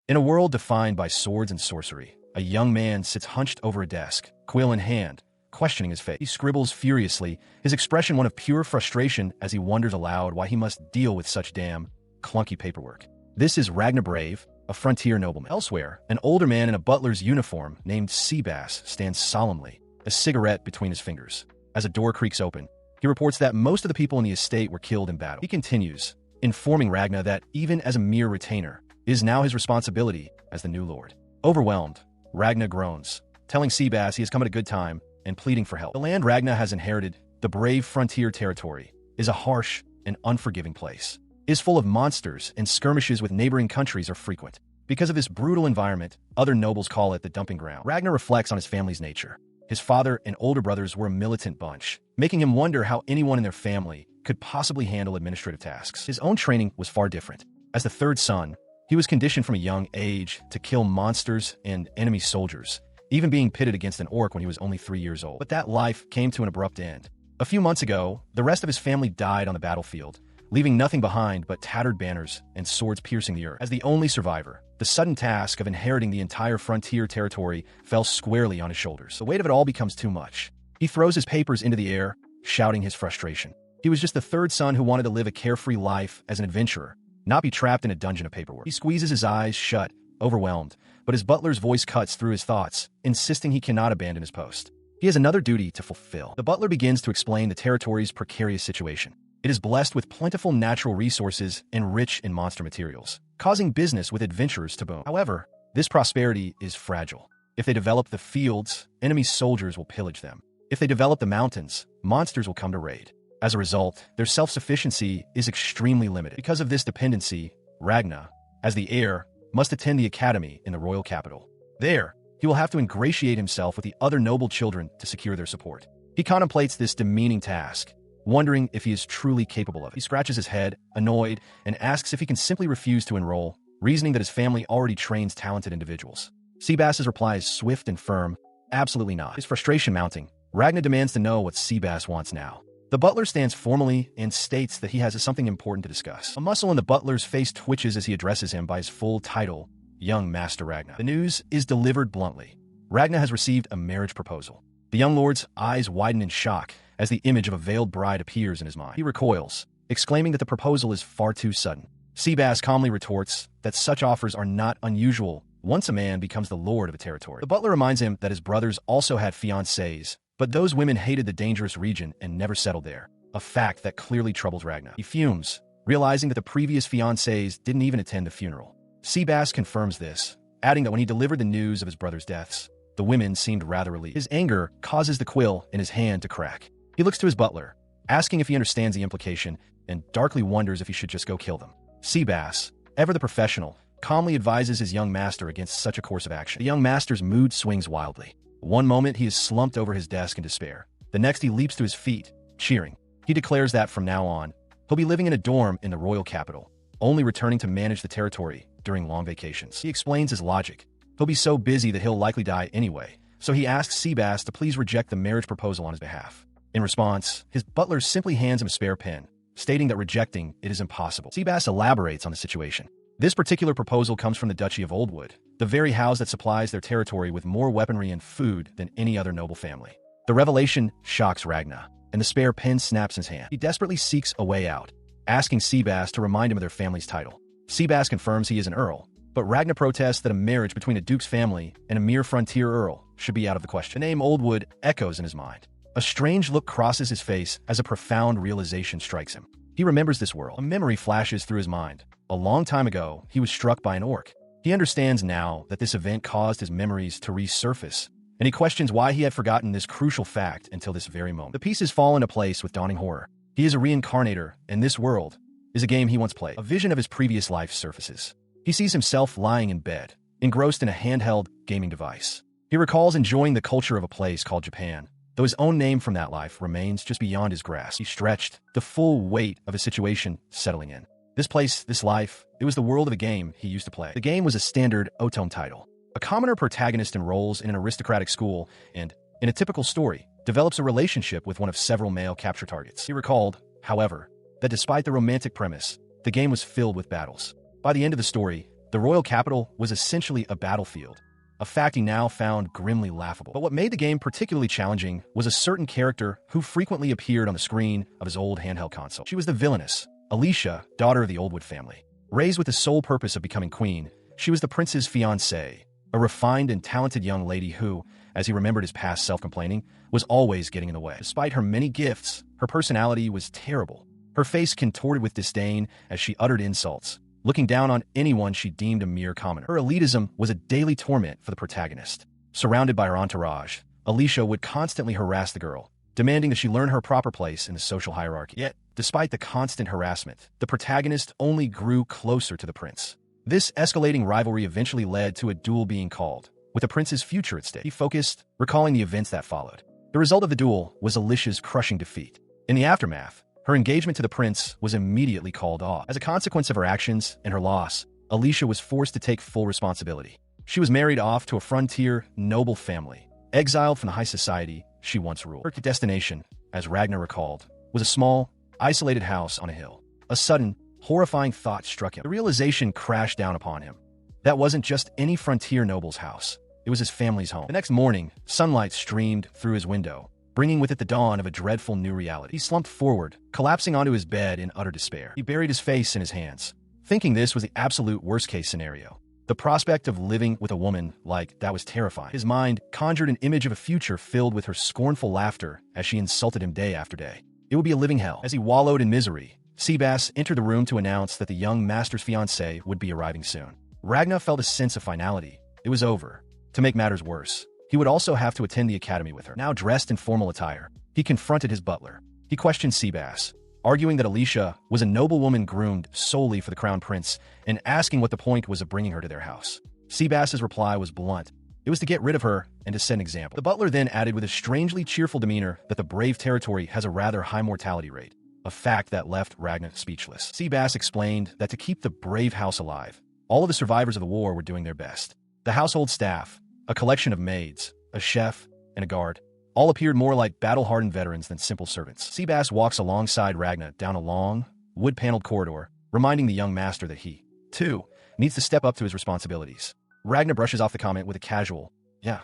In a world defined by swords and sorcery, a young man sits hunched over a desk, quill in hand, questioning his fate. He scribbles furiously, his expression one of pure frustration as he wonders aloud why he must deal with such damn clunky paperwork. This is Ragnar Brave, a frontier nobleman. Elsewhere, an older man in a butler's uniform named Seabass stands solemnly, a cigarette between his fingers. As a door creaks open, he reports that most of the people in the estate were killed in battle. He continues, informing Ragnar that even as a mere retainer, it is now his responsibility as the new lord. Overwhelmed, Ragnar groans, telling Seabass he has come at a good time and pleading for help. The land Ragnar has inherited, the brave frontier territory, is a harsh and unforgiving place. It is full of monsters, and skirmishes with neighboring countries are frequent. Because of this brutal environment, other nobles call it the dumping ground. Ragnar reflects on his family's nature. His father and older brothers were a militant bunch, making him wonder how anyone in their family could possibly handle administrative tasks. His own training was far different. As the third son, he was conditioned from a young age to kill monsters and enemy soldiers, even being pitted against an orc when he was only 3 years old. But that life came to an abrupt end. A few months ago, the rest of his family died on the battlefield, leaving nothing behind but tattered banners and swords piercing the earth. As the only survivor, the sudden task of inheriting the entire frontier territory fell squarely on his shoulders. The weight of it all becomes too much. He throws his papers into the air, shouting his frustration. He was just the third son who wanted to live a carefree life as an adventurer, not be trapped in a dungeon of paperwork. He squeezes his eyes shut, overwhelmed, but his butler's voice cuts through his thoughts, insisting he cannot abandon his post. He has another duty to fulfill. The butler begins to explain the territory's precarious situation. It is blessed with plentiful natural resources and rich in monster materials, causing business with adventurers to boom. However, this prosperity is fragile. If they develop the fields, enemy soldiers will pillage them. If they develop the mountains, monsters will come to raid. As a result, their self-sufficiency is extremely limited. Because of this dependency, Ragnar, as the heir, must attend the academy in the royal capital. There, he will have to ingratiate himself with the other noble children to secure their support. He contemplates this demeaning task, wondering if he is truly capable of it. He scratches his head, annoyed, and asks if he can simply refuse to enroll, reasoning that his family already trains talented individuals. Seabass's reply is swift and firm, absolutely not. His frustration mounting, Ragnar demands to know what Seabass wants now. The butler stands formally and states that he has something important to discuss. A muscle in the butler's face twitches as he addresses him by his full title, Young Master Ragnar. The news is delivered bluntly. Ragnar has received a marriage proposal. The young lord's eyes widen in shock as the image of a veiled bride appears in his mind. He recoils, exclaiming that the proposal is far too sudden. Seabass calmly retorts that such offers are not unusual once a man becomes the lord of a territory. The butler reminds him that his brothers also had fiancées, but those women hated the dangerous region and never settled there, a fact that clearly troubles Ragnar. He fumes, realizing that the previous fiancées didn't even attend the funeral. Seabass confirms this, adding that when he delivered the news of his brothers' deaths, the women seemed rather relieved. His anger causes the quill in his hand to crack. He looks to his butler, asking if he understands the implication, and darkly wonders if he should just go kill them. Seabass, ever the professional, calmly advises his young master against such a course of action. The young master's mood swings wildly. One moment he is slumped over his desk in despair. The next he leaps to his feet, cheering. He declares that from now on, he'll be living in a dorm in the royal capital, only returning to manage the territory during long vacations. He explains his logic. He'll be so busy that he'll likely die anyway, so he asks Seabass to please reject the marriage proposal on his behalf. In response, his butler simply hands him a spare pen, stating that rejecting it is impossible. Seabass elaborates on the situation. This particular proposal comes from the Duchy of Oldwood, the very house that supplies their territory with more weaponry and food than any other noble family. The revelation shocks Ragnar, and the spare pen snaps in his hand. He desperately seeks a way out, asking Seabass to remind him of their family's title. Seabass confirms he is an earl, but Ragnar protests that a marriage between a duke's family and a mere frontier earl should be out of the question. The name Oldwood echoes in his mind. A strange look crosses his face as a profound realization strikes him. He remembers this world. A memory flashes through his mind. A long time ago, he was struck by an orc. He understands now that this event caused his memories to resurface, and he questions why he had forgotten this crucial fact until this very moment. The pieces fall into place with dawning horror. He is a reincarnator, and this world is a game he once played. A vision of his previous life surfaces. He sees himself lying in bed, engrossed in a handheld gaming device. He recalls enjoying the culture of a place called Japan, though his own name from that life remains just beyond his grasp. He stretched, the full weight of his situation settling in. This place, this life, it was the world of a game he used to play. The game was a standard Otome title. A commoner protagonist enrolls in an aristocratic school and, in a typical story, develops a relationship with one of several male capture targets. He recalled, however, that despite the romantic premise, the game was filled with battles. By the end of the story, the royal capital was essentially a battlefield, a fact he now found grimly laughable. But what made the game particularly challenging was a certain character who frequently appeared on the screen of his old handheld console. She was the villainess, Alicia, daughter of the Oldwood family. Raised with the sole purpose of becoming queen, she was the prince's fiancée, a refined and talented young lady who, as he remembered his past self-complaining, was always getting in the way. Despite her many gifts, her personality was terrible. Her face contorted with disdain as she uttered insults, looking down on anyone she deemed a mere commoner. Her elitism was a daily torment for the protagonist. Surrounded by her entourage, Alicia would constantly harass the girl, demanding that she learn her proper place in the social hierarchy. Yet, despite the constant harassment, the protagonist only grew closer to the prince. This escalating rivalry eventually led to a duel being called, with the prince's future at stake. He focused, recalling the events that followed. The result of the duel was Alicia's crushing defeat. In the aftermath, her engagement to the prince was immediately called off. As a consequence of her actions and her loss, Alicia was forced to take full responsibility. She was married off to a frontier, noble family, exiled from the high society she once ruled. Her destination, as Ragnar recalled, was a small, isolated house on a hill. A sudden, horrifying thought struck him. The realization crashed down upon him. That wasn't just any frontier noble's house. It was his family's home. The next morning, sunlight streamed through his window, bringing with it the dawn of a dreadful new reality. He slumped forward, collapsing onto his bed in utter despair. He buried his face in his hands, thinking this was the absolute worst-case scenario. The prospect of living with a woman like that was terrifying. His mind conjured an image of a future filled with her scornful laughter as she insulted him day after day. It would be a living hell. As he wallowed in misery, Seabass entered the room to announce that the young master's fiancée would be arriving soon. Ragnar felt a sense of finality. It was over. To make matters worse, he would also have to attend the academy with her. Now dressed in formal attire, he confronted his butler. He questioned Seabass, arguing that Alicia was a noblewoman groomed solely for the crown prince and asking what the point was of bringing her to their house. Seabass's reply was blunt. It was to get rid of her and to set an example. The butler then added with a strangely cheerful demeanor that the brave territory has a rather high mortality rate, a fact that left Ragnar speechless. Seabass explained that to keep the brave house alive, all of the survivors of the war were doing their best. The household staff, a collection of maids, a chef, and a guard, all appeared more like battle-hardened veterans than simple servants. Seabass walks alongside Ragnar down a long, wood-paneled corridor, reminding the young master that he, too, needs to step up to his responsibilities. Ragnar brushes off the comment with a casual, yeah,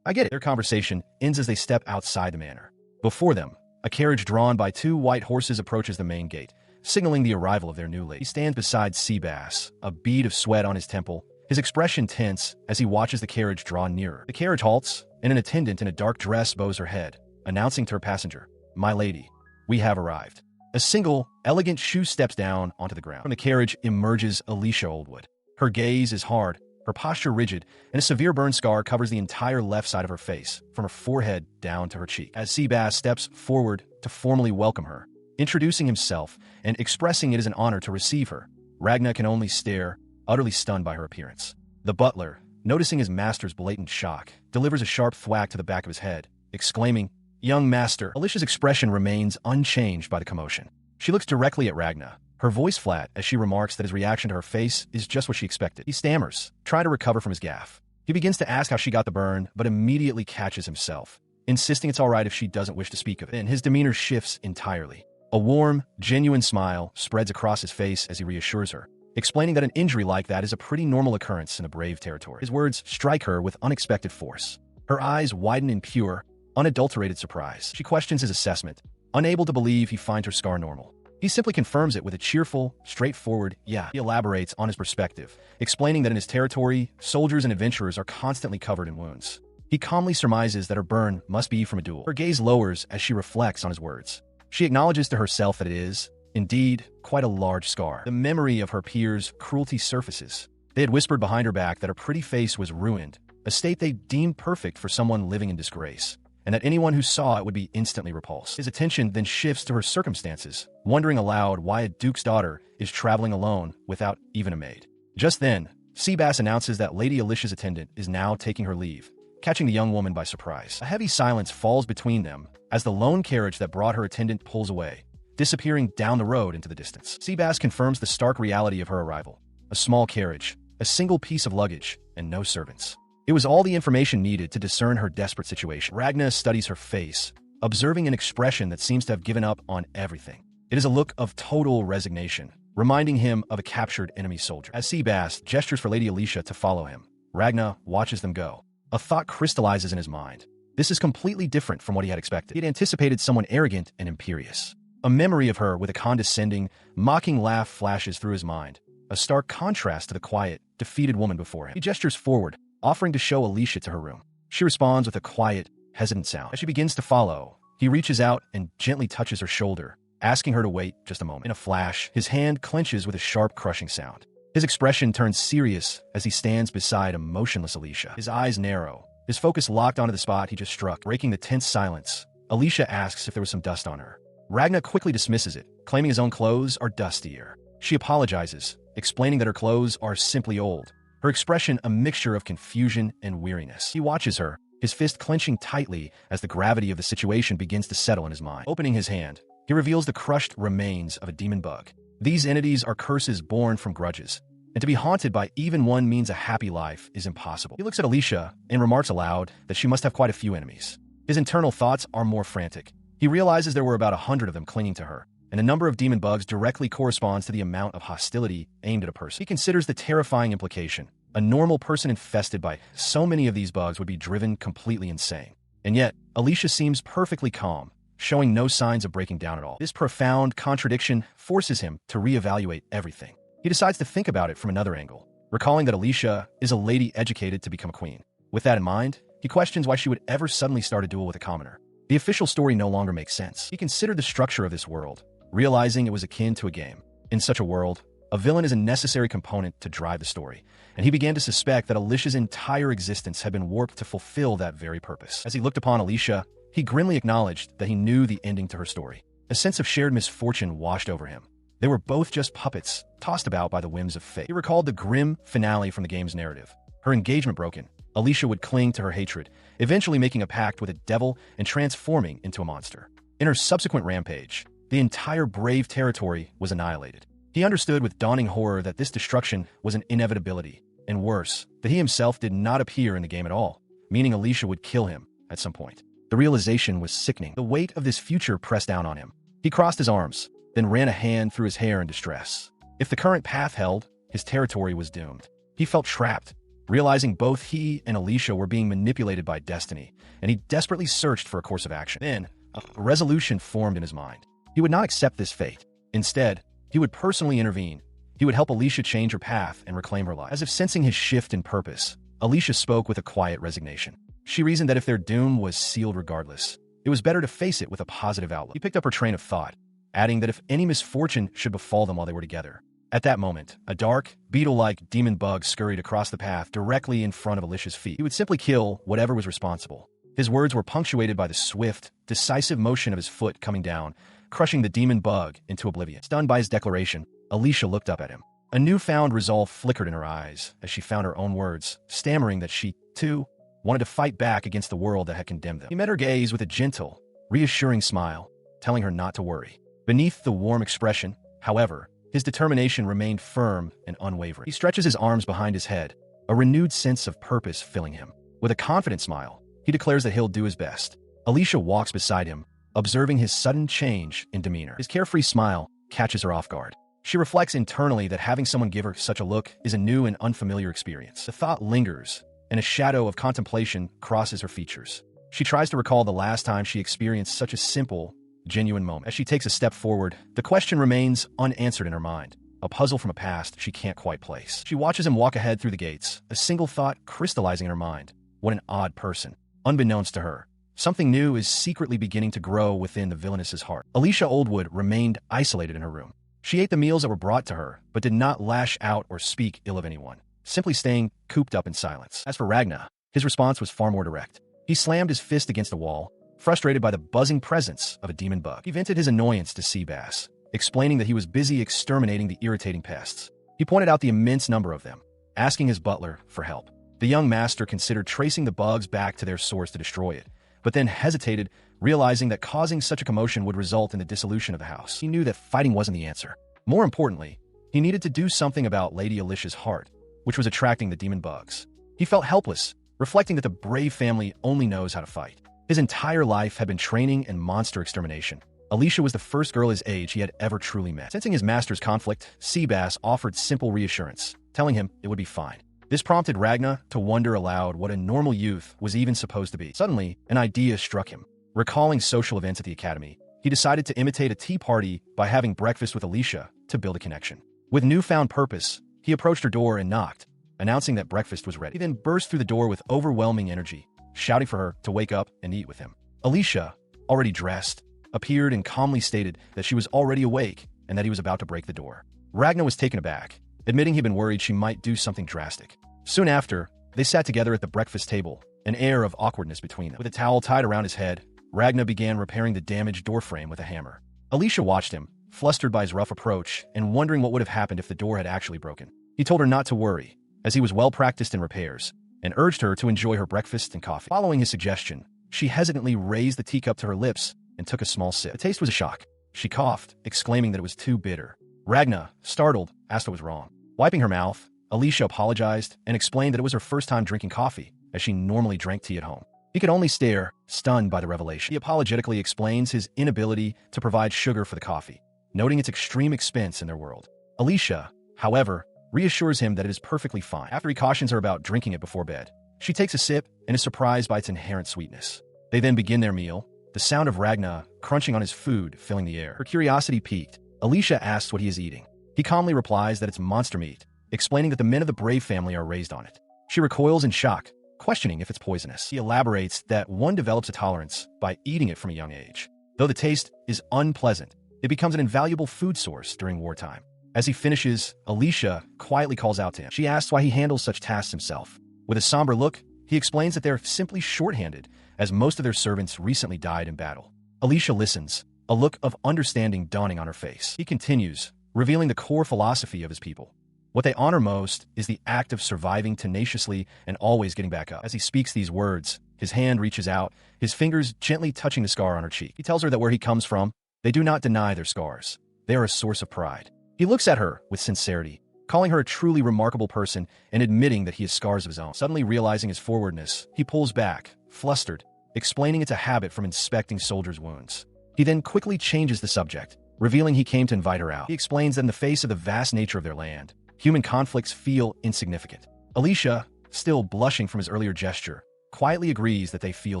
I get it. Their conversation ends as they step outside the manor. Before them, a carriage drawn by 2 white horses approaches the main gate, signaling the arrival of their new lady. He stands beside Seabass, a bead of sweat on his temple, his expression tense as he watches the carriage draw nearer. The carriage halts, and an attendant in a dark dress bows her head, announcing to her passenger, "My lady, we have arrived." A single, elegant shoe steps down onto the ground. From the carriage emerges Alicia Oldwood. Her gaze is hard, her posture rigid, and a severe burn scar covers the entire left side of her face, from her forehead down to her cheek. As Seabass steps forward to formally welcome her, introducing himself and expressing it as an honor to receive her, Ragnar can only stare, utterly stunned by her appearance. The butler, noticing his master's blatant shock, delivers a sharp thwack to the back of his head, exclaiming, "Young master." Alicia's expression remains unchanged by the commotion. She looks directly at Ragnar, her voice flat as she remarks that his reaction to her face is just what she expected. He stammers, trying to recover from his gaffe. He begins to ask how she got the burn, but immediately catches himself, insisting it's all right if she doesn't wish to speak of it. Then his demeanor shifts entirely. A warm, genuine smile spreads across his face as he reassures her, explaining that an injury like that is a pretty normal occurrence in a brave territory. His words strike her with unexpected force. Her eyes widen in pure, unadulterated surprise. She questions his assessment, unable to believe he finds her scar normal. He simply confirms it with a cheerful, straightforward, yeah. He elaborates on his perspective, explaining that in his territory, soldiers and adventurers are constantly covered in wounds. He calmly surmises that her burn must be from a duel. Her gaze lowers as she reflects on his words. She acknowledges to herself that it is, indeed, quite a large scar. The memory of her peers' cruelty surfaces. They had whispered behind her back that her pretty face was ruined, a state they deemed perfect for someone living in disgrace, and that anyone who saw it would be instantly repulsed. His attention then shifts to her circumstances, wondering aloud why a duke's daughter is traveling alone without even a maid. Just then, Seabass announces that Lady Alicia's attendant is now taking her leave, catching the young woman by surprise. A heavy silence falls between them as the lone carriage that brought her attendant pulls away, disappearing down the road into the distance. Seabass confirms the stark reality of her arrival. A small carriage, a single piece of luggage, and no servants. It was all the information needed to discern her desperate situation. Ragnar studies her face, observing an expression that seems to have given up on everything. It is a look of total resignation, reminding him of a captured enemy soldier. As Seabass gestures for Lady Alicia to follow him, Ragna watches them go. A thought crystallizes in his mind. This is completely different from what he had expected. He had anticipated someone arrogant and imperious. A memory of her with a condescending, mocking laugh flashes through his mind, a stark contrast to the quiet, defeated woman before him. He gestures forward, offering to show Alicia to her room. She responds with a quiet, hesitant sound. As she begins to follow, he reaches out and gently touches her shoulder, asking her to wait just a moment. In a flash, his hand clenches with a sharp, crushing sound. His expression turns serious as he stands beside a motionless Alicia. His eyes narrow, his focus locked onto the spot he just struck, breaking the tense silence. Alicia asks if there was some dust on her. Ragna quickly dismisses it, claiming his own clothes are dustier. She apologizes, explaining that her clothes are simply old, her expression a mixture of confusion and weariness. He watches her, his fist clenching tightly as the gravity of the situation begins to settle in his mind. Opening his hand, he reveals the crushed remains of a demon bug. These entities are curses born from grudges, and to be haunted by even one means a happy life is impossible. He looks at Alicia and remarks aloud that she must have quite a few enemies. His internal thoughts are more frantic. He realizes there were about 100 of them clinging to her, and the number of demon bugs directly corresponds to the amount of hostility aimed at a person. He considers the terrifying implication. A normal person infested by so many of these bugs would be driven completely insane. And yet, Alicia seems perfectly calm, showing no signs of breaking down at all. This profound contradiction forces him to reevaluate everything. He decides to think about it from another angle, recalling that Alicia is a lady educated to become a queen. With that in mind, he questions why she would ever suddenly start a duel with a commoner. The official story no longer makes sense. He considered the structure of this world, realizing it was akin to a game. In such a world, a villain is a necessary component to drive the story, and he began to suspect that Alicia's entire existence had been warped to fulfill that very purpose. As he looked upon Alicia, he grimly acknowledged that he knew the ending to her story. A sense of shared misfortune washed over him. They were both just puppets, tossed about by the whims of fate. He recalled the grim finale from the game's narrative. Her engagement broken, Alicia would cling to her hatred, eventually making a pact with a devil and transforming into a monster. In her subsequent rampage, the entire Brave territory was annihilated. He understood with dawning horror that this destruction was an inevitability, and worse, that he himself did not appear in the game at all, meaning Alicia would kill him at some point. The realization was sickening. The weight of this future pressed down on him. He crossed his arms, then ran a hand through his hair in distress. If the current path held, his territory was doomed. He felt trapped, realizing both he and Alicia were being manipulated by destiny, and he desperately searched for a course of action. Then, a resolution formed in his mind. He would not accept this fate. Instead, he would personally intervene. He would help Alicia change her path and reclaim her life. As if sensing his shift in purpose, Alicia spoke with a quiet resignation. She reasoned that if their doom was sealed regardless, it was better to face it with a positive outlook. He picked up her train of thought, adding that if any misfortune should befall them while they were together. At that moment, a dark, beetle-like demon bug scurried across the path directly in front of Alicia's feet. He would simply kill whatever was responsible. His words were punctuated by the swift, decisive motion of his foot coming down, crushing the demon bug into oblivion. Stunned by his declaration, Alicia looked up at him. A newfound resolve flickered in her eyes as she found her own words, stammering that she, too, wanted to fight back against the world that had condemned them. He met her gaze with a gentle, reassuring smile, telling her not to worry. Beneath the warm expression, however, his determination remained firm and unwavering. He stretches his arms behind his head, a renewed sense of purpose filling him. With a confident smile, he declares that he'll do his best. Alicia walks beside him, observing his sudden change in demeanor. His carefree smile catches her off guard. She reflects internally that having someone give her such a look is a new and unfamiliar experience. The thought lingers, and a shadow of contemplation crosses her features. She tries to recall the last time she experienced such a simple, genuine moment. As she takes a step forward, the question remains unanswered in her mind, a puzzle from a past she can't quite place. She watches him walk ahead through the gates, a single thought crystallizing in her mind. What an odd person. Unbeknownst to her, something new is secretly beginning to grow within the villainess's heart. Alicia Oldwood remained isolated in her room. She ate the meals that were brought to her, but did not lash out or speak ill of anyone, simply staying cooped up in silence. As for Ragna, his response was far more direct. He slammed his fist against the wall, frustrated by the buzzing presence of a demon bug. He vented his annoyance to Seabass, explaining that he was busy exterminating the irritating pests. He pointed out the immense number of them, asking his butler for help. The young master considered tracing the bugs back to their source to destroy it, but then hesitated, realizing that causing such a commotion would result in the dissolution of the house. He knew that fighting wasn't the answer. More importantly, he needed to do something about Lady Alicia's heart, which was attracting the demon bugs. He felt helpless, reflecting that the Brave family only knows how to fight. His entire life had been training in monster extermination. Alicia was the first girl his age he had ever truly met. Sensing his master's conflict, Seabass offered simple reassurance, telling him it would be fine. This prompted Ragna to wonder aloud what a normal youth was even supposed to be. Suddenly, an idea struck him. Recalling social events at the academy, he decided to imitate a tea party by having breakfast with Alicia to build a connection. With newfound purpose, he approached her door and knocked, announcing that breakfast was ready. He then burst through the door with overwhelming energy, shouting for her to wake up and eat with him. Alicia, already dressed, appeared and calmly stated that she was already awake and that he was about to break the door. Ragna was taken aback, admitting he'd been worried she might do something drastic. Soon after, they sat together at the breakfast table, an air of awkwardness between them. With a towel tied around his head, Ragna began repairing the damaged doorframe with a hammer. Alicia watched him, flustered by his rough approach and wondering what would have happened if the door had actually broken. He told her not to worry, as he was well practiced in repairs, and urged her to enjoy her breakfast and coffee. Following his suggestion, she hesitantly raised the teacup to her lips and took a small sip. The taste was a shock. She coughed, exclaiming that it was too bitter. Ragna, startled, asked what was wrong. Wiping her mouth, Alicia apologized and explained that it was her first time drinking coffee, as she normally drank tea at home. He could only stare, stunned by the revelation. He apologetically explains his inability to provide sugar for the coffee, noting its extreme expense in their world. Alicia, however, reassures him that it is perfectly fine. After he cautions her about drinking it before bed, she takes a sip and is surprised by its inherent sweetness. They then begin their meal, the sound of Ragna crunching on his food filling the air. Her curiosity piqued. Alicia asks what he is eating. He calmly replies that it's monster meat, explaining that the men of the Brave family are raised on it. She recoils in shock, questioning if it's poisonous. He elaborates that one develops a tolerance by eating it from a young age. Though the taste is unpleasant, it becomes an invaluable food source during wartime. As he finishes, Alicia quietly calls out to him. She asks why he handles such tasks himself. With a somber look, he explains that they're simply shorthanded, as most of their servants recently died in battle. Alicia listens, a look of understanding dawning on her face. He continues, revealing the core philosophy of his people. What they honor most is the act of surviving tenaciously and always getting back up. As he speaks these words, his hand reaches out, his fingers gently touching the scar on her cheek. He tells her that where he comes from, they do not deny their scars. They are a source of pride. He looks at her with sincerity, calling her a truly remarkable person and admitting that he has scars of his own. Suddenly realizing his forwardness, he pulls back, flustered, explaining it's a habit from inspecting soldiers' wounds. He then quickly changes the subject, revealing he came to invite her out. He explains that in the face of the vast nature of their land, human conflicts feel insignificant. Alicia, still blushing from his earlier gesture, quietly agrees that they feel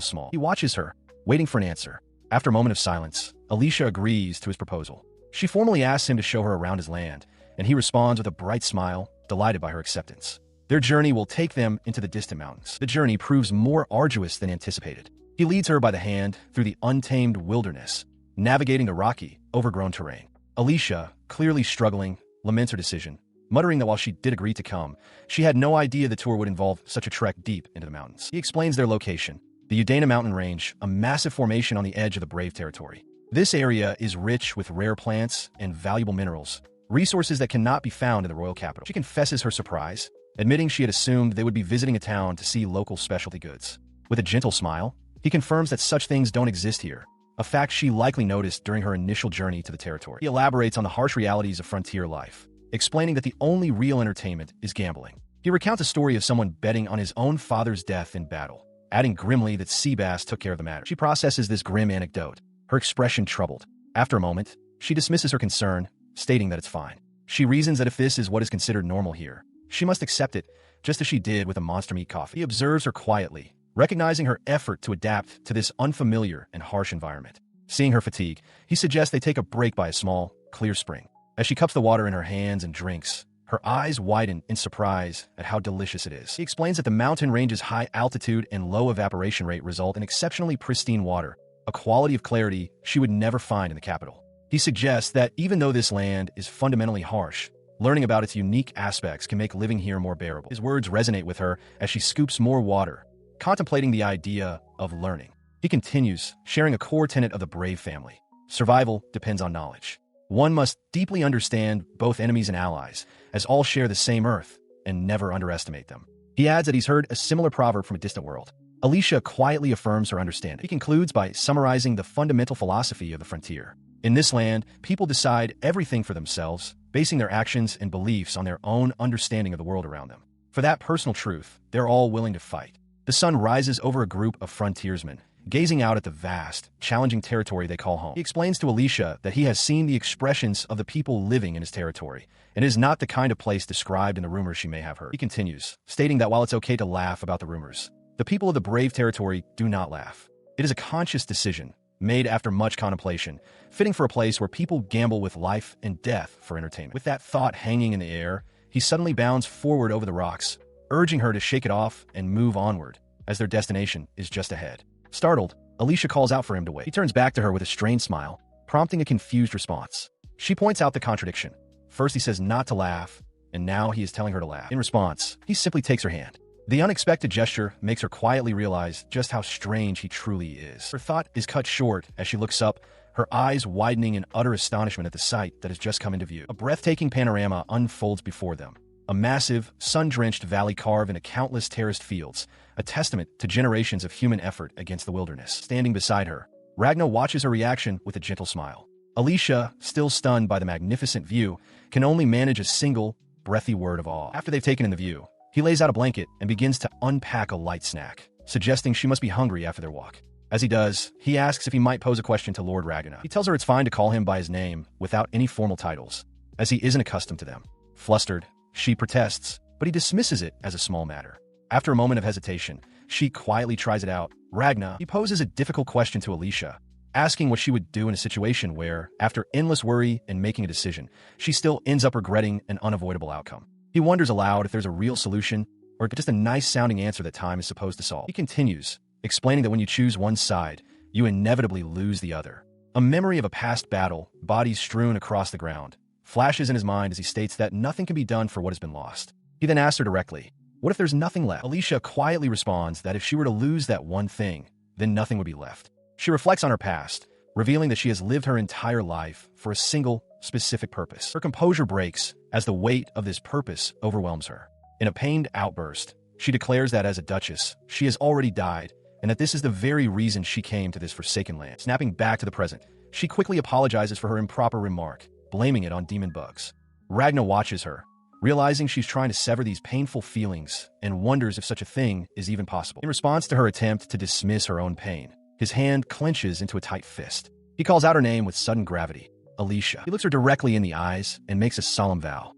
small. He watches her, waiting for an answer. After a moment of silence, Alicia agrees to his proposal. She formally asks him to show her around his land, and he responds with a bright smile, delighted by her acceptance. Their journey will take them into the distant mountains. The journey proves more arduous than anticipated. He leads her by the hand through the untamed wilderness, navigating the rocky, overgrown terrain. Alicia, clearly struggling, laments her decision, muttering that while she did agree to come, she had no idea the tour would involve such a trek deep into the mountains. He explains their location, the Udana mountain range, a massive formation on the edge of the Brave territory. This area is rich with rare plants and valuable minerals, resources that cannot be found in the royal capital. She confesses her surprise, admitting she had assumed they would be visiting a town to see local specialty goods. With a gentle smile, he confirms that such things don't exist here, a fact she likely noticed during her initial journey to the territory. He elaborates on the harsh realities of frontier life, explaining that the only real entertainment is gambling. He recounts a story of someone betting on his own father's death in battle, adding grimly that Seabass took care of the matter. She processes this grim anecdote, her expression troubled. After a moment, she dismisses her concern, stating that it's fine. She reasons that if this is what is considered normal here, she must accept it, just as she did with the monster meat coffee. He observes her quietly, recognizing her effort to adapt to this unfamiliar and harsh environment. Seeing her fatigue, he suggests they take a break by a small, clear spring. As she cups the water in her hands and drinks, her eyes widen in surprise at how delicious it is. He explains that the mountain range's high altitude and low evaporation rate result in exceptionally pristine water, a quality of clarity she would never find in the capital. He suggests that even though this land is fundamentally harsh, learning about its unique aspects can make living here more bearable. His words resonate with her as she scoops more water, contemplating the idea of learning. He continues, sharing a core tenet of the Brave family. Survival depends on knowledge. One must deeply understand both enemies and allies, as all share the same earth, and never underestimate them. He adds that he's heard a similar proverb from a distant world. Alicia quietly affirms her understanding. He concludes by summarizing the fundamental philosophy of the frontier. In this land, people decide everything for themselves, basing their actions and beliefs on their own understanding of the world around them. For that personal truth, they're all willing to fight. The sun rises over a group of frontiersmen, gazing out at the vast, challenging territory they call home. He explains to Alicia that he has seen the expressions of the people living in his territory, and is not the kind of place described in the rumors she may have heard. He continues, stating that while it's okay to laugh about the rumors, the people of the Brave territory do not laugh. It is a conscious decision, made after much contemplation, fitting for a place where people gamble with life and death for entertainment. With that thought hanging in the air, he suddenly bounds forward over the rocks, urging her to shake it off and move onward, as their destination is just ahead. Startled, Alicia calls out for him to wait. He turns back to her with a strained smile, prompting a confused response. She points out the contradiction. First he says not to laugh, and now he is telling her to laugh. In response, he simply takes her hand. The unexpected gesture makes her quietly realize just how strange he truly is. Her thought is cut short as she looks up, her eyes widening in utter astonishment at the sight that has just come into view. A breathtaking panorama unfolds before them. A massive, sun-drenched valley carved into countless terraced fields, a testament to generations of human effort against the wilderness. Standing beside her, Ragna watches her reaction with a gentle smile. Alicia, still stunned by the magnificent view, can only manage a single, breathy word of awe. After they've taken in the view, he lays out a blanket and begins to unpack a light snack, suggesting she must be hungry after their walk. As he does, he asks if he might pose a question to Lord Ragna. He tells her it's fine to call him by his name without any formal titles, as he isn't accustomed to them. Flustered, she protests, but he dismisses it as a small matter. After a moment of hesitation, she quietly tries it out. Ragna, he poses a difficult question to Alicia, asking what she would do in a situation where, after endless worry and making a decision, she still ends up regretting an unavoidable outcome. He wonders aloud if there's a real solution, or just a nice-sounding answer that time is supposed to solve. He continues, explaining that when you choose one side, you inevitably lose the other. A memory of a past battle, bodies strewn across the ground, flashes in his mind as he states that nothing can be done for what has been lost. He then asks her directly, what if there's nothing left? Alicia quietly responds that if she were to lose that one thing, then nothing would be left. She reflects on her past, revealing that she has lived her entire life for a single, specific purpose. Her composure breaks as the weight of this purpose overwhelms her. In a pained outburst, she declares that as a duchess, she has already died, and that this is the very reason she came to this forsaken land. Snapping back to the present, she quickly apologizes for her improper remark, blaming it on demon bugs. Ragna watches her, realizing she's trying to sever these painful feelings, and wonders if such a thing is even possible. In response to her attempt to dismiss her own pain, his hand clenches into a tight fist. He calls out her name with sudden gravity, Alicia. He looks her directly in the eyes and makes a solemn vow.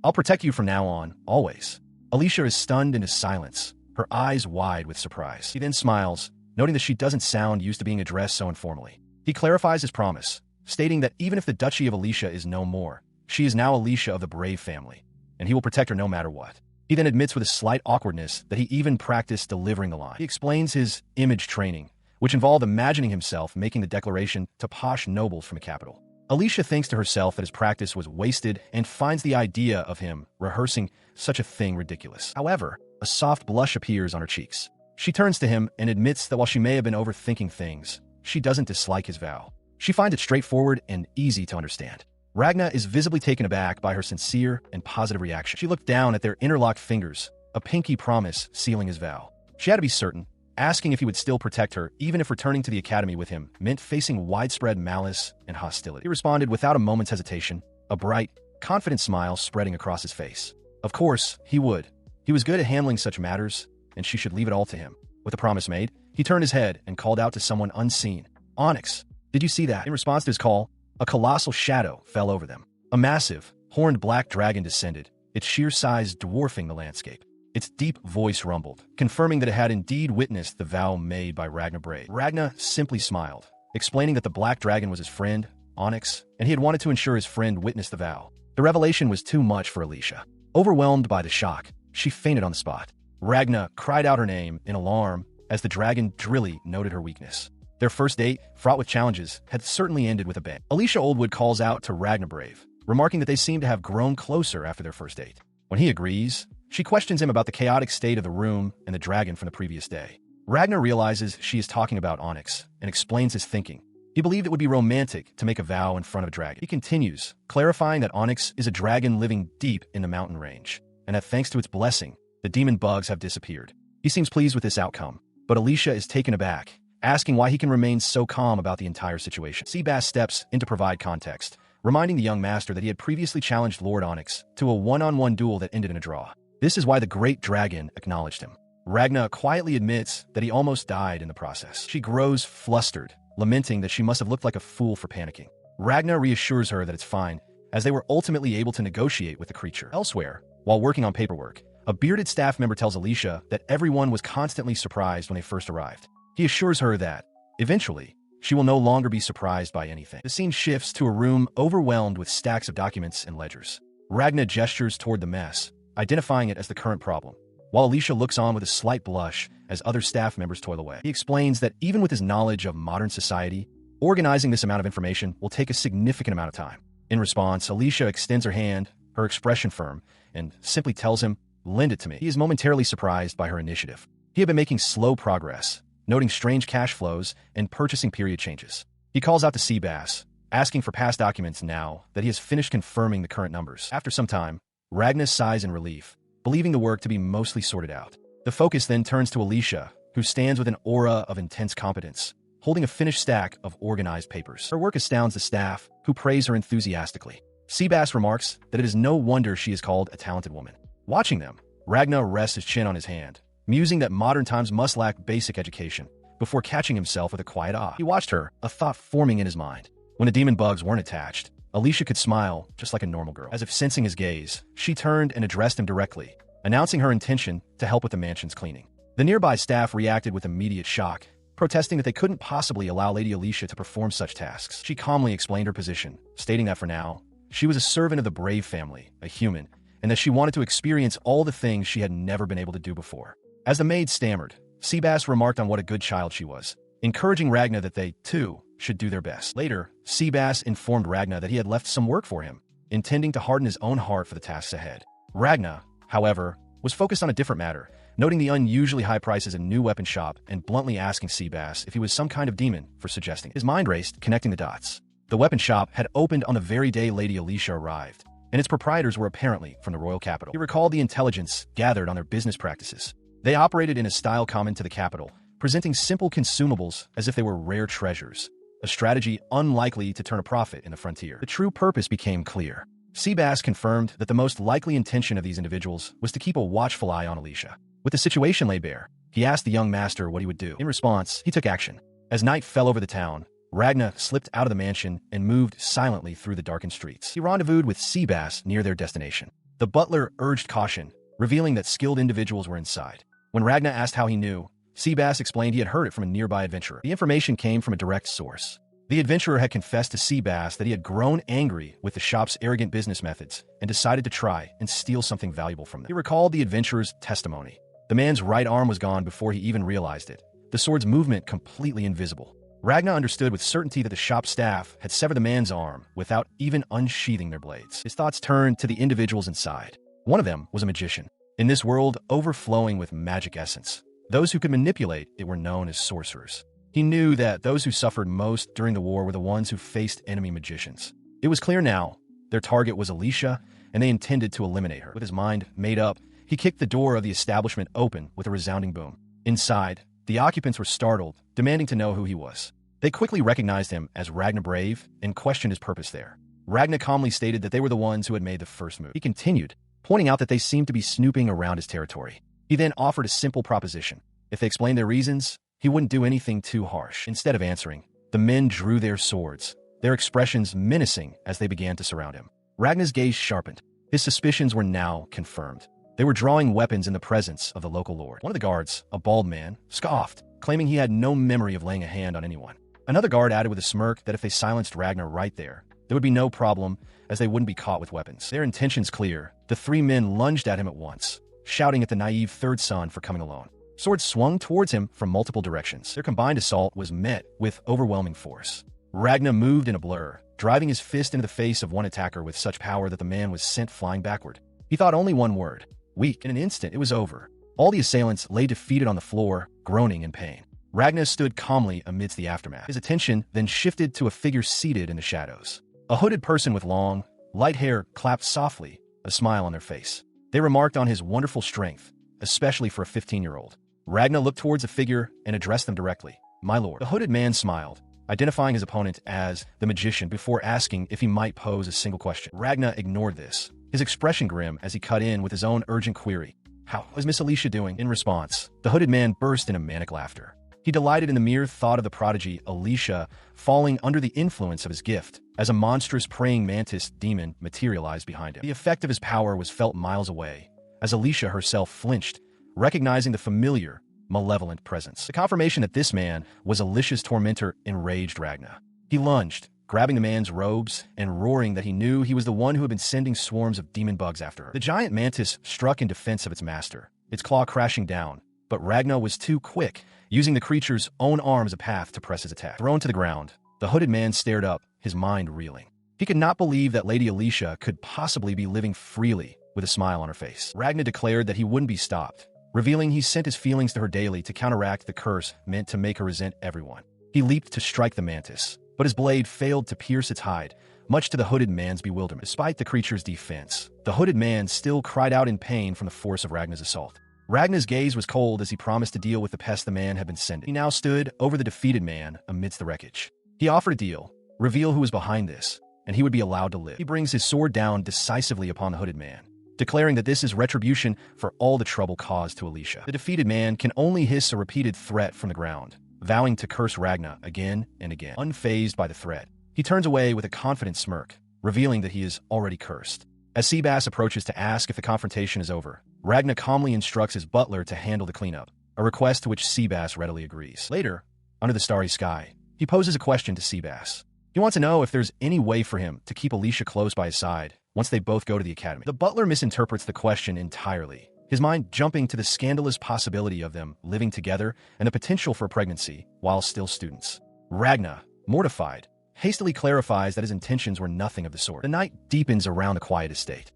I'll protect you from now on, always. Alicia is stunned into silence, her eyes wide with surprise. He then smiles, noting that she doesn't sound used to being addressed so informally. He clarifies his promise, stating that even if the Duchy of Alicia is no more, she is now Alicia of the Brave family, and he will protect her no matter what. He then admits with a slight awkwardness that he even practiced delivering the line. He explains his image training, which involved imagining himself making the declaration to posh nobles from the capital. Alicia thinks to herself that his practice was wasted and finds the idea of him rehearsing such a thing ridiculous. However, a soft blush appears on her cheeks. She turns to him and admits that while she may have been overthinking things, she doesn't dislike his vow. She finds it straightforward and easy to understand. Ragna is visibly taken aback by her sincere and positive reaction. She looked down at their interlocked fingers, a pinky promise sealing his vow. She had to be certain, asking if he would still protect her even if returning to the academy with him meant facing widespread malice and hostility. He responded without a moment's hesitation, a bright, confident smile spreading across his face. Of course, he would. He was good at handling such matters, and she should leave it all to him. With the promise made, he turned his head and called out to someone unseen. Onyx, did you see that? In response to his call, a colossal shadow fell over them. A massive, horned black dragon descended, its sheer size dwarfing the landscape. Its deep voice rumbled, confirming that it had indeed witnessed the vow made by Ragna Brave. Ragna simply smiled, explaining that the black dragon was his friend, Onyx, and he had wanted to ensure his friend witnessed the vow. The revelation was too much for Alicia. Overwhelmed by the shock, she fainted on the spot. Ragna cried out her name in alarm as the dragon Drilly noted her weakness. Their first date, fraught with challenges, had certainly ended with a bang. Alicia Oldwood calls out to Ragna Brave, remarking that they seem to have grown closer after their first date. When he agrees, she questions him about the chaotic state of the room and the dragon from the previous day. Ragna realizes she is talking about Onyx and explains his thinking. He believed it would be romantic to make a vow in front of a dragon. He continues, clarifying that Onyx is a dragon living deep in the mountain range, and that thanks to its blessing, the demon bugs have disappeared. He seems pleased with this outcome, but Alicia is taken aback, asking why he can remain so calm about the entire situation. Seabass steps in to provide context, reminding the young master that he had previously challenged Lord Onyx to a one-on-one duel that ended in a draw. This is why the great dragon acknowledged him. Ragna quietly admits that he almost died in the process. She grows flustered, lamenting that she must have looked like a fool for panicking. Ragna reassures her that it's fine, as they were ultimately able to negotiate with the creature. Elsewhere, while working on paperwork, a bearded staff member tells Alicia that everyone was constantly surprised when they first arrived. He assures her that, eventually, she will no longer be surprised by anything. The scene shifts to a room overwhelmed with stacks of documents and ledgers. Ragna gestures toward the mess, identifying it as the current problem, while Alicia looks on with a slight blush as other staff members toil away. He explains that even with his knowledge of modern society, organizing this amount of information will take a significant amount of time. In response, Alicia extends her hand, her expression firm, and simply tells him, "Lend it to me." He is momentarily surprised by her initiative. He had been making slow progress, noting strange cash flows and purchasing period changes. He calls out to Seabass, asking for past documents now that he has finished confirming the current numbers. After some time, Ragna sighs in relief, believing the work to be mostly sorted out. The focus then turns to Alicia, who stands with an aura of intense competence, holding a finished stack of organized papers. Her work astounds the staff, who praise her enthusiastically. Seabass remarks that it is no wonder she is called a talented woman. Watching them, Ragna rests his chin on his hand, musing that modern times must lack basic education, before catching himself with a quiet ah. He watched her, a thought forming in his mind. When the demon bugs weren't attached, Alicia could smile just like a normal girl. As if sensing his gaze, she turned and addressed him directly, announcing her intention to help with the mansion's cleaning. The nearby staff reacted with immediate shock, protesting that they couldn't possibly allow Lady Alicia to perform such tasks. She calmly explained her position, stating that for now, she was a servant of the Brave family, a human, and that she wanted to experience all the things she had never been able to do before. As the maid stammered, Seabass remarked on what a good child she was, encouraging Ragna that they, too, should do their best. Later, Seabass informed Ragna that he had left some work for him, intending to harden his own heart for the tasks ahead. Ragna, however, was focused on a different matter, noting the unusually high prices in a new weapon shop and bluntly asking Seabass if he was some kind of demon for suggesting it. His mind raced, connecting the dots. The weapon shop had opened on the very day Lady Alicia arrived, and its proprietors were apparently from the royal capital. He recalled the intelligence gathered on their business practices. They operated in a style common to the capital, presenting simple consumables as if they were rare treasures, a strategy unlikely to turn a profit in the frontier. The true purpose became clear. Seabass confirmed that the most likely intention of these individuals was to keep a watchful eye on Alicia. With the situation laid bare, he asked the young master what he would do. In response, he took action. As night fell over the town, Ragna slipped out of the mansion and moved silently through the darkened streets. He rendezvoused with Seabass near their destination. The butler urged caution, revealing that skilled individuals were inside. When Ragna asked how he knew, Seabass explained he had heard it from a nearby adventurer. The information came from a direct source. The adventurer had confessed to Seabass that he had grown angry with the shop's arrogant business methods and decided to try and steal something valuable from them. He recalled the adventurer's testimony. The man's right arm was gone before he even realized it, the sword's movement completely invisible. Ragna understood with certainty that the shop staff had severed the man's arm without even unsheathing their blades. His thoughts turned to the individuals inside. One of them was a magician. In this world overflowing with magic essence, those who could manipulate it were known as sorcerers. He knew that those who suffered most during the war were the ones who faced enemy magicians. It was clear now, their target was Alicia, and they intended to eliminate her. With his mind made up, he kicked the door of the establishment open with a resounding boom. Inside, the occupants were startled, demanding to know who he was. They quickly recognized him as Ragna Brave and questioned his purpose there. Ragna calmly stated that they were the ones who had made the first move. He continued, pointing out that they seemed to be snooping around his territory. He then offered a simple proposition. If they explained their reasons, he wouldn't do anything too harsh. Instead of answering, the men drew their swords, their expressions menacing as they began to surround him. Ragna's gaze sharpened. His suspicions were now confirmed. They were drawing weapons in the presence of the local lord. One of the guards, a bald man, scoffed, claiming he had no memory of laying a hand on anyone. Another guard added with a smirk that if they silenced Ragna right there would be no problem, as they wouldn't be caught with weapons. Their intentions clear, the three men lunged at him at once, shouting at the naive third son for coming alone. Swords swung towards him from multiple directions. Their combined assault was met with overwhelming force. Ragna moved in a blur, driving his fist into the face of one attacker with such power that the man was sent flying backward. He thought only one word: weak. In an instant, it was over. All the assailants lay defeated on the floor, groaning in pain. Ragna stood calmly amidst the aftermath. His attention then shifted to a figure seated in the shadows. A hooded person with long, light hair clapped softly, a smile on their face. They remarked on his wonderful strength, especially for a 15-year-old. Ragna looked towards the figure and addressed them directly. "My lord." The hooded man smiled, identifying his opponent as the magician before asking if he might pose a single question. Ragna ignored this, his expression grim as he cut in with his own urgent query. How is Miss Alicia doing? In response, the hooded man burst into manic laughter. He delighted in the mere thought of the prodigy, Alicia, falling under the influence of his gift, as a monstrous praying mantis demon materialized behind him. The effect of his power was felt miles away, as Alicia herself flinched, recognizing the familiar, malevolent presence. The confirmation that this man was Alicia's tormentor enraged Ragna. He lunged, grabbing the man's robes and roaring that he knew he was the one who had been sending swarms of demon bugs after her. The giant mantis struck in defense of its master, its claw crashing down, but Ragna was too quick, using the creature's own arm as a path to press his attack. Thrown to the ground, the hooded man stared up, his mind reeling. He could not believe that Lady Alicia could possibly be living freely with a smile on her face. Ragna declared that he wouldn't be stopped, revealing he sent his feelings to her daily to counteract the curse meant to make her resent everyone. He leaped to strike the mantis, but his blade failed to pierce its hide, much to the hooded man's bewilderment. Despite the creature's defense, the hooded man still cried out in pain from the force of Ragna's assault. Ragna's gaze was cold as he promised to deal with the pest the man had been sending. He now stood over the defeated man amidst the wreckage. He offered a deal, reveal who was behind this, and he would be allowed to live. He brings his sword down decisively upon the hooded man, declaring that this is retribution for all the trouble caused to Alicia. The defeated man can only hiss a repeated threat from the ground, vowing to curse Ragna again and again. Unfazed by the threat, he turns away with a confident smirk, revealing that he is already cursed. As Seabass approaches to ask if the confrontation is over, Ragna calmly instructs his butler to handle the cleanup, a request to which Seabass readily agrees. Later, under the starry sky, he poses a question to Seabass. He wants to know if there's any way for him to keep Alicia close by his side once they both go to the academy. The butler misinterprets the question entirely, his mind jumping to the scandalous possibility of them living together and the potential for pregnancy while still students. Ragna, mortified, hastily clarifies that his intentions were nothing of the sort. The night deepens around the quiet estate.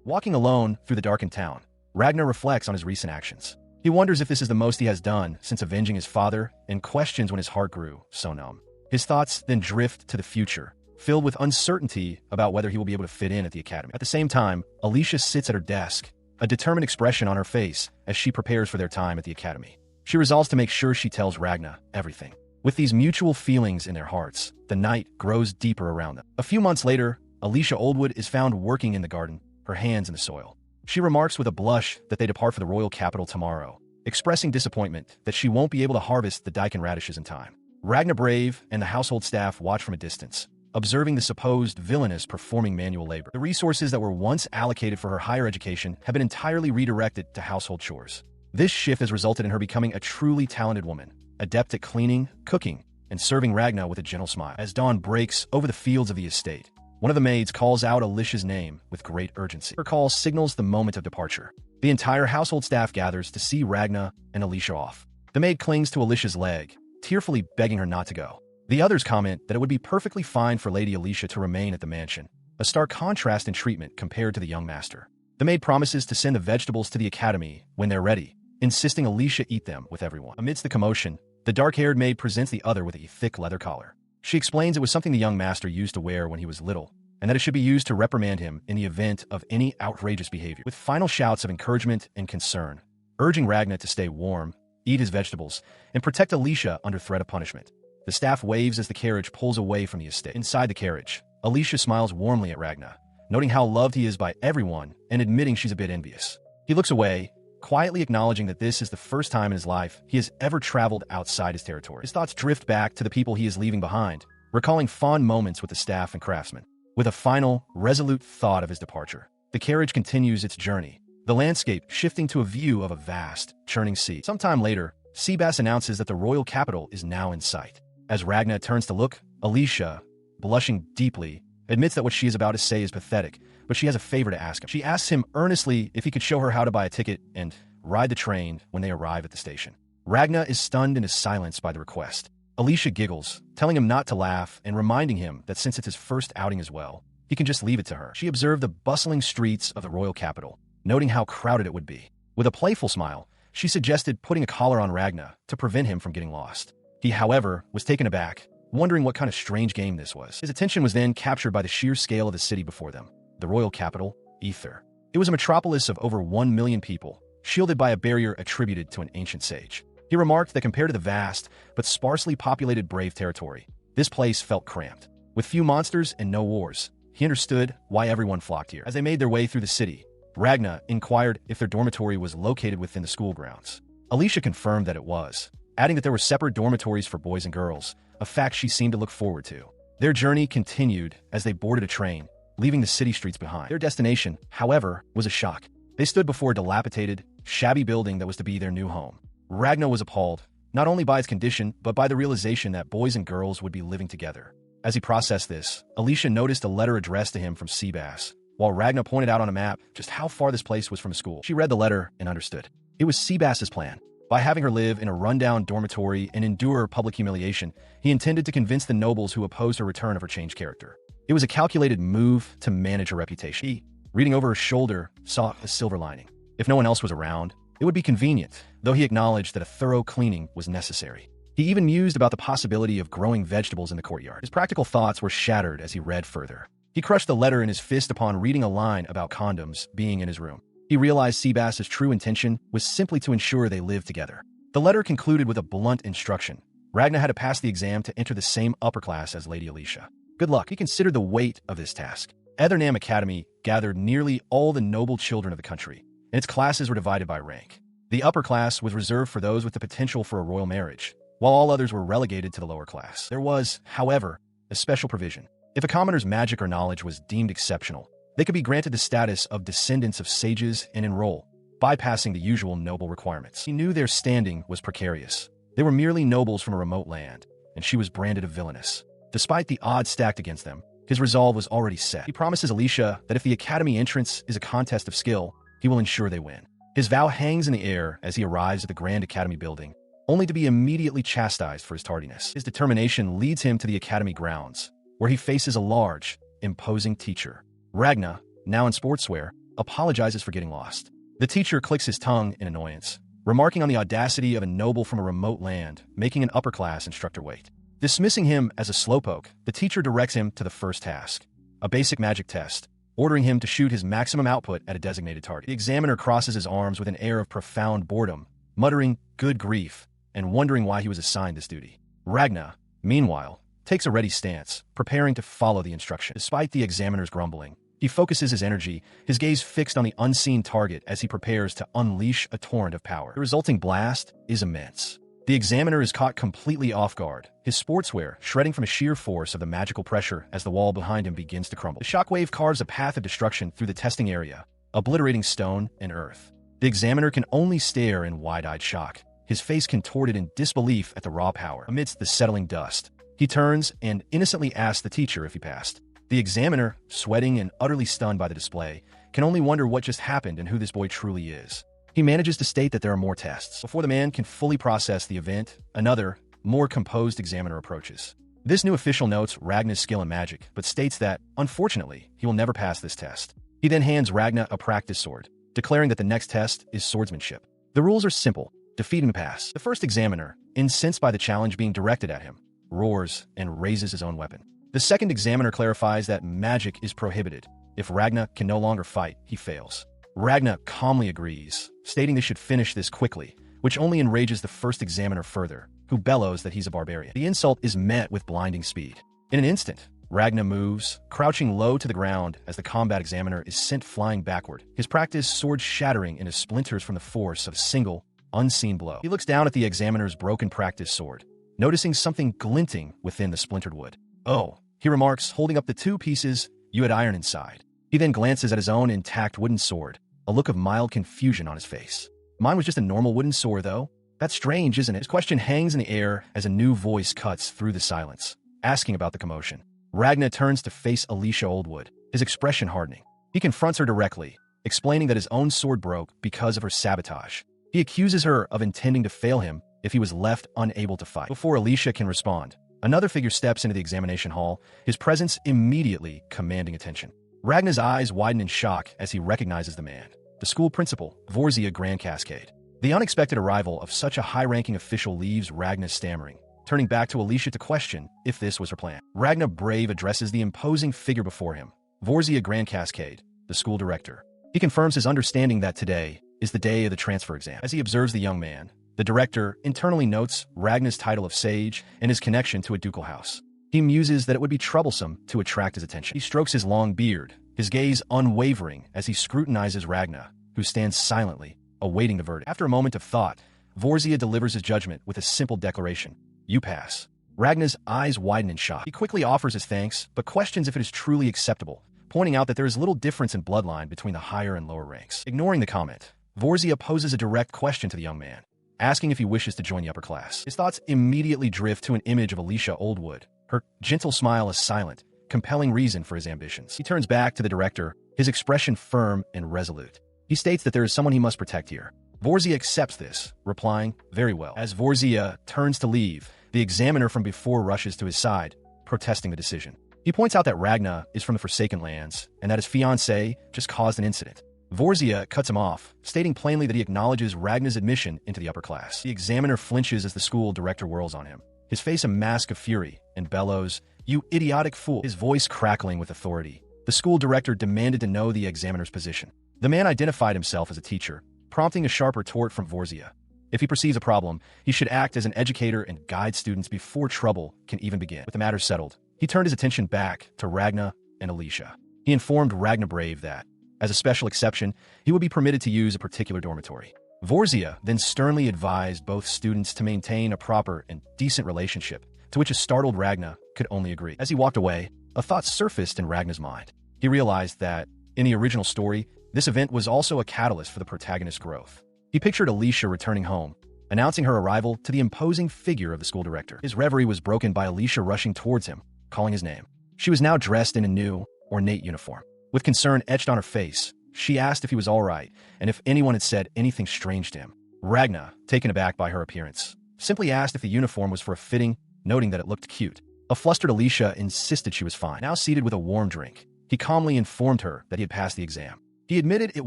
Walking alone through the darkened town, Ragna reflects on his recent actions. He wonders if this is the most he has done since avenging his father and questions when his heart grew so numb. His thoughts then drift to the future, filled with uncertainty about whether he will be able to fit in at the academy. At the same time, Alicia sits at her desk, a determined expression on her face as she prepares for their time at the academy. She resolves to make sure she tells Ragna everything. With these mutual feelings in their hearts, the night grows deeper around them. A few months later, Alicia Oldwood is found working in the garden, her hands in the soil. She remarks with a blush that they depart for the royal capital tomorrow, expressing disappointment that she won't be able to harvest the daikon radishes in time. Ragna Brave and the household staff watch from a distance, observing the supposed villainess performing manual labor. The resources that were once allocated for her higher education have been entirely redirected to household chores. This shift has resulted in her becoming a truly talented woman, adept at cleaning, cooking, and serving Ragna with a gentle smile. As dawn breaks over the fields of the estate, one of the maids calls out Alicia's name with great urgency. Her call signals the moment of departure. The entire household staff gathers to see Ragna and Alicia off. The maid clings to Alicia's leg, tearfully begging her not to go. The others comment that it would be perfectly fine for Lady Alicia to remain at the mansion, a stark contrast in treatment compared to the young master. The maid promises to send the vegetables to the academy when they're ready, insisting Alicia eat them with everyone. Amidst the commotion, the dark-haired maid presents the other with a thick leather collar. She explains it was something the young master used to wear when he was little, and that it should be used to reprimand him in the event of any outrageous behavior. With final shouts of encouragement and concern, urging Ragna to stay warm, eat his vegetables, and protect Alicia under threat of punishment, the staff waves as the carriage pulls away from the estate. Inside the carriage, Alicia smiles warmly at Ragna, noting how loved he is by everyone and admitting she's a bit envious. He looks away, quietly acknowledging that this is the first time in his life he has ever traveled outside his territory. His thoughts drift back to the people he is leaving behind, recalling fond moments with the staff and craftsmen. With a final, resolute thought of his departure, the carriage continues its journey, the landscape shifting to a view of a vast, churning sea. Sometime later, Seabass announces that the royal capital is now in sight. As Ragna turns to look, Alicia, blushing deeply, admits that what she is about to say is pathetic, but she has a favor to ask him. She asks him earnestly if he could show her how to buy a ticket and ride the train when they arrive at the station. Ragna is stunned into silence by the request. Alicia giggles, telling him not to laugh and reminding him that since it's his first outing as well, he can just leave it to her. She observed the bustling streets of the royal capital, noting how crowded it would be. With a playful smile, she suggested putting a collar on Ragna to prevent him from getting lost. He, however, was taken aback, wondering what kind of strange game this was. His attention was then captured by the sheer scale of the city before them, the royal capital, Ether. It was a metropolis of over 1 million people, shielded by a barrier attributed to an ancient sage. He remarked that compared to the vast, but sparsely populated Brave territory, this place felt cramped. With few monsters and no wars, he understood why everyone flocked here. As they made their way through the city, Ragna inquired if their dormitory was located within the school grounds. Alicia confirmed that it was, adding that there were separate dormitories for boys and girls, a fact she seemed to look forward to. Their journey continued as they boarded a train, leaving the city streets behind. Their destination, however, was a shock. They stood before a dilapidated, shabby building that was to be their new home. Ragna was appalled, not only by its condition, but by the realization that boys and girls would be living together. As he processed this, Alicia noticed a letter addressed to him from Seabass, while Ragna pointed out on a map just how far this place was from a school. She read the letter and understood. It was Seabass's plan. By having her live in a rundown dormitory and endure public humiliation, he intended to convince the nobles who opposed her return of her changed character. It was a calculated move to manage her reputation. He, reading over her shoulder, saw a silver lining. If no one else was around, it would be convenient, though he acknowledged that a thorough cleaning was necessary. He even mused about the possibility of growing vegetables in the courtyard. His practical thoughts were shattered as he read further. He crushed the letter in his fist upon reading a line about condoms being in his room. He realized Seabass's true intention was simply to ensure they lived together. The letter concluded with a blunt instruction. Ragna had to pass the exam to enter the same upper class as Lady Alicia. Good luck. He considered the weight of this task. Ethernam Academy gathered nearly all the noble children of the country, and its classes were divided by rank. The upper class was reserved for those with the potential for a royal marriage, while all others were relegated to the lower class. There was, however, a special provision. If a commoner's magic or knowledge was deemed exceptional, they could be granted the status of descendants of sages and enroll, bypassing the usual noble requirements. He knew their standing was precarious. They were merely nobles from a remote land, and she was branded a villainess. Despite the odds stacked against them, his resolve was already set. He promises Alicia that if the academy entrance is a contest of skill, he will ensure they win. His vow hangs in the air as he arrives at the Grand Academy building, only to be immediately chastised for his tardiness. His determination leads him to the academy grounds, where he faces a large, imposing teacher. Ragna, now in sportswear, apologizes for getting lost. The teacher clicks his tongue in annoyance, remarking on the audacity of a noble from a remote land, making an upper-class instructor wait. Dismissing him as a slowpoke, the teacher directs him to the first task, a basic magic test, ordering him to shoot his maximum output at a designated target. The examiner crosses his arms with an air of profound boredom, muttering, "Good grief," and wondering why he was assigned this duty. Ragna, meanwhile, takes a ready stance, preparing to follow the instruction. Despite the examiner's grumbling, he focuses his energy, his gaze fixed on the unseen target as he prepares to unleash a torrent of power. The resulting blast is immense. The examiner is caught completely off guard, his sportswear shredding from a sheer force of the magical pressure as the wall behind him begins to crumble. The shockwave carves a path of destruction through the testing area, obliterating stone and earth. The examiner can only stare in wide-eyed shock, his face contorted in disbelief at the raw power. Amidst the settling dust, he turns and innocently asks the teacher if he passed. The examiner, sweating and utterly stunned by the display, can only wonder what just happened and who this boy truly is. He manages to state that there are more tests. Before the man can fully process the event, another, more composed examiner approaches. This new official notes Ragna's skill in magic, but states that, unfortunately, he will never pass this test. He then hands Ragna a practice sword, declaring that the next test is swordsmanship. The rules are simple: defeat and pass. The first examiner, incensed by the challenge being directed at him, roars and raises his own weapon. The second examiner clarifies that magic is prohibited. If Ragna can no longer fight, he fails. Ragna calmly agrees, stating they should finish this quickly, which only enrages the first examiner further, who bellows that he's a barbarian. The insult is met with blinding speed. In an instant, Ragna moves, crouching low to the ground as the combat examiner is sent flying backward, his practice sword shattering into splinters from the force of a single, unseen blow. He looks down at the examiner's broken practice sword, noticing something glinting within the splintered wood. "Oh," he remarks, holding up the two pieces, "you had iron inside." He then glances at his own intact wooden sword, a look of mild confusion on his face. "Mine was just a normal wooden sword, though. That's strange, isn't it?" His question hangs in the air as a new voice cuts through the silence, asking about the commotion. Ragna turns to face Alicia Oldwood, his expression hardening. He confronts her directly, explaining that his own sword broke because of her sabotage. He accuses her of intending to fail him if he was left unable to fight. Before Alicia can respond, another figure steps into the examination hall, his presence immediately commanding attention. Ragna's eyes widen in shock as he recognizes the man, the school principal, Vorzia Grand Cascade. The unexpected arrival of such a high-ranking official leaves Ragna stammering, turning back to Alicia to question if this was her plan. Ragna Brave addresses the imposing figure before him, Vorzia Grand Cascade, the school director. He confirms his understanding that today is the day of the transfer exam. As he observes the young man, the director internally notes Ragna's title of sage and his connection to a ducal house. He muses that it would be troublesome to attract his attention. He strokes his long beard, his gaze unwavering as he scrutinizes Ragna, who stands silently, awaiting the verdict. After a moment of thought, Vorzia delivers his judgment with a simple declaration. You pass. Ragna's eyes widen in shock. He quickly offers his thanks, but questions if it is truly acceptable, pointing out that there is little difference in bloodline between the higher and lower ranks. Ignoring the comment, Vorzia poses a direct question to the young man, asking if he wishes to join the upper class. His thoughts immediately drift to an image of Alicia Oldwood, her gentle smile a silent, compelling reason for his ambitions. He turns back to the director, his expression firm and resolute. He states that there is someone he must protect here. Vorzia accepts this, replying, very well. As Vorzia turns to leave, the examiner from before rushes to his side, protesting the decision. He points out that Ragna is from the Forsaken Lands, and that his fiancée just caused an incident. Vorzia cuts him off, stating plainly that he acknowledges Ragna's admission into the upper class. The examiner flinches as the school director whirls on him, his face a mask of fury, and bellows, "You idiotic fool!" His voice crackling with authority. The school director demanded to know the examiner's position. The man identified himself as a teacher, prompting a sharp retort from Vorzia. If he perceives a problem, he should act as an educator and guide students before trouble can even begin. With the matter settled, he turned his attention back to Ragna and Alicia. He informed Ragna Brave that, as a special exception, he would be permitted to use a particular dormitory. Vorzia then sternly advised both students to maintain a proper and decent relationship, to which a startled Ragna could only agree. As he walked away, a thought surfaced in Ragna's mind. He realized that, in the original story, this event was also a catalyst for the protagonist's growth. He pictured Alicia returning home, announcing her arrival to the imposing figure of the school director. His reverie was broken by Alicia rushing towards him, calling his name. She was now dressed in a new, ornate uniform. With concern etched on her face, she asked if he was all right and if anyone had said anything strange to him. Ragna, taken aback by her appearance, simply asked if the uniform was for a fitting, noting that it looked cute. A flustered Alicia insisted she was fine. Now seated with a warm drink, he calmly informed her that he had passed the exam. He admitted it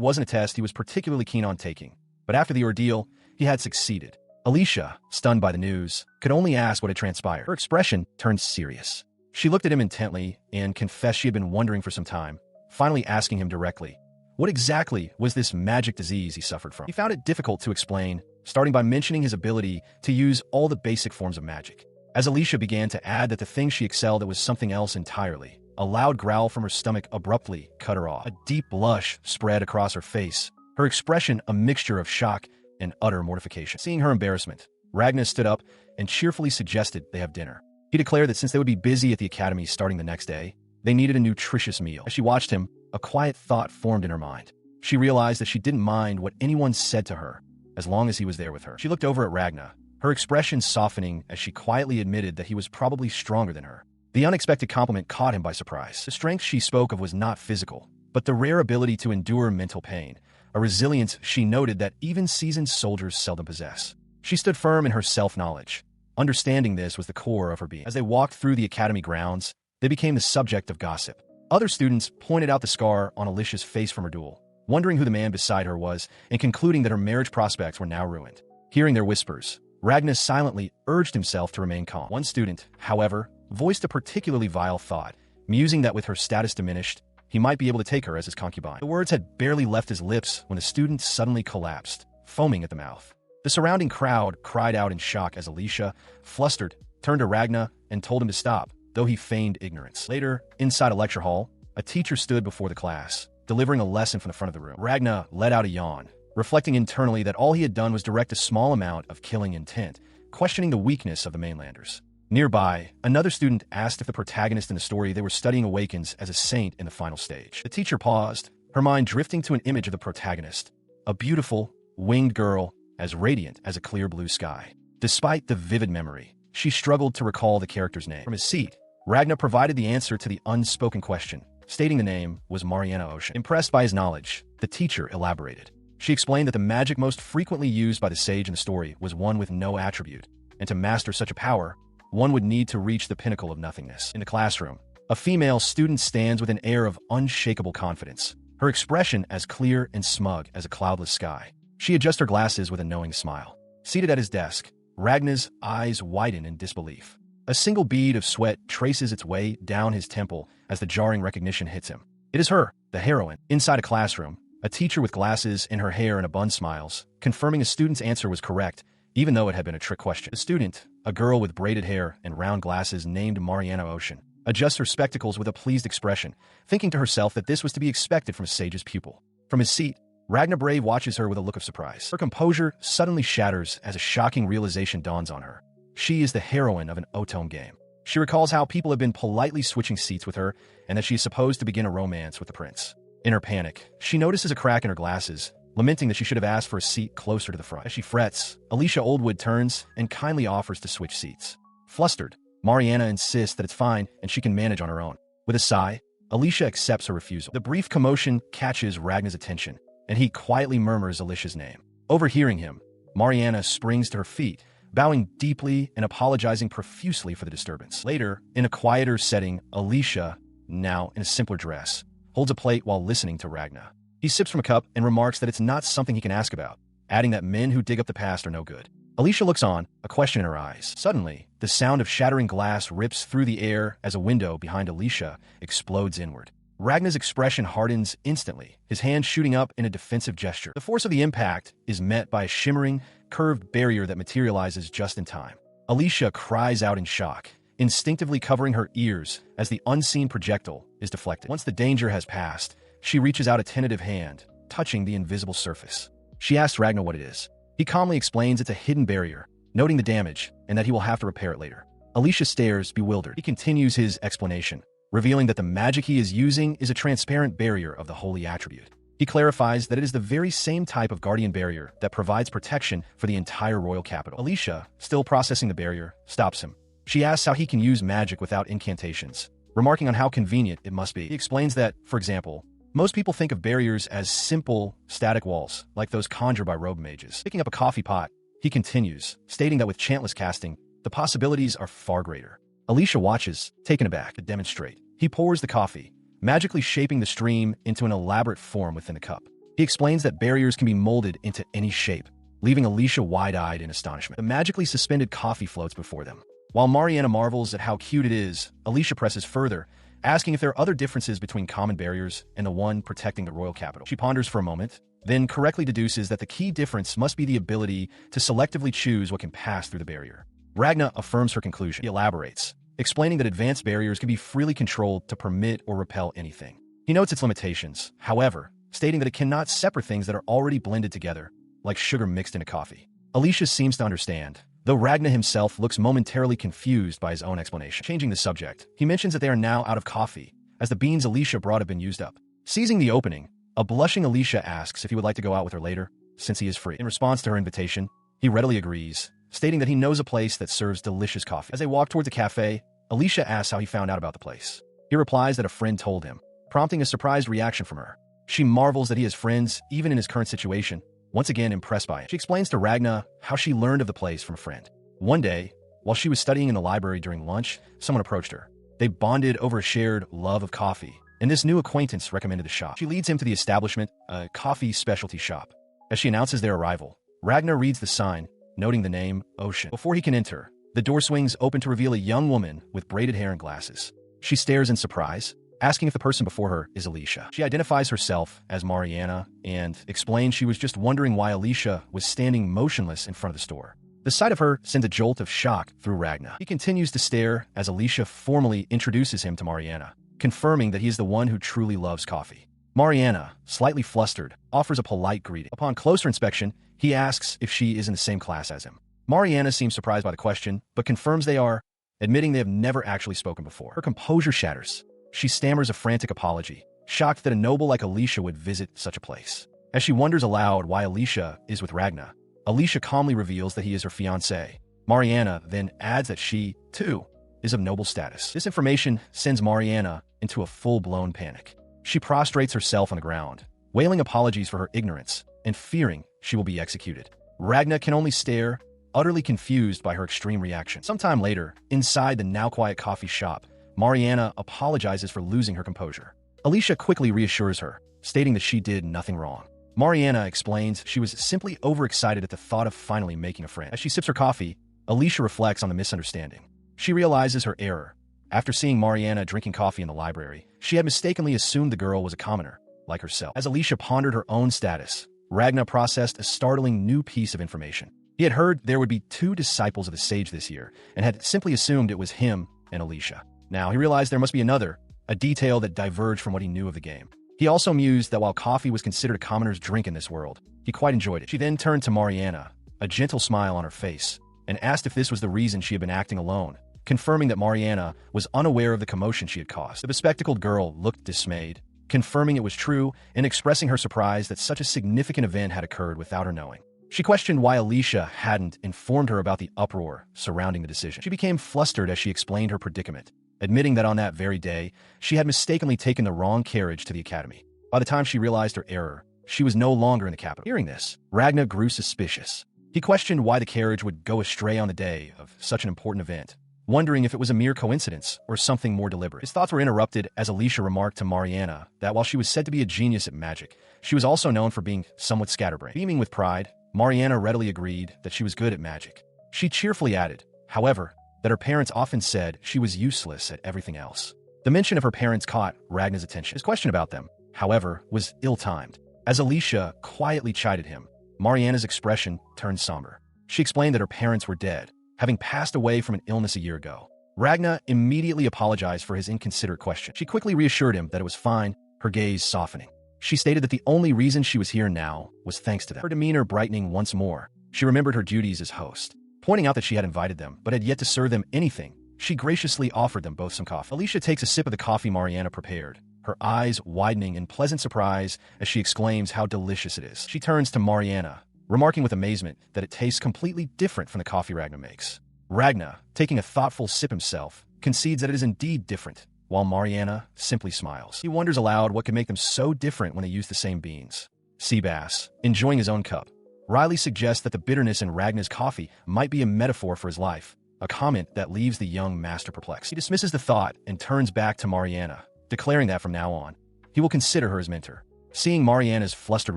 wasn't a test he was particularly keen on taking, but after the ordeal, he had succeeded. Alicia, stunned by the news, could only ask what had transpired. Her expression turned serious. She looked at him intently and confessed she had been wondering for some time, finally asking him directly, what exactly was this magic disease he suffered from? He found it difficult to explain, starting by mentioning his ability to use all the basic forms of magic. As Alicia began to add that the thing she excelled at was something else entirely, a loud growl from her stomach abruptly cut her off. A deep blush spread across her face, her expression a mixture of shock and utter mortification. Seeing her embarrassment, Ragna stood up and cheerfully suggested they have dinner. He declared that since they would be busy at the academy starting the next day, they needed a nutritious meal. As she watched him, a quiet thought formed in her mind. She realized that she didn't mind what anyone said to her, as long as he was there with her. She looked over at Ragna, her expression softening as she quietly admitted that he was probably stronger than her. The unexpected compliment caught him by surprise. The strength she spoke of was not physical, but the rare ability to endure mental pain, a resilience she noted that even seasoned soldiers seldom possess. She stood firm in her self-knowledge. Understanding this was the core of her being. As they walked through the academy grounds, they became the subject of gossip. Other students pointed out the scar on Alicia's face from her duel, wondering who the man beside her was and concluding that her marriage prospects were now ruined. Hearing their whispers, Ragna silently urged himself to remain calm. One student, however, voiced a particularly vile thought, musing that with her status diminished, he might be able to take her as his concubine. The words had barely left his lips when the student suddenly collapsed, foaming at the mouth. The surrounding crowd cried out in shock as Alicia, flustered, turned to Ragna and told him to stop, though he feigned ignorance. Later, inside a lecture hall, a teacher stood before the class, delivering a lesson from the front of the room. Ragna let out a yawn, reflecting internally that all he had done was direct a small amount of killing intent, questioning the weakness of the mainlanders. Nearby, another student asked if the protagonist in the story they were studying awakens as a saint in the final stage. The teacher paused, her mind drifting to an image of the protagonist, a beautiful, winged girl, as radiant as a clear blue sky. Despite the vivid memory, she struggled to recall the character's name. From his seat, Ragna provided the answer to the unspoken question, stating the name was Mariana Ocean. Impressed by his knowledge, the teacher elaborated. She explained that the magic most frequently used by the sage in the story was one with no attribute, and to master such a power, one would need to reach the pinnacle of nothingness. In the classroom, a female student stands with an air of unshakable confidence, her expression as clear and smug as a cloudless sky. She adjusts her glasses with a knowing smile. Seated at his desk, Ragna's eyes widen in disbelief. A single bead of sweat traces its way down his temple as the jarring recognition hits him. It is her, the heroine. Inside a classroom, a teacher with glasses in her hair and a bun smiles, confirming a student's answer was correct, even though it had been a trick question. The student, a girl with braided hair and round glasses named Mariana Ocean, adjusts her spectacles with a pleased expression, thinking to herself that this was to be expected from a sage's pupil. From his seat, Ragna Brave watches her with a look of surprise. Her composure suddenly shatters as a shocking realization dawns on her. She is the heroine of an otome game. She recalls how people have been politely switching seats with her and that she is supposed to begin a romance with the prince. In her panic, she notices a crack in her glasses, lamenting that she should have asked for a seat closer to the front. As she frets, Alicia Oldwood turns and kindly offers to switch seats. Flustered, Mariana insists that it's fine and she can manage on her own. With a sigh, Alicia accepts her refusal. The brief commotion catches Ragna's attention, and he quietly murmurs Alicia's name. Overhearing him, Mariana springs to her feet, bowing deeply and apologizing profusely for the disturbance. Later, in a quieter setting, Alicia, now in a simpler dress, holds a plate while listening to Ragna. He sips from a cup and remarks that it's not something he can ask about, adding that men who dig up the past are no good. Alicia looks on, a question in her eyes. Suddenly, the sound of shattering glass rips through the air as a window behind Alicia explodes inward. Ragna's expression hardens instantly, his hand shooting up in a defensive gesture. The force of the impact is met by a shimmering, curved barrier that materializes just in time. Alicia cries out in shock, instinctively covering her ears as the unseen projectile is deflected. Once the danger has passed, she reaches out a tentative hand, touching the invisible surface. She asks Ragna what it is. He calmly explains it's a hidden barrier, noting the damage and that he will have to repair it later. Alicia stares, bewildered. He continues his explanation, revealing that the magic he is using is a transparent barrier of the holy attribute. He clarifies that it is the very same type of guardian barrier that provides protection for the entire royal capital. Alicia, still processing the barrier, stops him. She asks how he can use magic without incantations, remarking on how convenient it must be. He explains that, for example, most people think of barriers as simple, static walls, like those conjured by robe mages. Picking up a coffee pot, he continues, stating that with chantless casting, the possibilities are far greater. Alicia watches, taken aback, to demonstrate. He pours the coffee, magically shaping the stream into an elaborate form within the cup. He explains that barriers can be molded into any shape, leaving Alicia wide-eyed in astonishment. The magically suspended coffee floats before them. While Mariana marvels at how cute it is, Alicia presses further, asking if there are other differences between common barriers and the one protecting the royal capital. She ponders for a moment, then correctly deduces that the key difference must be the ability to selectively choose what can pass through the barrier. Ragna affirms her conclusion. He elaborates, explaining that advanced barriers can be freely controlled to permit or repel anything. He notes its limitations, however, stating that it cannot separate things that are already blended together, like sugar mixed in a coffee. Alicia seems to understand, though Ragna himself looks momentarily confused by his own explanation. Changing the subject, he mentions that they are now out of coffee, as the beans Alicia brought have been used up. Seizing the opening, a blushing Alicia asks if he would like to go out with her later, since he is free. In response to her invitation, he readily agrees, stating that he knows a place that serves delicious coffee. As they walk towards a cafe, Alicia asks how he found out about the place. He replies that a friend told him, prompting a surprised reaction from her. She marvels that he has friends, even in his current situation, once again impressed by it. She explains to Ragna how she learned of the place from a friend. One day, while she was studying in the library during lunch, someone approached her. They bonded over a shared love of coffee, and this new acquaintance recommended the shop. She leads him to the establishment, a coffee specialty shop. As she announces their arrival, Ragna reads the sign, noting the name Ocean. Before he can enter, the door swings open to reveal a young woman with braided hair and glasses. She stares in surprise, asking if the person before her is Alicia. She identifies herself as Mariana and explains she was just wondering why Alicia was standing motionless in front of the store. The sight of her sends a jolt of shock through Ragna. He continues to stare as Alicia formally introduces him to Mariana, confirming that he is the one who truly loves coffee. Mariana, slightly flustered, offers a polite greeting. Upon closer inspection, he asks if she is in the same class as him. Mariana seems surprised by the question, but confirms they are, admitting they have never actually spoken before. Her composure shatters. She stammers a frantic apology, shocked that a noble like Alicia would visit such a place. As she wonders aloud why Alicia is with Ragna, Alicia calmly reveals that he is her fiancé. Mariana then adds that she, too, is of noble status. This information sends Mariana into a full-blown panic. She prostrates herself on the ground, wailing apologies for her ignorance and fearing she will be executed. Ragna can only stare, utterly confused by her extreme reaction. Sometime later, inside the now-quiet coffee shop, Mariana apologizes for losing her composure. Alicia quickly reassures her, stating that she did nothing wrong. Mariana explains she was simply overexcited at the thought of finally making a friend. As she sips her coffee, Alicia reflects on the misunderstanding. She realizes her error. After seeing Mariana drinking coffee in the library, she had mistakenly assumed the girl was a commoner, like herself. As Alicia pondered her own status, Ragna processed a startling new piece of information. He had heard there would be 2 disciples of the sage this year, and had simply assumed it was him and Alicia. Now, he realized there must be a detail that diverged from what he knew of the game. He also mused that while coffee was considered a commoner's drink in this world, he quite enjoyed it. She then turned to Mariana, a gentle smile on her face, and asked if this was the reason she had been acting alone, confirming that Mariana was unaware of the commotion she had caused. The bespectacled girl looked dismayed, confirming it was true and expressing her surprise that such a significant event had occurred without her knowing. She questioned why Alicia hadn't informed her about the uproar surrounding the decision. She became flustered as she explained her predicament, admitting that on that very day, she had mistakenly taken the wrong carriage to the academy. By the time she realized her error, she was no longer in the capital. Hearing this, Ragnar grew suspicious. He questioned why the carriage would go astray on the day of such an important event, wondering if it was a mere coincidence or something more deliberate. His thoughts were interrupted as Alicia remarked to Mariana that while she was said to be a genius at magic, she was also known for being somewhat scatterbrained. Beaming with pride, Mariana readily agreed that she was good at magic. She cheerfully added, however, that her parents often said she was useless at everything else. The mention of her parents caught Ragnar's attention. His question about them, however, was ill-timed. As Alicia quietly chided him, Mariana's expression turned somber. She explained that her parents were dead, having passed away from an illness a year ago. Ragnar immediately apologized for his inconsiderate question. She quickly reassured him that it was fine, her gaze softening. She stated that the only reason she was here now was thanks to them. Her demeanor brightening once more, she remembered her duties as host. Pointing out that she had invited them, but had yet to serve them anything, she graciously offered them both some coffee. Alicia takes a sip of the coffee Mariana prepared, her eyes widening in pleasant surprise as she exclaims how delicious it is. She turns to Mariana, remarking with amazement that it tastes completely different from the coffee Ragnar makes. Ragnar, taking a thoughtful sip himself, concedes that it is indeed different, while Mariana simply smiles. He wonders aloud what could make them so different when they use the same beans. Seabass, enjoying his own cup, Riley suggests that the bitterness in Ragnar's coffee might be a metaphor for his life, a comment that leaves the young master perplexed. He dismisses the thought and turns back to Mariana, declaring that from now on, he will consider her his mentor. Seeing Mariana's flustered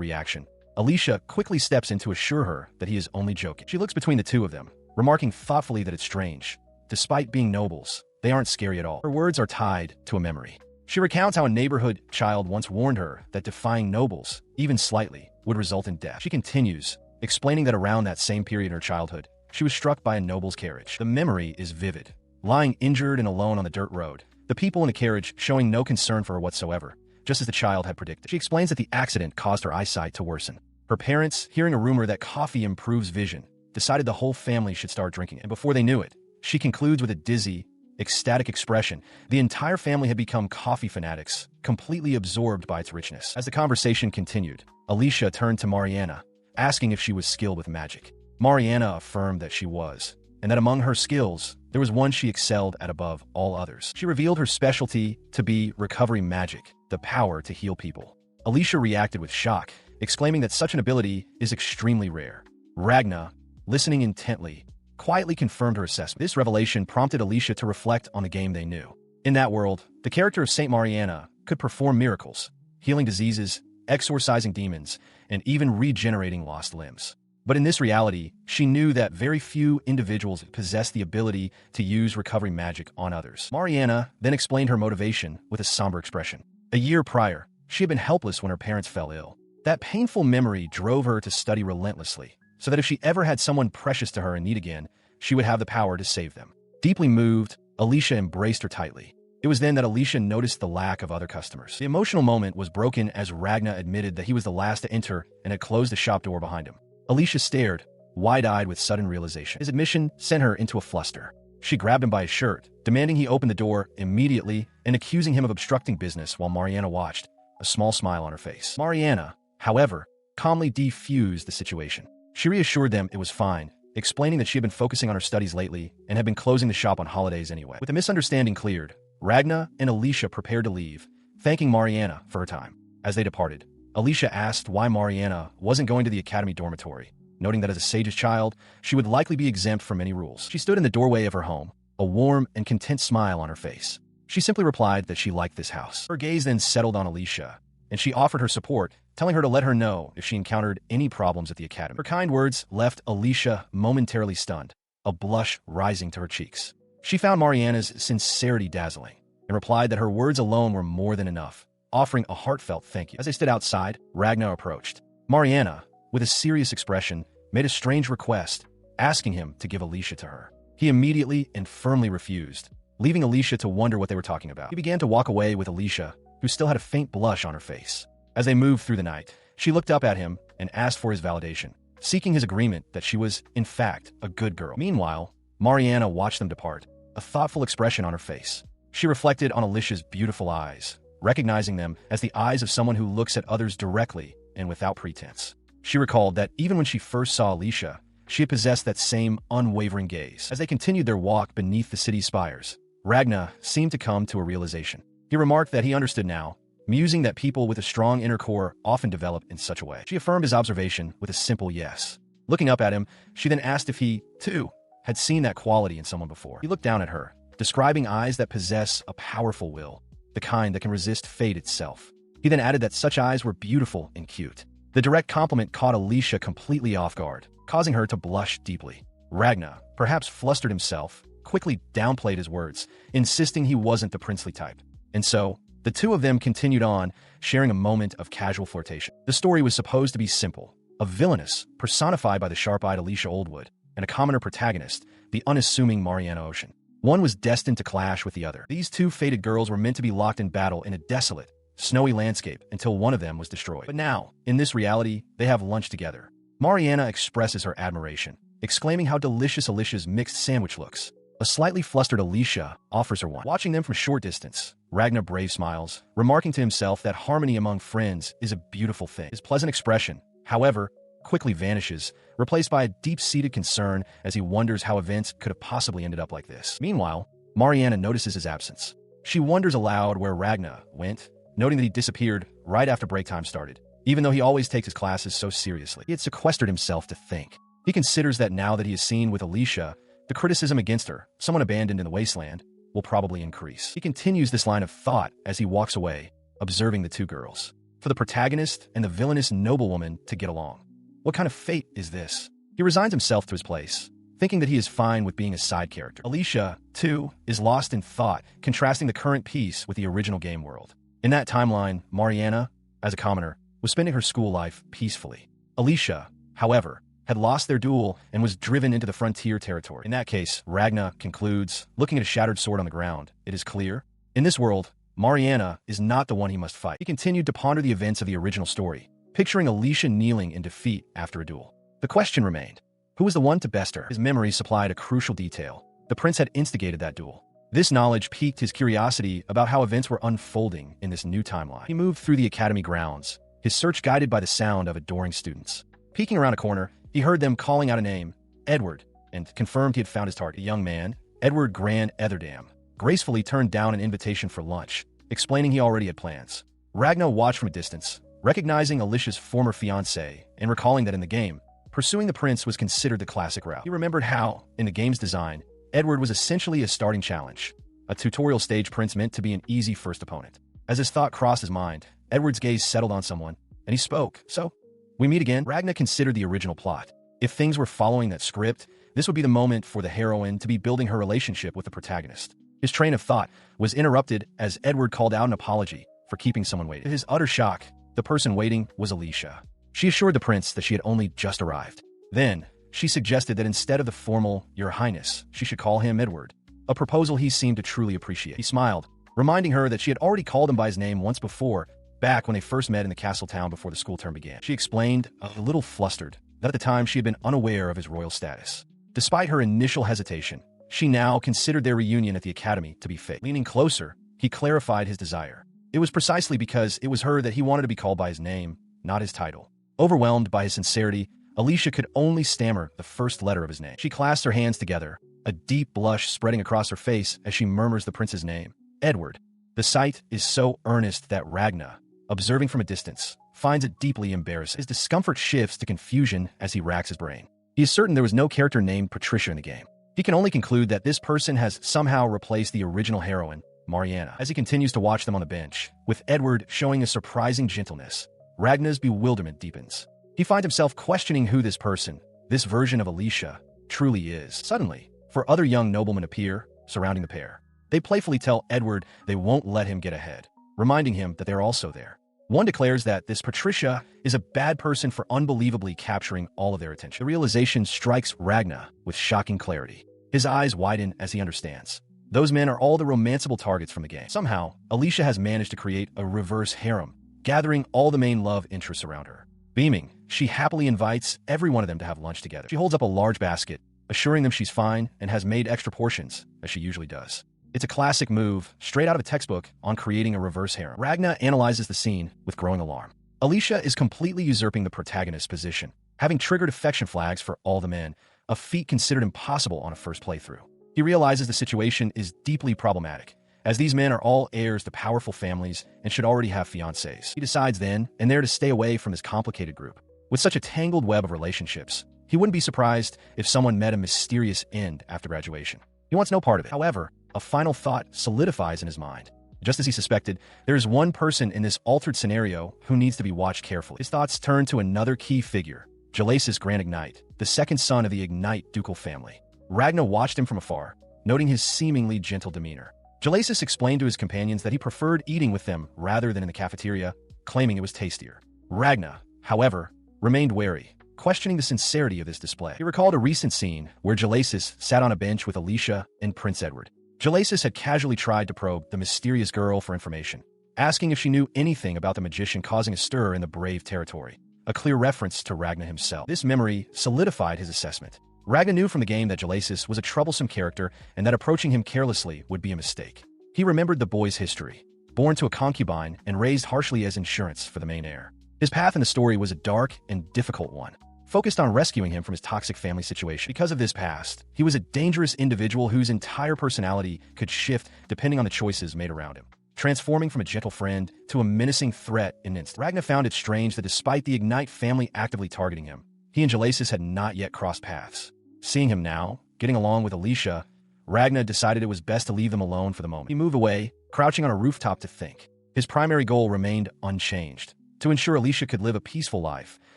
reaction, Alicia quickly steps in to assure her that he is only joking. She looks between the two of them, remarking thoughtfully that it's strange. Despite being nobles, they aren't scary at all. Her words are tied to a memory. She recounts how a neighborhood child once warned her that defying nobles, even slightly, would result in death. She continues, explaining that around that same period in her childhood, she was struck by a noble's carriage. The memory is vivid. Lying injured and alone on the dirt road, the people in the carriage showing no concern for her whatsoever, just as the child had predicted. She explains that the accident caused her eyesight to worsen. Her parents, hearing a rumor that coffee improves vision, decided the whole family should start drinking it. And before they knew it, she concludes with a dizzy, ecstatic expression. The entire family had become coffee fanatics, completely absorbed by its richness. As the conversation continued, Alicia turned to Mariana, asking if she was skilled with magic. Mariana affirmed that she was, and that among her skills, there was one she excelled at above all others. She revealed her specialty to be recovery magic, the power to heal people. Alicia reacted with shock, exclaiming that such an ability is extremely rare. Ragnar, listening intently, quietly confirmed her assessment. This revelation prompted Alicia to reflect on the game they knew. In that world, the character of Saint Mariana could perform miracles, healing diseases, exorcising demons, and even regenerating lost limbs. But in this reality, she knew that very few individuals possessed the ability to use recovery magic on others. Mariana then explained her motivation with a somber expression. A year prior, she had been helpless when her parents fell ill. That painful memory drove her to study relentlessly, so that if she ever had someone precious to her in need again, she would have the power to save them. Deeply moved, Alicia embraced her tightly. It was then that Alicia noticed the lack of other customers. The emotional moment was broken as Ragnar admitted that he was the last to enter and had closed the shop door behind him. Alicia stared, wide-eyed with sudden realization. His admission sent her into a fluster. She grabbed him by his shirt, demanding he open the door immediately and accusing him of obstructing business while Mariana watched, a small smile on her face. Mariana, however, calmly defused the situation. She reassured them it was fine, explaining that she had been focusing on her studies lately and had been closing the shop on holidays anyway. With the misunderstanding cleared, Ragnar and Alicia prepared to leave, thanking Mariana for her time. As they departed, Alicia asked why Mariana wasn't going to the academy dormitory, noting that as a sage's child, she would likely be exempt from any rules. She stood in the doorway of her home, a warm and content smile on her face. She simply replied that she liked this house. Her gaze then settled on Alicia, and she offered her support, telling her to let her know if she encountered any problems at the academy. Her kind words left Alicia momentarily stunned, a blush rising to her cheeks. She found Mariana's sincerity dazzling, and replied that her words alone were more than enough, offering a heartfelt thank you. As they stood outside, Ragnar approached. Mariana, with a serious expression, made a strange request, asking him to give Alicia to her. He immediately and firmly refused, leaving Alicia to wonder what they were talking about. He began to walk away with Alicia, who still had a faint blush on her face. As they moved through the night, she looked up at him and asked for his validation, seeking his agreement that she was, in fact, a good girl. Meanwhile, Mariana watched them depart, a thoughtful expression on her face. She reflected on Alicia's beautiful eyes, recognizing them as the eyes of someone who looks at others directly and without pretense. She recalled that even when she first saw Alicia, she had possessed that same unwavering gaze. As they continued their walk beneath the city's spires, Ragnar seemed to come to a realization. He remarked that he understood now, musing that people with a strong inner core often develop in such a way. She affirmed his observation with a simple yes. Looking up at him, she then asked if he, too, had seen that quality in someone before. He looked down at her, describing eyes that possess a powerful will, the kind that can resist fate itself. He then added that such eyes were beautiful and cute. The direct compliment caught Alicia completely off guard, causing her to blush deeply. Ragnar, perhaps flustered himself, quickly downplayed his words, insisting he wasn't the princely type. And so, the two of them continued on, sharing a moment of casual flirtation. The story was supposed to be simple. A villainess, personified by the sharp-eyed Alicia Oldwood, and a commoner protagonist, the unassuming Mariana Ocean. One was destined to clash with the other. These two fated girls were meant to be locked in battle in a desolate, snowy landscape until one of them was destroyed. But now, in this reality, they have lunch together. Mariana expresses her admiration, exclaiming how delicious Alicia's mixed sandwich looks. A slightly flustered Alicia offers her one. Watching them from a short distance, Ragnar brave smiles, remarking to himself that harmony among friends is a beautiful thing. His pleasant expression, however, quickly vanishes, replaced by a deep-seated concern as he wonders how events could have possibly ended up like this. Meanwhile, Mariana notices his absence. She wonders aloud where Ragnar went, noting that he disappeared right after break time started, even though he always takes his classes so seriously. He had sequestered himself to think. He considers that now that he is seen with Alicia, the criticism against her, someone abandoned in the wasteland, will probably increase. He continues this line of thought as he walks away, observing the two girls. For the protagonist and the villainous noblewoman to get along. What kind of fate is this? He resigns himself to his place, thinking that he is fine with being a side character. Alicia, too, is lost in thought, contrasting the current peace with the original game world. In that timeline, Mariana, as a commoner, was spending her school life peacefully. Alicia, however, had lost their duel and was driven into the frontier territory. In that case, Ragnar concludes, looking at a shattered sword on the ground, it is clear. In this world, Mariana is not the one he must fight. He continued to ponder the events of the original story, picturing Alicia kneeling in defeat after a duel. The question remained, who was the one to best her? His memory supplied a crucial detail. The prince had instigated that duel. This knowledge piqued his curiosity about how events were unfolding in this new timeline. He moved through the academy grounds, his search guided by the sound of adoring students. Peeking around a corner, he heard them calling out a name, Edward, and confirmed he had found his target. A young man, Edward Grand Etherdam, gracefully turned down an invitation for lunch, explaining he already had plans. Ragnar watched from a distance, recognizing Alicia's former fiancé and recalling that in the game, pursuing the prince was considered the classic route. He remembered how, in the game's design, Edward was essentially a starting challenge, a tutorial stage prince meant to be an easy first opponent. As his thought crossed his mind, Edward's gaze settled on someone, and he spoke. So, we meet again? Ragnar considered the original plot. If things were following that script, this would be the moment for the heroine to be building her relationship with the protagonist. His train of thought was interrupted as Edward called out an apology for keeping someone waiting. To his utter shock, the person waiting was Alicia. She assured the prince that she had only just arrived. Then, she suggested that instead of the formal, Your Highness, she should call him Edward, a proposal he seemed to truly appreciate. He smiled, reminding her that she had already called him by his name once before, back when they first met in the castle town before the school term began. She explained, a little flustered, that at the time she had been unaware of his royal status. Despite her initial hesitation, she now considered their reunion at the academy to be fake. Leaning closer, he clarified his desire. It was precisely because it was her that he wanted to be called by his name, not his title. Overwhelmed by his sincerity, Alicia could only stammer the first letter of his name. She clasped her hands together, a deep blush spreading across her face as she murmurs the prince's name, Edward. The sight is so earnest that Ragnar, observing from a distance, finds it deeply embarrassing. His discomfort shifts to confusion as he racks his brain. He is certain there was no character named Patricia in the game. He can only conclude that this person has somehow replaced the original heroine, Mariana. As he continues to watch them on the bench, with Edward showing a surprising gentleness, Ragnar's bewilderment deepens. He finds himself questioning who this person, this version of Alicia, truly is. Suddenly, four other young noblemen appear, surrounding the pair. They playfully tell Edward they won't let him get ahead, reminding him that they're also there. One declares that this Patricia is a bad person for unbelievably capturing all of their attention. The realization strikes Ragnar with shocking clarity. His eyes widen as he understands. Those men are all the romanceable targets from the game. Somehow, Alicia has managed to create a reverse harem, gathering all the main love interests around her. Beaming, she happily invites every one of them to have lunch together. She holds up a large basket, assuring them she's fine and has made extra portions, as she usually does. It's a classic move, straight out of a textbook, on creating a reverse harem. Ragna analyzes the scene with growing alarm. Alicia is completely usurping the protagonist's position, having triggered affection flags for all the men, a feat considered impossible on a first playthrough. He realizes the situation is deeply problematic, as these men are all heirs to powerful families and should already have fiancés. He decides then and there to stay away from this complicated group. With such a tangled web of relationships, he wouldn't be surprised if someone met a mysterious end after graduation. He wants no part of it. However, a final thought solidifies in his mind. Just as he suspected, there is one person in this altered scenario who needs to be watched carefully. His thoughts turn to another key figure, Jalasis Grand Ignite, the second son of the Ignite ducal family. Ragna watched him from afar, noting his seemingly gentle demeanor. Jalasis explained to his companions that he preferred eating with them rather than in the cafeteria, claiming it was tastier. Ragna, however, remained wary, questioning the sincerity of this display. He recalled a recent scene where Jalasis sat on a bench with Alicia and Prince Edward. Jalasis had casually tried to probe the mysterious girl for information, asking if she knew anything about the magician causing a stir in the Brave territory, a clear reference to Ragna himself. This memory solidified his assessment. Ragna knew from the game that Jalasis was a troublesome character and that approaching him carelessly would be a mistake. He remembered the boy's history, born to a concubine and raised harshly as insurance for the main heir. His path in the story was a dark and difficult one, focused on rescuing him from his toxic family situation. Because of this past, he was a dangerous individual whose entire personality could shift depending on the choices made around him, transforming from a gentle friend to a menacing threat in an instant. Ragna found it strange that despite the Ignite family actively targeting him, he and Jalasis had not yet crossed paths. Seeing him now, getting along with Alicia, Ragna decided it was best to leave them alone for the moment. He moved away, crouching on a rooftop to think. His primary goal remained unchanged, to ensure Alicia could live a peaceful life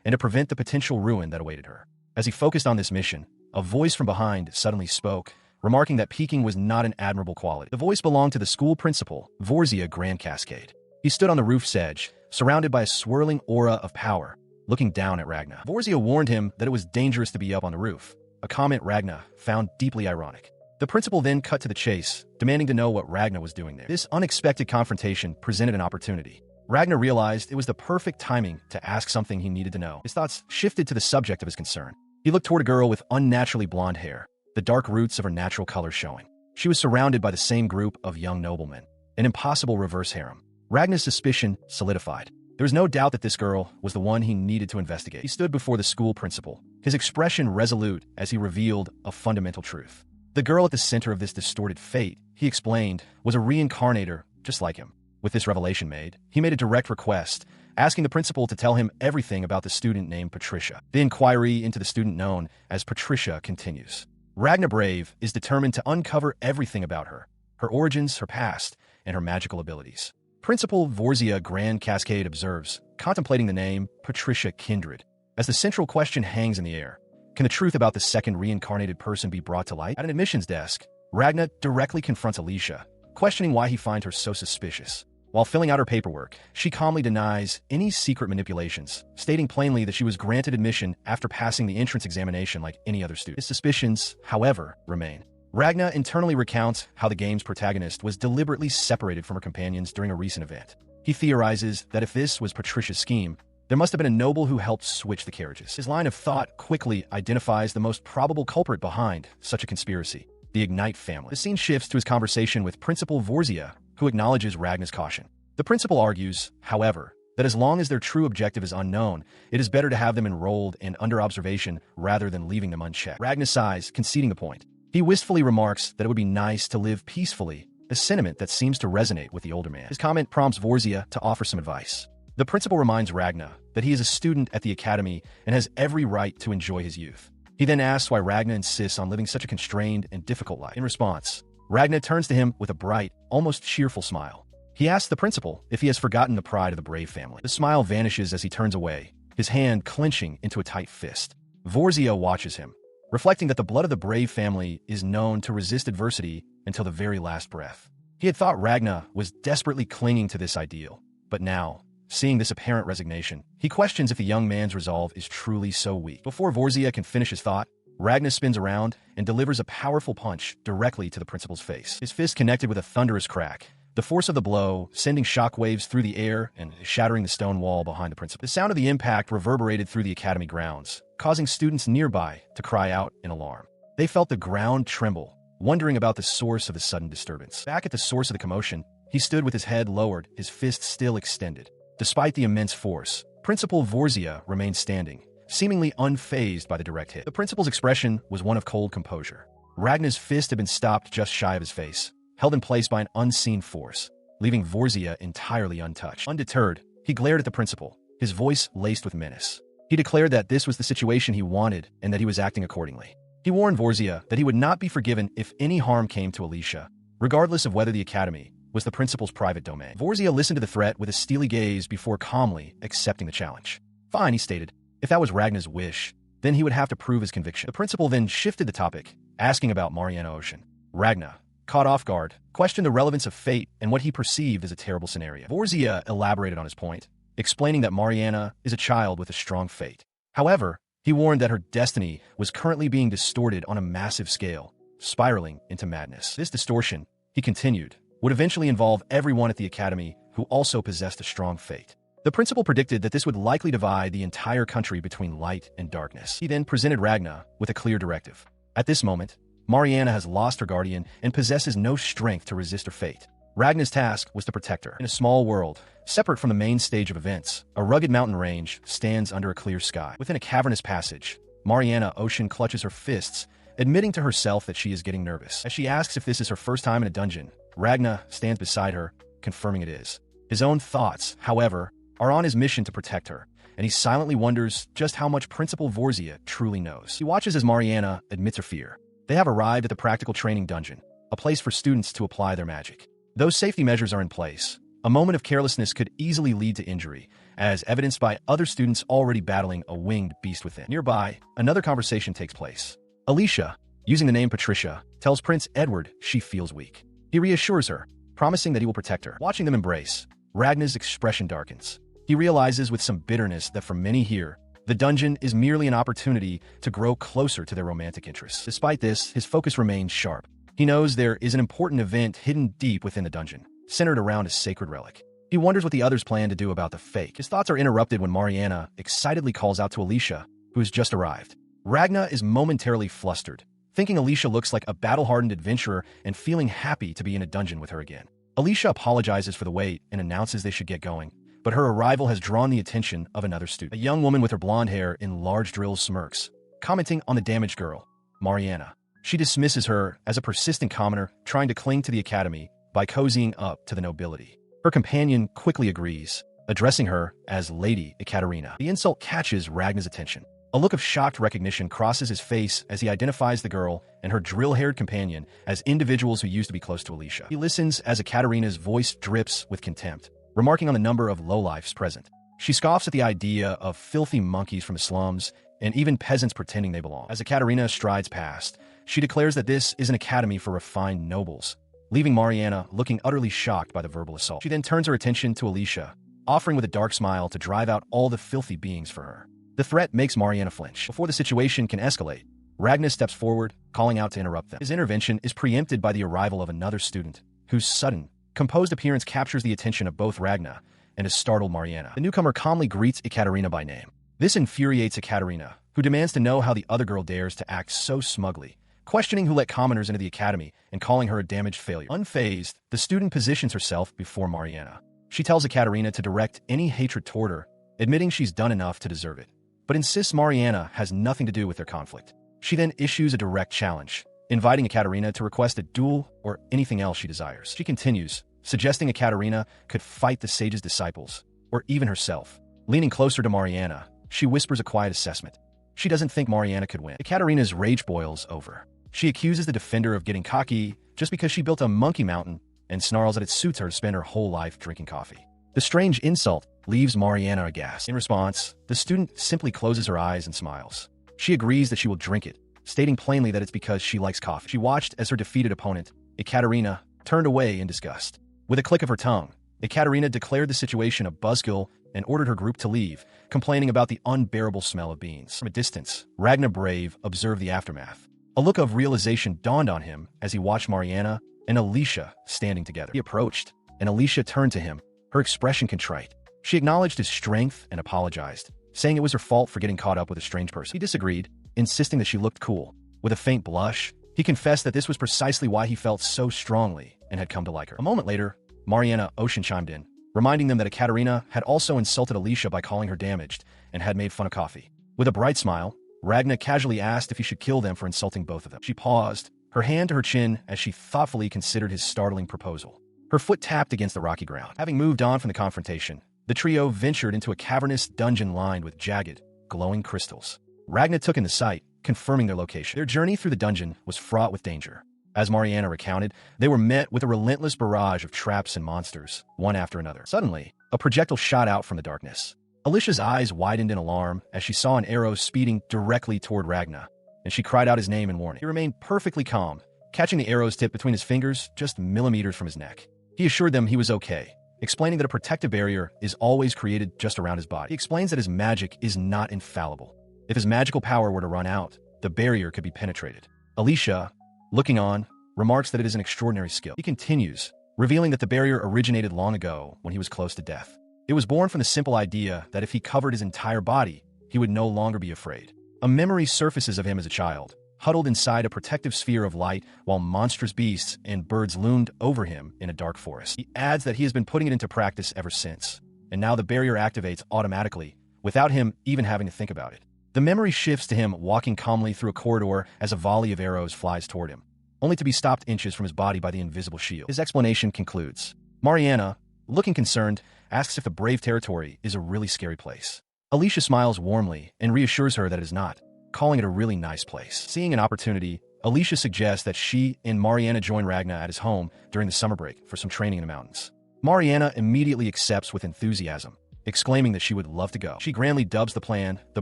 and to prevent the potential ruin that awaited her. As he focused on this mission, a voice from behind suddenly spoke, remarking that peeking was not an admirable quality. The voice belonged to the school principal, Vorzia Grand Cascade. He stood on the roof's edge, surrounded by a swirling aura of power, looking down at Ragna. Vorzia warned him that it was dangerous to be up on the roof, a comment Ragna found deeply ironic. The principal then cut to the chase, demanding to know what Ragna was doing there. This unexpected confrontation presented an opportunity. Ragna realized it was the perfect timing to ask something he needed to know. His thoughts shifted to the subject of his concern. He looked toward a girl with unnaturally blonde hair, the dark roots of her natural color showing. She was surrounded by the same group of young noblemen, an impossible reverse harem. Ragna's suspicion solidified. There was no doubt that this girl was the one he needed to investigate. He stood before the school principal, his expression resolute as he revealed a fundamental truth. The girl at the center of this distorted fate, he explained, was a reincarnator just like him. With this revelation made, he made a direct request, asking the principal to tell him everything about the student named Patricia. The inquiry into the student known as Patricia continues. Ragna Brave is determined to uncover everything about her origins, her past, and her magical abilities. Principal Vorzia Grand Cascade observes, contemplating the name Patricia Kindred, as the central question hangs in the air. Can the truth about the second reincarnated person be brought to light? At an admissions desk, Ragna directly confronts Alicia, questioning why he finds her so suspicious. While filling out her paperwork, she calmly denies any secret manipulations, stating plainly that she was granted admission after passing the entrance examination like any other student. His suspicions, however, remain. Ragna internally recounts how the game's protagonist was deliberately separated from her companions during a recent event. He theorizes that if this was Patricia's scheme, there must have been a noble who helped switch the carriages. His line of thought quickly identifies the most probable culprit behind such a conspiracy, the Ignite family. The scene shifts to his conversation with Principal Vorzia, who acknowledges Ragna's caution. The principal argues, however, that as long as their true objective is unknown, it is better to have them enrolled and under observation rather than leaving them unchecked. Ragna sighs, conceding the point. He wistfully remarks that it would be nice to live peacefully, a sentiment that seems to resonate with the older man. His comment prompts Vorzia to offer some advice. The principal reminds Ragna that he is a student at the academy and has every right to enjoy his youth. He then asks why Ragna insists on living such a constrained and difficult life. In response, Ragna turns to him with a bright, almost cheerful smile. He asks the principal if he has forgotten the pride of the Brave family. The smile vanishes as he turns away, his hand clenching into a tight fist. Vorzia watches him, reflecting that the blood of the Brave family is known to resist adversity until the very last breath. He had thought Ragna was desperately clinging to this ideal, but now, seeing this apparent resignation, he questions if the young man's resolve is truly so weak. Before Vorzia can finish his thought, Ragnar spins around and delivers a powerful punch directly to the principal's face. His fist connected with a thunderous crack, the force of the blow sending shockwaves through the air and shattering the stone wall behind the principal. The sound of the impact reverberated through the academy grounds, causing students nearby to cry out in alarm. They felt the ground tremble, wondering about the source of the sudden disturbance. Back at the source of the commotion, he stood with his head lowered, his fist still extended. Despite the immense force, Principal Vorzia remained standing, seemingly unfazed by the direct hit. The principal's expression was one of cold composure. Ragnar's fist had been stopped just shy of his face, held in place by an unseen force, leaving Vorzia entirely untouched. Undeterred, he glared at the principal, his voice laced with menace. He declared that this was the situation he wanted and that he was acting accordingly. He warned Vorzia that he would not be forgiven if any harm came to Alicia, regardless of whether the academy was the principal's private domain. Vorzia listened to the threat with a steely gaze before calmly accepting the challenge. Fine, he stated. If that was Ragnar's wish, then he would have to prove his conviction. The principal then shifted the topic, asking about Mariana Ocean. Ragnar, caught off guard, questioned the relevance of fate and what he perceived as a terrible scenario. Vorzia elaborated on his point, explaining that Mariana is a child with a strong fate. However, he warned that her destiny was currently being distorted on a massive scale, spiraling into madness. This distortion, he continued, would eventually involve everyone at the academy who also possessed a strong fate. The principal predicted that this would likely divide the entire country between light and darkness. He then presented Ragnar with a clear directive. At this moment, Mariana has lost her guardian and possesses no strength to resist her fate. Ragnar's task was to protect her. In a small world, separate from the main stage of events, a rugged mountain range stands under a clear sky. Within a cavernous passage, Mariana Ocean clutches her fists, admitting to herself that she is getting nervous. As she asks if this is her first time in a dungeon, Ragnar stands beside her, confirming it is. His own thoughts, however, are on his mission to protect her, and he silently wonders just how much Principal Vorzia truly knows. He watches as Mariana admits her fear. They have arrived at the practical training dungeon, a place for students to apply their magic. Those safety measures are in place. A moment of carelessness could easily lead to injury, as evidenced by other students already battling a winged beast within. Nearby, another conversation takes place. Alicia, using the name Patricia, tells Prince Edward she feels weak. He reassures her, promising that he will protect her. Watching them embrace, Ragnar's expression darkens. He realizes with some bitterness that for many here, the dungeon is merely an opportunity to grow closer to their romantic interests. Despite this, his focus remains sharp. He knows there is an important event hidden deep within the dungeon, centered around a sacred relic. He wonders what the others plan to do about the fake. His thoughts are interrupted when Mariana excitedly calls out to Alicia, who has just arrived. Ragnar is momentarily flustered, thinking Alicia looks like a battle-hardened adventurer and feeling happy to be in a dungeon with her again. Alicia apologizes for the wait and announces they should get going, but her arrival has drawn the attention of another student. A young woman with her blonde hair in large drills smirks, commenting on the damaged girl, Mariana. She dismisses her as a persistent commoner trying to cling to the academy by cozying up to the nobility. Her companion quickly agrees, addressing her as Lady Ekaterina. The insult catches Ragnar's attention. A look of shocked recognition crosses his face as he identifies the girl and her drill-haired companion as individuals who used to be close to Alicia. He listens as Ekaterina's voice drips with contempt, remarking on the number of lowlifes present. She scoffs at the idea of filthy monkeys from the slums and even peasants pretending they belong. As Ekaterina strides past, she declares that this is an academy for refined nobles, leaving Mariana looking utterly shocked by the verbal assault. She then turns her attention to Alicia, offering with a dark smile to drive out all the filthy beings for her. The threat makes Mariana flinch. Before the situation can escalate, Ragnar steps forward, calling out to interrupt them. His intervention is preempted by the arrival of another student, whose sudden, composed appearance captures the attention of both Ragnar and has startled Mariana. The newcomer calmly greets Ekaterina by name. This infuriates Ekaterina, who demands to know how the other girl dares to act so smugly, questioning who let commoners into the academy and calling her a damaged failure. Unfazed, the student positions herself before Mariana. She tells Ekaterina to direct any hatred toward her, admitting she's done enough to deserve it, but insists Mariana has nothing to do with their conflict. She then issues a direct challenge, inviting Ekaterina to request a duel or anything else she desires. She continues, suggesting Ekaterina could fight the sage's disciples, or even herself. Leaning closer to Mariana, she whispers a quiet assessment. She doesn't think Mariana could win. Ekaterina's rage boils over. She accuses the defender of getting cocky just because she built a monkey mountain and snarls that it suits her to spend her whole life drinking coffee. The strange insult leaves Mariana aghast. In response, the student simply closes her eyes and smiles. She agrees that she will drink it, stating plainly that it's because she likes coffee. She watched as her defeated opponent, Ekaterina, turned away in disgust. With a click of her tongue, Ekaterina declared the situation a buzzkill and ordered her group to leave, complaining about the unbearable smell of beans. From a distance, Ragna Brave observed the aftermath. A look of realization dawned on him as he watched Mariana and Alicia standing together. He approached, and Alicia turned to him, her expression contrite. She acknowledged his strength and apologized, saying it was her fault for getting caught up with a strange person. He disagreed, insisting that she looked cool. With a faint blush, he confessed that this was precisely why he felt so strongly and had come to like her. A moment later, Mariana Ocean chimed in, reminding them that Ekaterina had also insulted Alicia by calling her damaged and had made fun of coffee. With a bright smile, Ragna casually asked if he should kill them for insulting both of them. She paused, her hand to her chin as she thoughtfully considered his startling proposal. Her foot tapped against the rocky ground. Having moved on from the confrontation, the trio ventured into a cavernous dungeon lined with jagged, glowing crystals. Ragna took in the sight, confirming their location. Their journey through the dungeon was fraught with danger. As Mariana recounted, they were met with a relentless barrage of traps and monsters, one after another. Suddenly, a projectile shot out from the darkness. Alicia's eyes widened in alarm as she saw an arrow speeding directly toward Ragna, and she cried out his name in warning. He remained perfectly calm, catching the arrow's tip between his fingers just millimeters from his neck. He assured them he was okay, explaining that a protective barrier is always created just around his body. He explains that his magic is not infallible. If his magical power were to run out, the barrier could be penetrated. Alicia, looking on, remarks that it is an extraordinary skill. He continues, revealing that the barrier originated long ago when he was close to death. It was born from the simple idea that if he covered his entire body, he would no longer be afraid. A memory surfaces of him as a child, huddled inside a protective sphere of light while monstrous beasts and birds loomed over him in a dark forest. He adds that he has been putting it into practice ever since, and now the barrier activates automatically, without him even having to think about it. The memory shifts to him walking calmly through a corridor as a volley of arrows flies toward him, only to be stopped inches from his body by the invisible shield. His explanation concludes. Mariana, looking concerned, asks if the Brave Territory is a really scary place. Alicia smiles warmly and reassures her that it is not, calling it a really nice place. Seeing an opportunity, Alicia suggests that she and Mariana join Ragna at his home during the summer break for some training in the mountains. Mariana immediately accepts with enthusiasm, exclaiming that she would love to go. She grandly dubs the plan the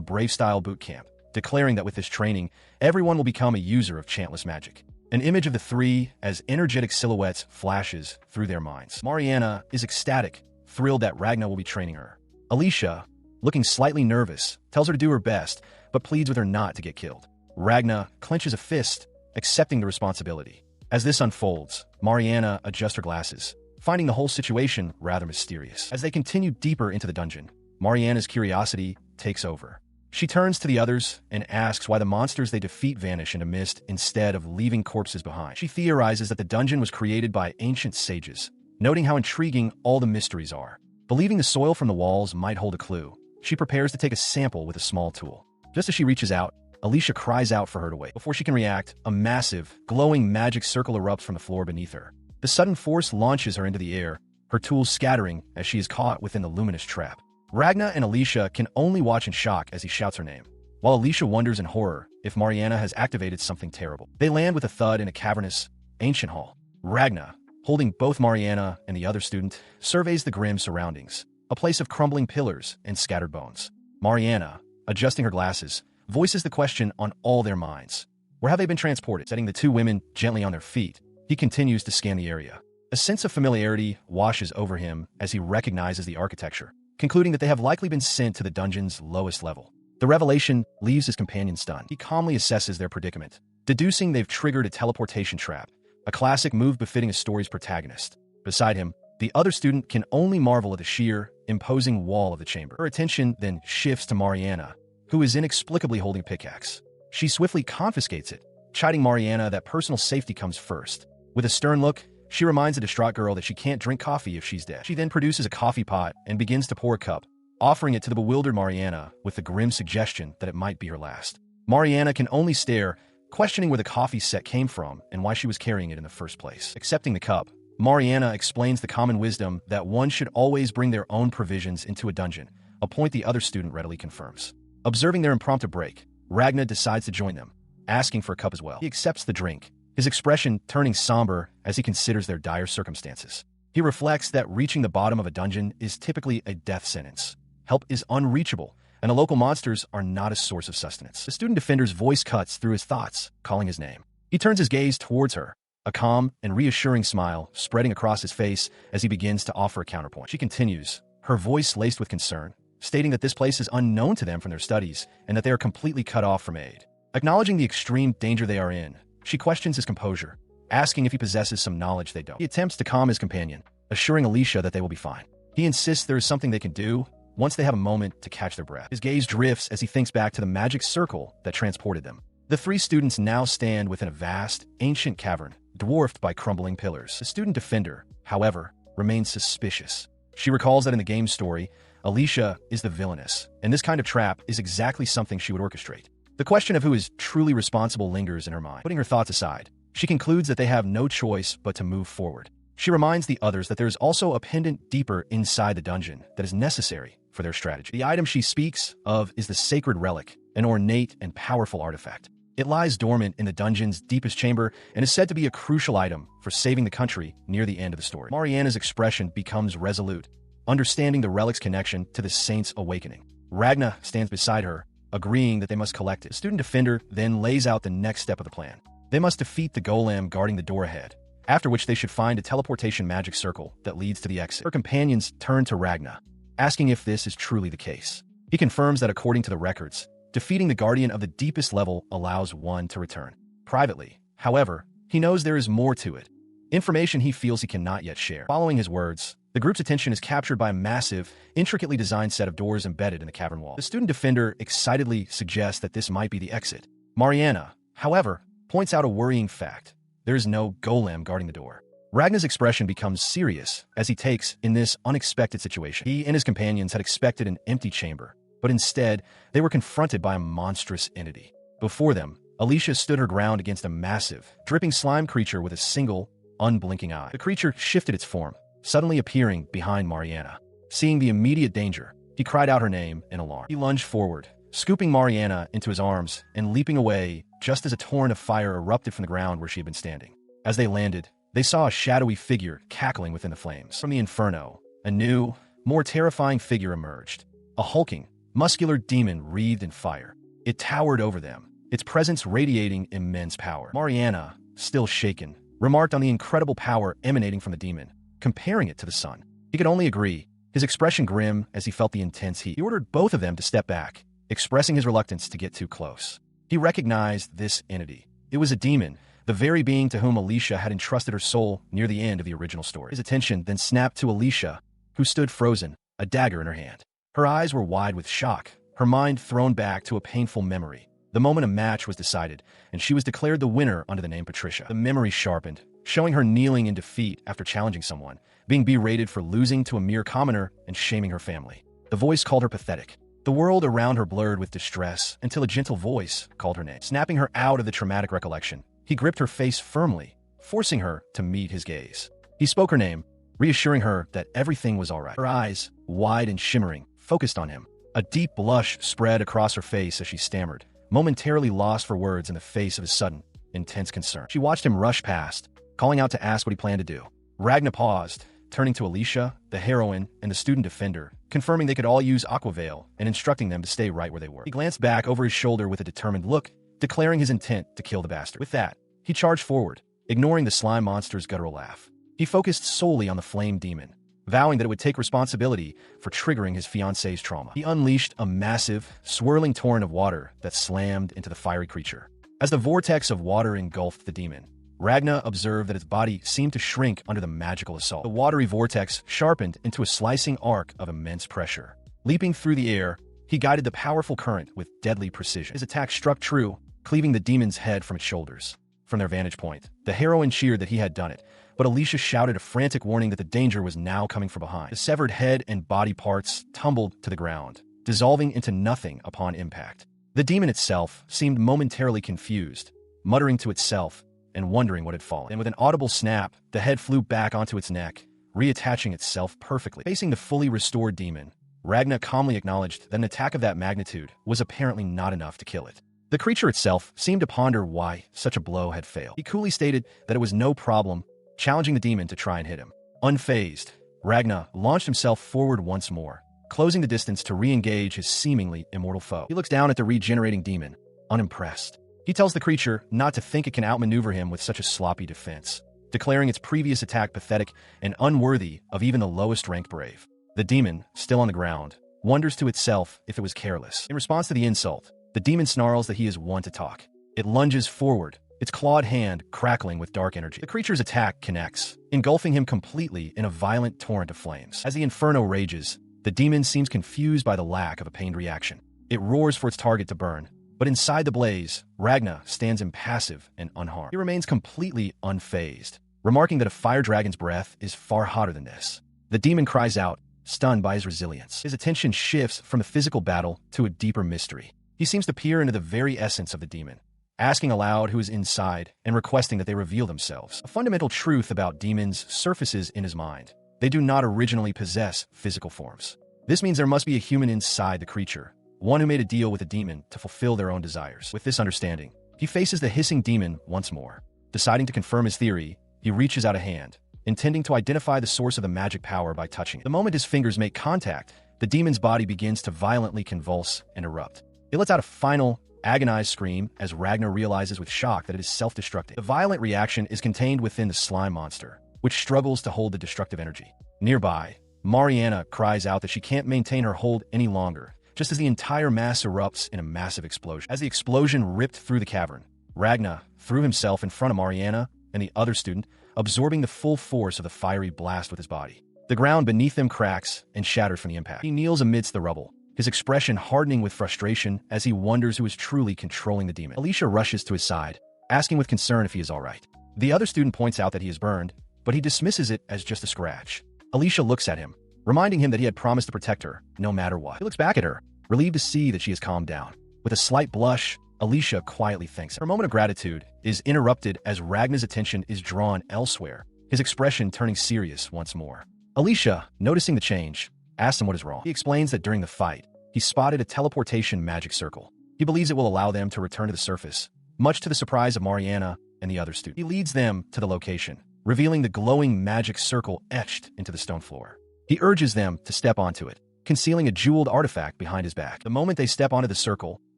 Brave-style boot camp, declaring that with this training, everyone will become a user of chantless magic. An image of the three as energetic silhouettes flashes through their minds. Mariana is ecstatic, thrilled that Ragna will be training her. Alicia, looking slightly nervous, tells her to do her best, but pleads with her not to get killed. Ragna clenches a fist, accepting the responsibility. As this unfolds, Mariana adjusts her glasses, finding the whole situation rather mysterious. As they continue deeper into the dungeon, Mariana's curiosity takes over. She turns to the others and asks why the monsters they defeat vanish into mist instead of leaving corpses behind. She theorizes that the dungeon was created by ancient sages, noting how intriguing all the mysteries are. Believing the soil from the walls might hold a clue, she prepares to take a sample with a small tool. Just as she reaches out, Alicia cries out for her to wait. Before she can react, a massive, glowing magic circle erupts from the floor beneath her. The sudden force launches her into the air, her tools scattering as she is caught within the luminous trap. Ragna and Alicia can only watch in shock as he shouts her name, while Alicia wonders in horror if Mariana has activated something terrible. They land with a thud in a cavernous, ancient hall. Ragna, holding both Mariana and the other student, surveys the grim surroundings, a place of crumbling pillars and scattered bones. Mariana, adjusting her glasses, voices the question on all their minds. Where have they been transported? Setting the two women gently on their feet, he continues to scan the area. A sense of familiarity washes over him as he recognizes the architecture, concluding that they have likely been sent to the dungeon's lowest level. The revelation leaves his companion stunned. He calmly assesses their predicament, deducing they've triggered a teleportation trap, a classic move befitting a story's protagonist. Beside him, the other student can only marvel at the sheer, imposing wall of the chamber. Her attention then shifts to Mariana, who is inexplicably holding a pickaxe. She swiftly confiscates it, chiding Mariana that personal safety comes first. With a stern look, she reminds the distraught girl that she can't drink coffee if she's dead. She then produces a coffee pot and begins to pour a cup, offering it to the bewildered Mariana with the grim suggestion that it might be her last. Mariana can only stare, questioning where the coffee set came from and why she was carrying it in the first place. Accepting the cup, Mariana explains the common wisdom that one should always bring their own provisions into a dungeon, a point the other student readily confirms. Observing their impromptu break, Ragna decides to join them, asking for a cup as well. He accepts the drink, his expression turning somber as he considers their dire circumstances. He reflects that reaching the bottom of a dungeon is typically a death sentence. Help is unreachable, and the local monsters are not a source of sustenance. The student defender's voice cuts through his thoughts, calling his name. He turns his gaze towards her, a calm and reassuring smile spreading across his face as he begins to offer a counterpoint. She continues, her voice laced with concern, stating that this place is unknown to them from their studies and that they are completely cut off from aid. Acknowledging the extreme danger they are in, she questions his composure, asking if he possesses some knowledge they don't. He attempts to calm his companion, assuring Alicia that they will be fine. He insists there is something they can do once they have a moment to catch their breath. His gaze drifts as he thinks back to the magic circle that transported them. The three students now stand within a vast, ancient cavern, dwarfed by crumbling pillars. The student defender, however, remains suspicious. She recalls that in the game story, Alicia is the villainess, and this kind of trap is exactly something she would orchestrate. The question of who is truly responsible lingers in her mind. Putting her thoughts aside, she concludes that they have no choice but to move forward. She reminds the others that there is also a pendant deeper inside the dungeon that is necessary for their strategy. The item she speaks of is the sacred relic, an ornate and powerful artifact. It lies dormant in the dungeon's deepest chamber and is said to be a crucial item for saving the country near the end of the story. Mariana's expression becomes resolute, understanding the relic's connection to the saint's awakening. Ragna stands beside her, agreeing that they must collect it. The student defender then lays out the next step of the plan. They must defeat the golem guarding the door ahead, after which they should find a teleportation magic circle that leads to the exit. Her companions turn to Ragna, asking if this is truly the case. He confirms that according to the records, defeating the guardian of the deepest level allows one to return. Privately, however, he knows there is more to it, information he feels he cannot yet share. Following his words, the group's attention is captured by a massive, intricately designed set of doors embedded in the cavern wall. The student defender excitedly suggests that this might be the exit. Mariana, however, points out a worrying fact. There is no golem guarding the door. Ragna's expression becomes serious as he takes in this unexpected situation. He and his companions had expected an empty chamber, but instead, they were confronted by a monstrous entity. Before them, Alicia stood her ground against a massive, dripping slime creature with a single, unblinking eye. The creature shifted its form, suddenly appearing behind Mariana. Seeing the immediate danger, he cried out her name in alarm. He lunged forward, scooping Mariana into his arms and leaping away just as a torrent of fire erupted from the ground where she had been standing. As they landed, they saw a shadowy figure cackling within the flames. From the inferno, a new, more terrifying figure emerged. A hulking, muscular demon wreathed in fire. It towered over them, its presence radiating immense power. Mariana, still shaken, remarked on the incredible power emanating from the demon, comparing it to the sun. He could only agree, his expression grim as he felt the intense heat. He ordered both of them to step back, expressing his reluctance to get too close. He recognized this entity. It was a demon, the very being to whom Alicia had entrusted her soul near the end of the original story. His attention then snapped to Alicia, who stood frozen, a dagger in her hand. Her eyes were wide with shock, her mind thrown back to a painful memory. The moment a match was decided, and she was declared the winner under the name Patricia. The memory sharpened, showing her kneeling in defeat after challenging someone, being berated for losing to a mere commoner and shaming her family. The voice called her pathetic. The world around her blurred with distress until a gentle voice called her name. Snapping her out of the traumatic recollection, he gripped her face firmly, forcing her to meet his gaze. He spoke her name, reassuring her that everything was all right. Her eyes, wide and shimmering, focused on him. A deep blush spread across her face as she stammered, momentarily lost for words in the face of his sudden, intense concern. She watched him rush past, calling out to ask what he planned to do. Ragna paused, turning to Alicia, the heroine, and the student defender, confirming they could all use Aquaveil and instructing them to stay right where they were. He glanced back over his shoulder with a determined look, declaring his intent to kill the bastard. With that, he charged forward, ignoring the slime monster's guttural laugh. He focused solely on the flame demon, vowing that it would take responsibility for triggering his fiancée's trauma. He unleashed a massive, swirling torrent of water that slammed into the fiery creature. As the vortex of water engulfed the demon, Ragna observed that its body seemed to shrink under the magical assault. The watery vortex sharpened into a slicing arc of immense pressure. Leaping through the air, he guided the powerful current with deadly precision. His attack struck true, cleaving the demon's head from its shoulders. From their vantage point, the heroine cheered that he had done it, but Alicia shouted a frantic warning that the danger was now coming from behind. The severed head and body parts tumbled to the ground, dissolving into nothing upon impact. The demon itself seemed momentarily confused, muttering to itself and wondering what had fallen. And with an audible snap, the head flew back onto its neck, reattaching itself perfectly. Facing the fully restored demon, Ragna calmly acknowledged that an attack of that magnitude was apparently not enough to kill it. The creature itself seemed to ponder why such a blow had failed. He coolly stated that it was no problem, challenging the demon to try and hit him. Unfazed, Ragna launched himself forward once more, closing the distance to re-engage his seemingly immortal foe. He looks down at the regenerating demon, unimpressed. He tells the creature not to think it can outmaneuver him with such a sloppy defense, declaring its previous attack pathetic and unworthy of even the lowest-ranked brave. The demon, still on the ground, wonders to itself if it was careless. In response to the insult, the demon snarls that he is one to talk. It lunges forward, its clawed hand crackling with dark energy. The creature's attack connects, engulfing him completely in a violent torrent of flames. As the inferno rages, the demon seems confused by the lack of a pained reaction. It roars for its target to burn, but inside the blaze, Ragna stands impassive and unharmed. He remains completely unfazed, remarking that a fire dragon's breath is far hotter than this. The demon cries out, stunned by his resilience. His attention shifts from the physical battle to a deeper mystery. He seems to peer into the very essence of the demon, asking aloud who is inside and requesting that they reveal themselves. A fundamental truth about demons surfaces in his mind. They do not originally possess physical forms. This means there must be a human inside the creature, one who made a deal with a demon to fulfill their own desires. With this understanding, he faces the hissing demon once more. Deciding to confirm his theory, he reaches out a hand, intending to identify the source of the magic power by touching it. The moment his fingers make contact, the demon's body begins to violently convulse and erupt. It lets out a final, agonized scream as Ragnar realizes with shock that it is self-destructing. The violent reaction is contained within the slime monster, which struggles to hold the destructive energy. Nearby, Mariana cries out that she can't maintain her hold any longer, just as the entire mass erupts in a massive explosion. As the explosion ripped through the cavern, Ragnar threw himself in front of Mariana and the other student, absorbing the full force of the fiery blast with his body. The ground beneath them cracks and shatters from the impact. He kneels amidst the rubble, his expression hardening with frustration as he wonders who is truly controlling the demon. Alicia rushes to his side, asking with concern if he is all right. The other student points out that he is burned, but he dismisses it as just a scratch. Alicia looks at him, reminding him that he had promised to protect her, no matter what. He looks back at her, relieved to see that she has calmed down. With a slight blush, Alicia quietly thanks him. Her moment of gratitude is interrupted as Ragnar's attention is drawn elsewhere, his expression turning serious once more. Alicia, noticing the change, asks him what is wrong. He explains that during the fight, he spotted a teleportation magic circle. He believes it will allow them to return to the surface, much to the surprise of Mariana and the other student. He leads them to the location, revealing the glowing magic circle etched into the stone floor. He urges them to step onto it, concealing a jeweled artifact behind his back. The moment they step onto the circle,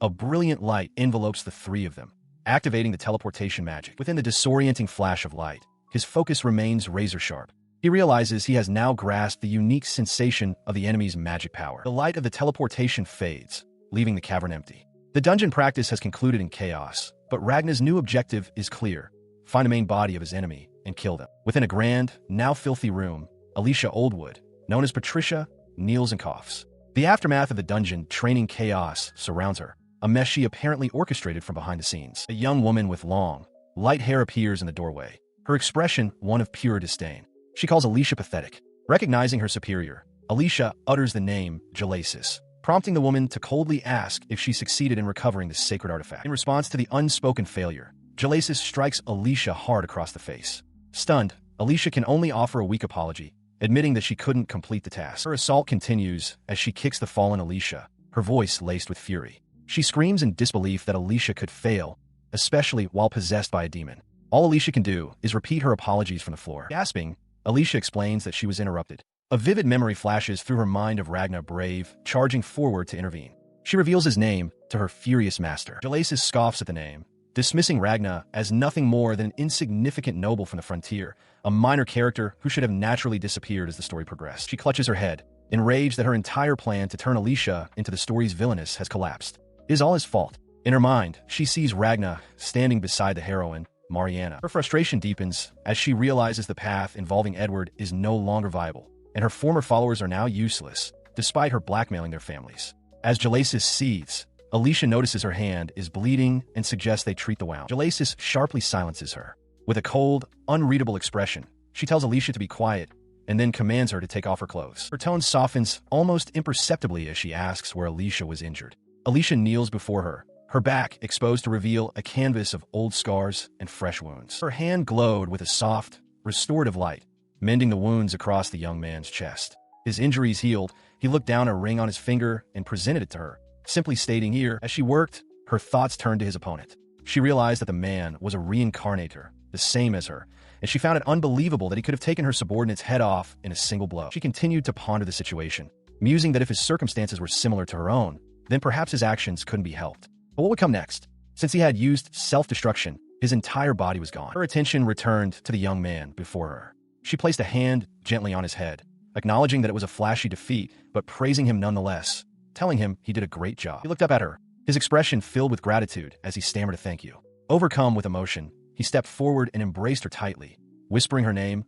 a brilliant light envelopes the three of them, activating the teleportation magic. Within the disorienting flash of light, his focus remains razor-sharp. He realizes he has now grasped the unique sensation of the enemy's magic power. The light of the teleportation fades, leaving the cavern empty. The dungeon practice has concluded in chaos, but Ragnar's new objective is clear: find the main body of his enemy and kill them. Within a grand, now filthy room, Alicia Oldwood, known as Patricia, kneels and coughs. The aftermath of the dungeon training chaos surrounds her, a mess she apparently orchestrated from behind the scenes. A young woman with long, light hair appears in the doorway, her expression one of pure disdain. She calls Alicia pathetic. Recognizing her superior, Alicia utters the name Jalasis, prompting the woman to coldly ask if she succeeded in recovering the sacred artifact. In response to the unspoken failure, Jalasis strikes Alicia hard across the face. Stunned, Alicia can only offer a weak apology, admitting that she couldn't complete the task. Her assault continues as she kicks the fallen Alicia, her voice laced with fury. She screams in disbelief that Alicia could fail, especially while possessed by a demon. All Alicia can do is repeat her apologies from the floor. Gasping, Alicia explains that she was interrupted. A vivid memory flashes through her mind of Ragnar Brave, charging forward to intervene. She reveals his name to her furious master. Jalasis scoffs at the name, dismissing Ragnar as nothing more than an insignificant noble from the frontier, a minor character who should have naturally disappeared as the story progressed. She clutches her head, enraged that her entire plan to turn Alicia into the story's villainess has collapsed. It is all his fault. In her mind, she sees Ragnar standing beside the heroine, Mariana. Her frustration deepens as she realizes the path involving Edward is no longer viable, and her former followers are now useless, despite her blackmailing their families. As Jalasis seethes, Alicia notices her hand is bleeding and suggests they treat the wound. Jalasis sharply silences her. With a cold, unreadable expression, she tells Alicia to be quiet and then commands her to take off her clothes. Her tone softens almost imperceptibly as she asks where Alicia was injured. Alicia kneels before her, her back exposed to reveal a canvas of old scars and fresh wounds. Her hand glowed with a soft, restorative light, mending the wounds across the young man's chest. His injuries healed, he looked down a ring on his finger and presented it to her, simply stating here. As she worked, her thoughts turned to his opponent. She realized that the man was a reincarnator, the same as her, and she found it unbelievable that he could have taken her subordinate's head off in a single blow. She continued to ponder the situation, musing that if his circumstances were similar to her own, then perhaps his actions couldn't be helped. But what would come next? Since he had used self-destruction, his entire body was gone. Her attention returned to the young man before her. She placed a hand gently on his head, acknowledging that it was a flashy defeat, but praising him nonetheless, telling him he did a great job. He looked up at her, his expression filled with gratitude as he stammered a thank you. Overcome with emotion, he stepped forward and embraced her tightly, whispering her name,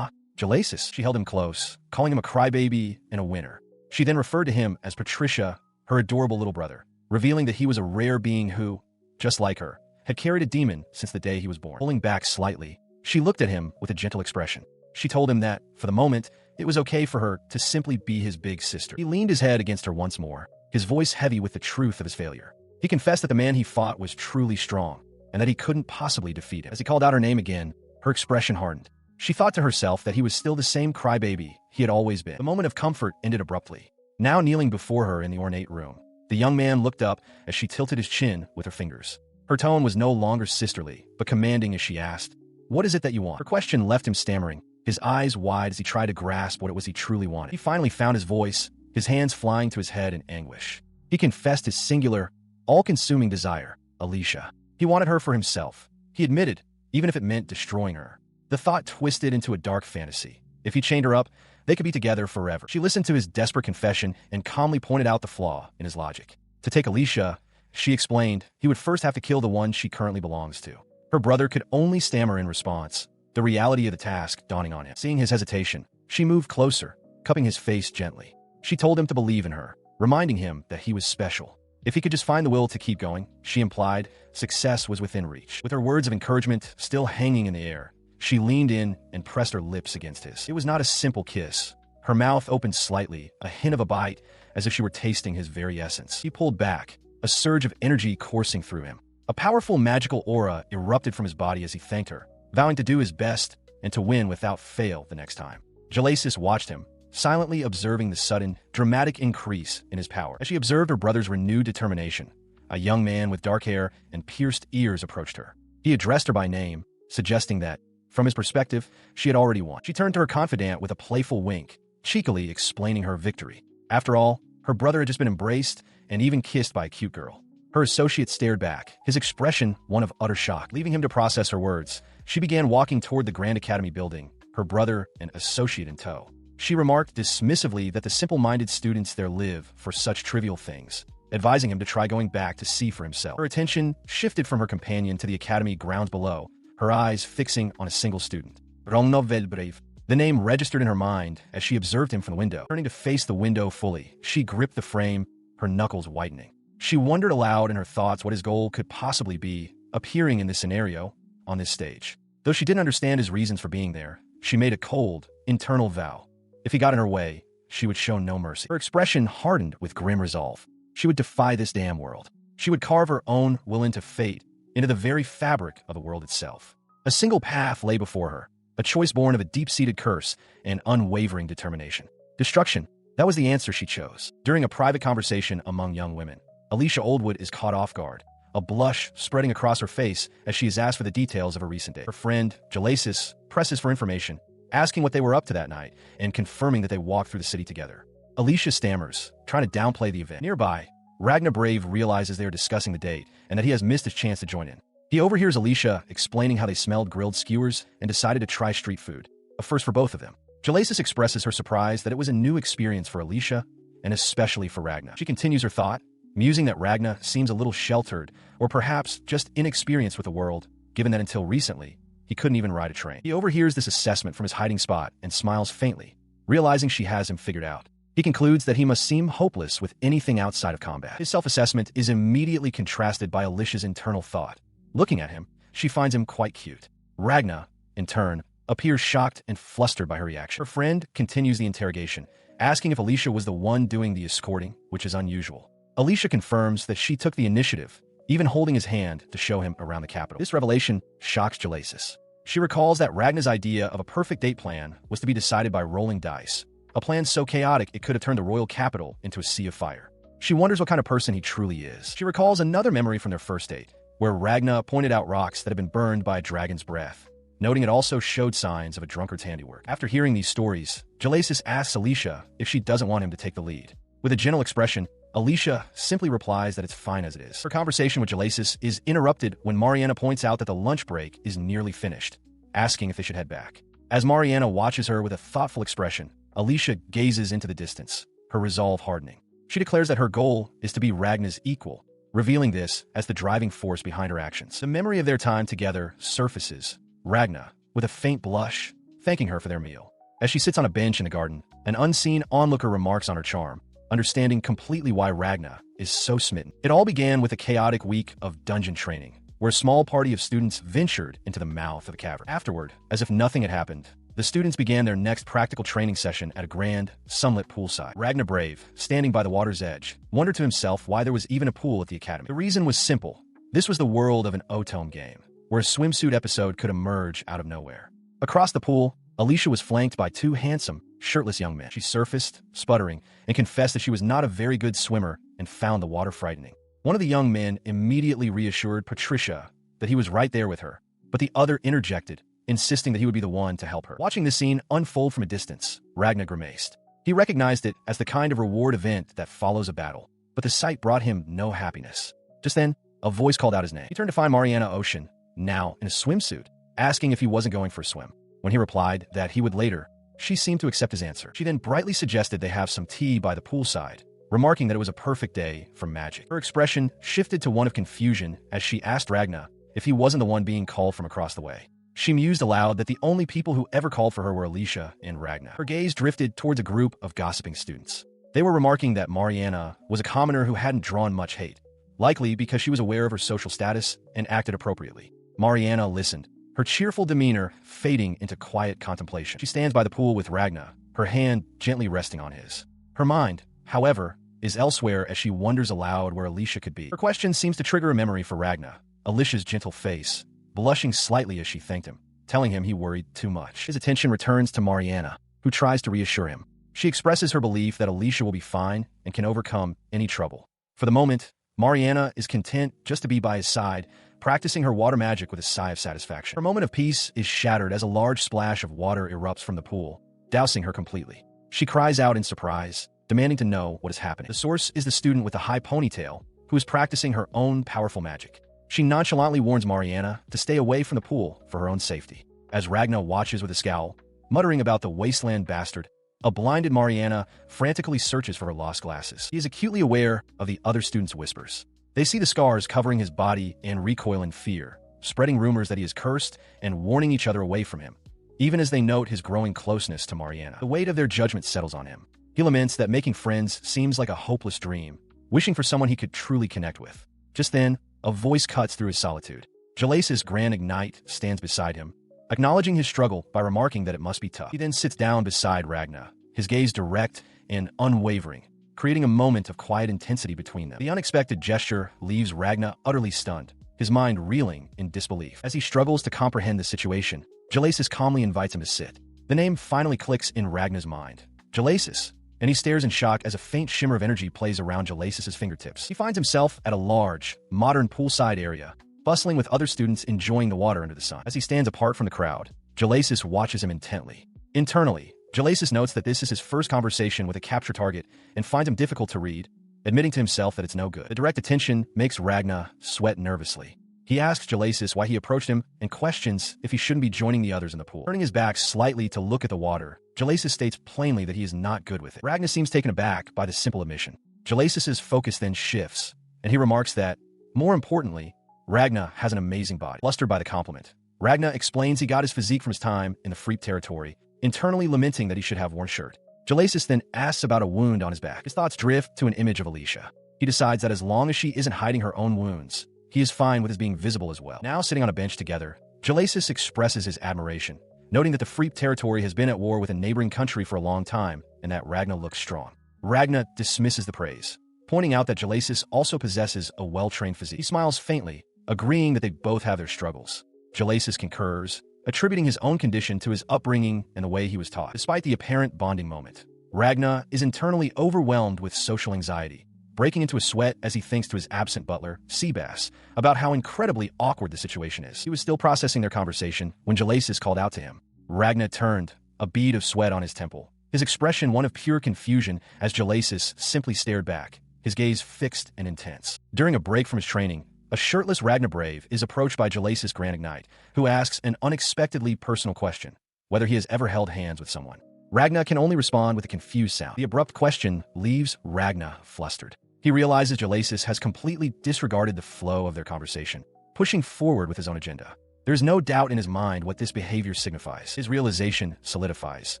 Jalasis. She held him close, calling him a crybaby and a winner. She then referred to him as Patricia, her adorable little brother, revealing that he was a rare being who, just like her, had carried a demon since the day he was born. Pulling back slightly, she looked at him with a gentle expression. She told him that, for the moment, it was okay for her to simply be his big sister. He leaned his head against her once more, his voice heavy with the truth of his failure. He confessed that the man he fought was truly strong, and that he couldn't possibly defeat him. As he called out her name again, her expression hardened. She thought to herself that he was still the same crybaby he had always been. The moment of comfort ended abruptly. Now kneeling before her in the ornate room, the young man looked up as she tilted his chin with her fingers. Her tone was no longer sisterly, but commanding as she asked, "What is it that you want?" Her question left him stammering, his eyes wide as he tried to grasp what it was he truly wanted. He finally found his voice, his hands flying to his head in anguish. He confessed his singular, all-consuming desire, Alicia. He wanted her for himself. He admitted, even if it meant destroying her. The thought twisted into a dark fantasy. If he chained her up, they could be together forever. She listened to his desperate confession and calmly pointed out the flaw in his logic. To take Alicia, she explained, he would first have to kill the one she currently belongs to. Her brother could only stammer in response, the reality of the task dawning on him. Seeing his hesitation, she moved closer, cupping his face gently. She told him to believe in her, reminding him that he was special. If he could just find the will to keep going, she implied, success was within reach. With her words of encouragement still hanging in the air, she leaned in and pressed her lips against his. It was not a simple kiss. Her mouth opened slightly, a hint of a bite, as if she were tasting his very essence. He pulled back, a surge of energy coursing through him. A powerful magical aura erupted from his body as he thanked her, vowing to do his best and to win without fail the next time. Jalasis watched him, silently observing the sudden, dramatic increase in his power. As she observed her brother's renewed determination, a young man with dark hair and pierced ears approached her. He addressed her by name, suggesting that, from his perspective, she had already won. She turned to her confidant with a playful wink, cheekily explaining her victory. After all, her brother had just been embraced and even kissed by a cute girl. Her associate stared back, his expression one of utter shock. Leaving him to process her words, she began walking toward the Grand Academy building, her brother and associate in tow. She remarked dismissively that the simple-minded students there live for such trivial things, advising him to try going back to see for himself. Her attention shifted from her companion to the academy grounds below, her eyes fixing on a single student. Brave. The name registered in her mind as she observed him from the window. Turning to face the window fully, she gripped the frame, her knuckles whitening. She wondered aloud in her thoughts what his goal could possibly be, appearing in this scenario, on this stage. Though she didn't understand his reasons for being there, she made a cold, internal vow. If he got in her way, she would show no mercy. Her expression hardened with grim resolve. She would defy this damn world. She would carve her own will into fate, into the very fabric of the world itself. A single path lay before her, a choice born of a deep-seated curse and unwavering determination. Destruction, that was the answer she chose. During a private conversation among young women, Alicia Oldwood is caught off guard, a blush spreading across her face as she is asked for the details of a recent day. Her friend, Jalasis, presses for information, asking what they were up to that night and confirming that they walked through the city together. Alicia stammers, trying to downplay the event. Nearby, Ragnar Brave realizes they are discussing the date and that he has missed his chance to join in. He overhears Alicia explaining how they smelled grilled skewers and decided to try street food, a first for both of them. Jalasis expresses her surprise that it was a new experience for Alicia, and especially for Ragnar. She continues her thought, musing that Ragnar seems a little sheltered, or perhaps just inexperienced with the world, given that until recently, he couldn't even ride a train. He overhears this assessment from his hiding spot and smiles faintly, realizing she has him figured out. He concludes that he must seem hopeless with anything outside of combat. His self-assessment is immediately contrasted by Alicia's internal thought. Looking at him, she finds him quite cute. Ragnar, in turn, appears shocked and flustered by her reaction. Her friend continues the interrogation, asking if Alicia was the one doing the escorting, which is unusual. Alicia confirms that she took the initiative, even holding his hand to show him around the capital. This revelation shocks Jalasis. She recalls that Ragnar's idea of a perfect date plan was to be decided by rolling dice, a plan so chaotic it could have turned the royal capital into a sea of fire. She wonders what kind of person he truly is. She recalls another memory from their first date, where Ragnar pointed out rocks that had been burned by a dragon's breath, noting it also showed signs of a drunkard's handiwork. After hearing these stories, Jalasis asks Alicia if she doesn't want him to take the lead. With a gentle expression, Alicia simply replies that it's fine as it is. Her conversation with Jalasis is interrupted when Mariana points out that the lunch break is nearly finished, asking if they should head back. As Mariana watches her with a thoughtful expression, Alicia gazes into the distance, her resolve hardening. She declares that her goal is to be Ragna's equal, revealing this as the driving force behind her actions. The memory of their time together surfaces, Ragna, with a faint blush, thanking her for their meal. As she sits on a bench in the garden, an unseen onlooker remarks on her charm, understanding completely why Ragna is so smitten. It all began with a chaotic week of dungeon training, where a small party of students ventured into the mouth of the cavern. Afterward, as if nothing had happened, the students began their next practical training session at a grand, sunlit poolside. Ragna Brave, standing by the water's edge, wondered to himself why there was even a pool at the academy. The reason was simple. This was the world of an Otome game, where a swimsuit episode could emerge out of nowhere. Across the pool, Alicia was flanked by two handsome, shirtless young men. She surfaced, sputtering, and confessed that she was not a very good swimmer and found the water frightening. One of the young men immediately reassured Patricia that he was right there with her, but the other interjected, insisting that he would be the one to help her. Watching this scene unfold from a distance, Ragna grimaced. He recognized it as the kind of reward event that follows a battle, but the sight brought him no happiness. Just then, a voice called out his name. He turned to find Mariana Ocean, now in a swimsuit, asking if he wasn't going for a swim. When he replied that he would later, she seemed to accept his answer. She then brightly suggested they have some tea by the poolside, remarking that it was a perfect day for magic. Her expression shifted to one of confusion as she asked Ragna if he wasn't the one being called from across the way. She mused aloud that the only people who ever called for her were Alicia and Ragna. Her gaze drifted towards a group of gossiping students. They were remarking that Mariana was a commoner who hadn't drawn much hate, likely because she was aware of her social status and acted appropriately. Mariana listened, her cheerful demeanor fading into quiet contemplation. She stands by the pool with Ragna, her hand gently resting on his. Her mind, however, is elsewhere as she wonders aloud where Alicia could be. Her question seems to trigger a memory for Ragna, Alicia's gentle face, blushing slightly as she thanked him, telling him he worried too much. His attention returns to Mariana, who tries to reassure him. She expresses her belief that Alicia will be fine and can overcome any trouble. For the moment, Mariana is content just to be by his side, practicing her water magic with a sigh of satisfaction. Her moment of peace is shattered as a large splash of water erupts from the pool, dousing her completely. She cries out in surprise, demanding to know what is happening. The source is the student with the high ponytail, who is practicing her own powerful magic. She nonchalantly warns Mariana to stay away from the pool for her own safety. As Ragna watches with a scowl, muttering about the wasteland bastard, a blinded Mariana frantically searches for her lost glasses. He is acutely aware of the other students' whispers. They see the scars covering his body and recoil in fear, spreading rumors that he is cursed and warning each other away from him. Even as they note his growing closeness to Mariana, the weight of their judgment settles on him. He laments that making friends seems like a hopeless dream, wishing for someone he could truly connect with. Just then, a voice cuts through his solitude. Jalace's Grand Ignite stands beside him, acknowledging his struggle by remarking that it must be tough. He then sits down beside Ragna, his gaze direct and unwavering, creating a moment of quiet intensity between them. The unexpected gesture leaves Ragna utterly stunned, his mind reeling in disbelief. As he struggles to comprehend the situation, Jalacis calmly invites him to sit. The name finally clicks in Ragna's mind. Jalacis, and he stares in shock as a faint shimmer of energy plays around Jalacis' fingertips. He finds himself at a large, modern poolside area, bustling with other students enjoying the water under the sun. As he stands apart from the crowd, Jalacis watches him intently. Internally, Jalacis notes that this is his first conversation with a capture target and finds him difficult to read, admitting to himself that it's no good. The direct attention makes Ragna sweat nervously. He asks Jalacis why he approached him and questions if he shouldn't be joining the others in the pool. Turning his back slightly to look at the water, Jalacis states plainly that he is not good with it. Ragna seems taken aback by the simple admission. Jalacis' focus then shifts, and he remarks that, more importantly, Ragna has an amazing body. Flustered by the compliment, Ragna explains he got his physique from his time in the Freep territory, internally lamenting that he should have worn a shirt. Jalacis then asks about a wound on his back. His thoughts drift to an image of Alicia. He decides that as long as she isn't hiding her own wounds, he is fine with his being visible as well. Now sitting on a bench together, Jalacis expresses his admiration, noting that the Freep territory has been at war with a neighboring country for a long time and that Ragna looks strong. Ragna dismisses the praise, pointing out that Jalacis also possesses a well-trained physique. He smiles faintly, agreeing that they both have their struggles. Jalacis concurs, attributing his own condition to his upbringing and the way he was taught. Despite the apparent bonding moment, Ragna is internally overwhelmed with social anxiety, breaking into a sweat as he thinks to his absent butler, Seabass, about how incredibly awkward the situation is. He was still processing their conversation when Jalacis called out to him. Ragna turned, a bead of sweat on his temple, his expression one of pure confusion as Jalacis simply stared back, his gaze fixed and intense. During a break from his training, a shirtless Ragna Brave is approached by Jalacis Grand Ignite, who asks an unexpectedly personal question, whether he has ever held hands with someone. Ragna can only respond with a confused sound. The abrupt question leaves Ragna flustered. He realizes Jalesis has completely disregarded the flow of their conversation, pushing forward with his own agenda. There's no doubt in his mind what this behavior signifies. His realization solidifies.